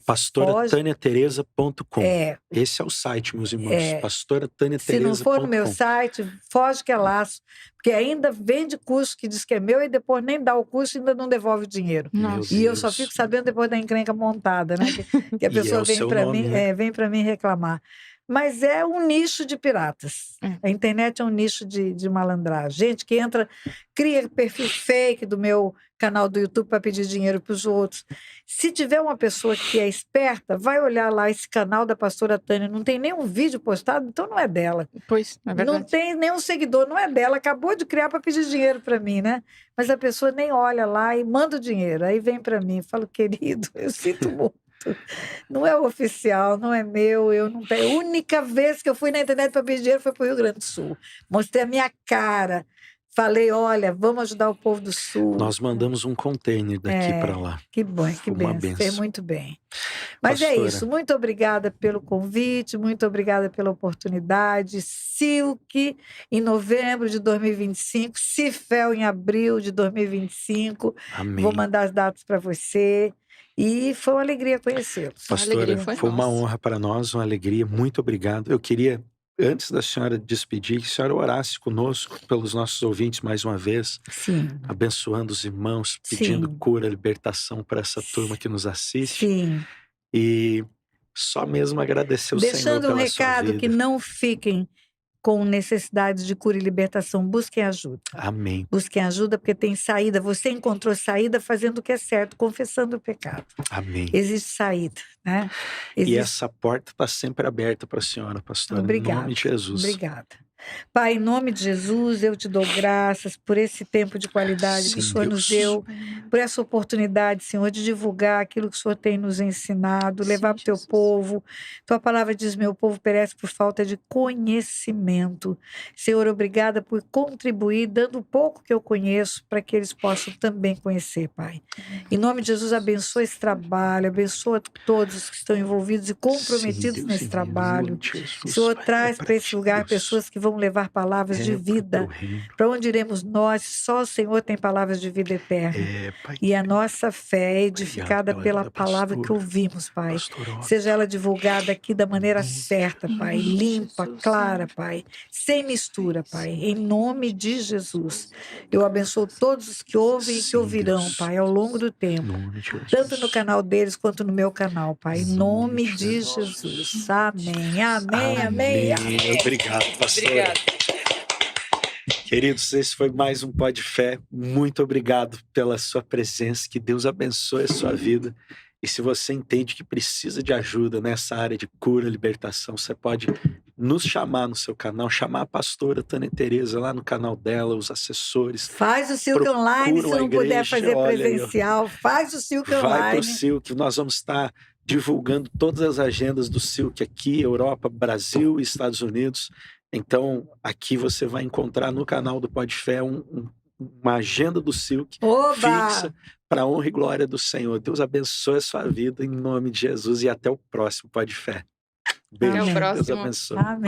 pastorataniatereza.com. Esse é o site, meus irmãos. pastorataniatereza.com. Se não for no meu site, foge que é laço. Porque ainda vende curso que diz que é meu e depois nem dá o curso e ainda não devolve o dinheiro. E eu só fico sabendo depois da encrenca montada, né? Que a pessoa vem para mim reclamar. mas é um nicho de piratas. É. A internet é um nicho de malandragem. Gente que entra, cria perfil fake do meu canal do YouTube para pedir dinheiro para os outros. Se tiver uma pessoa que é esperta, vai olhar lá esse canal da pastora Tânia, não tem nenhum vídeo postado, então não é dela. Pois, é Não verdade. tem nenhum seguidor, não é dela, acabou de criar para pedir dinheiro para mim, né? Mas a pessoa nem olha lá e manda o dinheiro, aí vem para mim, falo, querido, eu sinto muito. Não é oficial, não é meu, eu não tenho. A única vez que eu fui na internet para pedir dinheiro foi para o Rio Grande do Sul. Mostrei a minha cara, falei, olha, vamos ajudar o povo do Sul. Nós mandamos um container daqui É, para lá. Que bom, que Foi uma bem, fez benção. muito bem. Mas é Pastora. isso, muito obrigada pelo convite, muito obrigada pela oportunidade. Silk em novembro de 2025, Cifel em abril de 2025. Amém. Vou mandar as datas para você. E foi uma alegria conhecê-los. A alegria Pastora, foi foi uma nossa. honra para nós, uma alegria. Muito obrigado. Eu queria, antes da senhora despedir, que a senhora orasse conosco, pelos nossos ouvintes mais uma vez, Sim, abençoando os irmãos, pedindo Sim. cura, libertação para essa turma que nos assiste. sim. E só mesmo agradecer o Senhor Deixando um pela sua recado que vida. não fiquem com necessidade de cura e libertação, busquem ajuda. Amém. Busquem ajuda porque tem saída. Você encontrou saída fazendo o que é certo, confessando o pecado. Amém. Existe saída, né? E Existe... essa porta está sempre aberta para a senhora, pastora. Obrigada. Em nome de Jesus. Obrigada. Pai, em nome de Jesus, eu te dou graças por esse tempo de qualidade que o Sim, Senhor nos Deus. deu, por essa oportunidade, Senhor, de divulgar aquilo que o Senhor tem nos ensinado, levar para o teu Jesus. povo. Tua palavra diz: meu povo perece por falta de conhecimento. Senhor, obrigada por contribuir, dando o pouco que eu conheço, para que eles possam também conhecer, Pai. Em nome de Jesus, abençoa esse trabalho, abençoa todos que estão envolvidos e comprometidos Sim, Deus, nesse em trabalho. nome de Jesus, O Senhor Pai, traz pra para esse ti, lugar Deus. pessoas que vão levar palavras de É, vida. pro reino. Para onde iremos nós? Só o Senhor tem palavras de vida eterna. É, Pai. E a nossa fé é edificada Obrigado pela vida, palavra que pastora. ouvimos, Pai. Pastor Otto. Seja ela divulgada aqui da maneira certa, Pai. Limpa, clara, Pai. Sem mistura, Pai. Em nome de Jesus. Eu abençoo todos os que ouvem e que Sim, ouvirão, Deus. Pai, ao longo do Em tempo. nome de Jesus. Tanto no canal deles quanto no meu canal, Pai. Em nome de Jesus. Amém. Amém, amém. Amém. Obrigado, pastor. Obrigada. Queridos, esse foi mais um Pó de Fé. Muito obrigado pela sua presença. Que Deus abençoe a sua vida. E se você entende que precisa de ajuda nessa área de cura, libertação, você pode nos chamar no seu canal, chamar a pastora Tânia Tereza lá no canal dela, os assessores. Faz o Silk Procura Online, se uma não puder igreja, fazer olha aí, ó. presencial. Faz o Silk Vai para o Online. Silk, nós vamos estar divulgando todas as agendas do Silk aqui, Europa, Brasil e Estados Unidos. Então, aqui você vai encontrar no canal do Pó de Fé uma agenda do Silk Oba! fixa para a honra e glória do Senhor. Deus abençoe a sua vida em nome de Jesus e até o próximo Pó de Fé. Beijo. Até o Deus próximo. abençoe. Amém.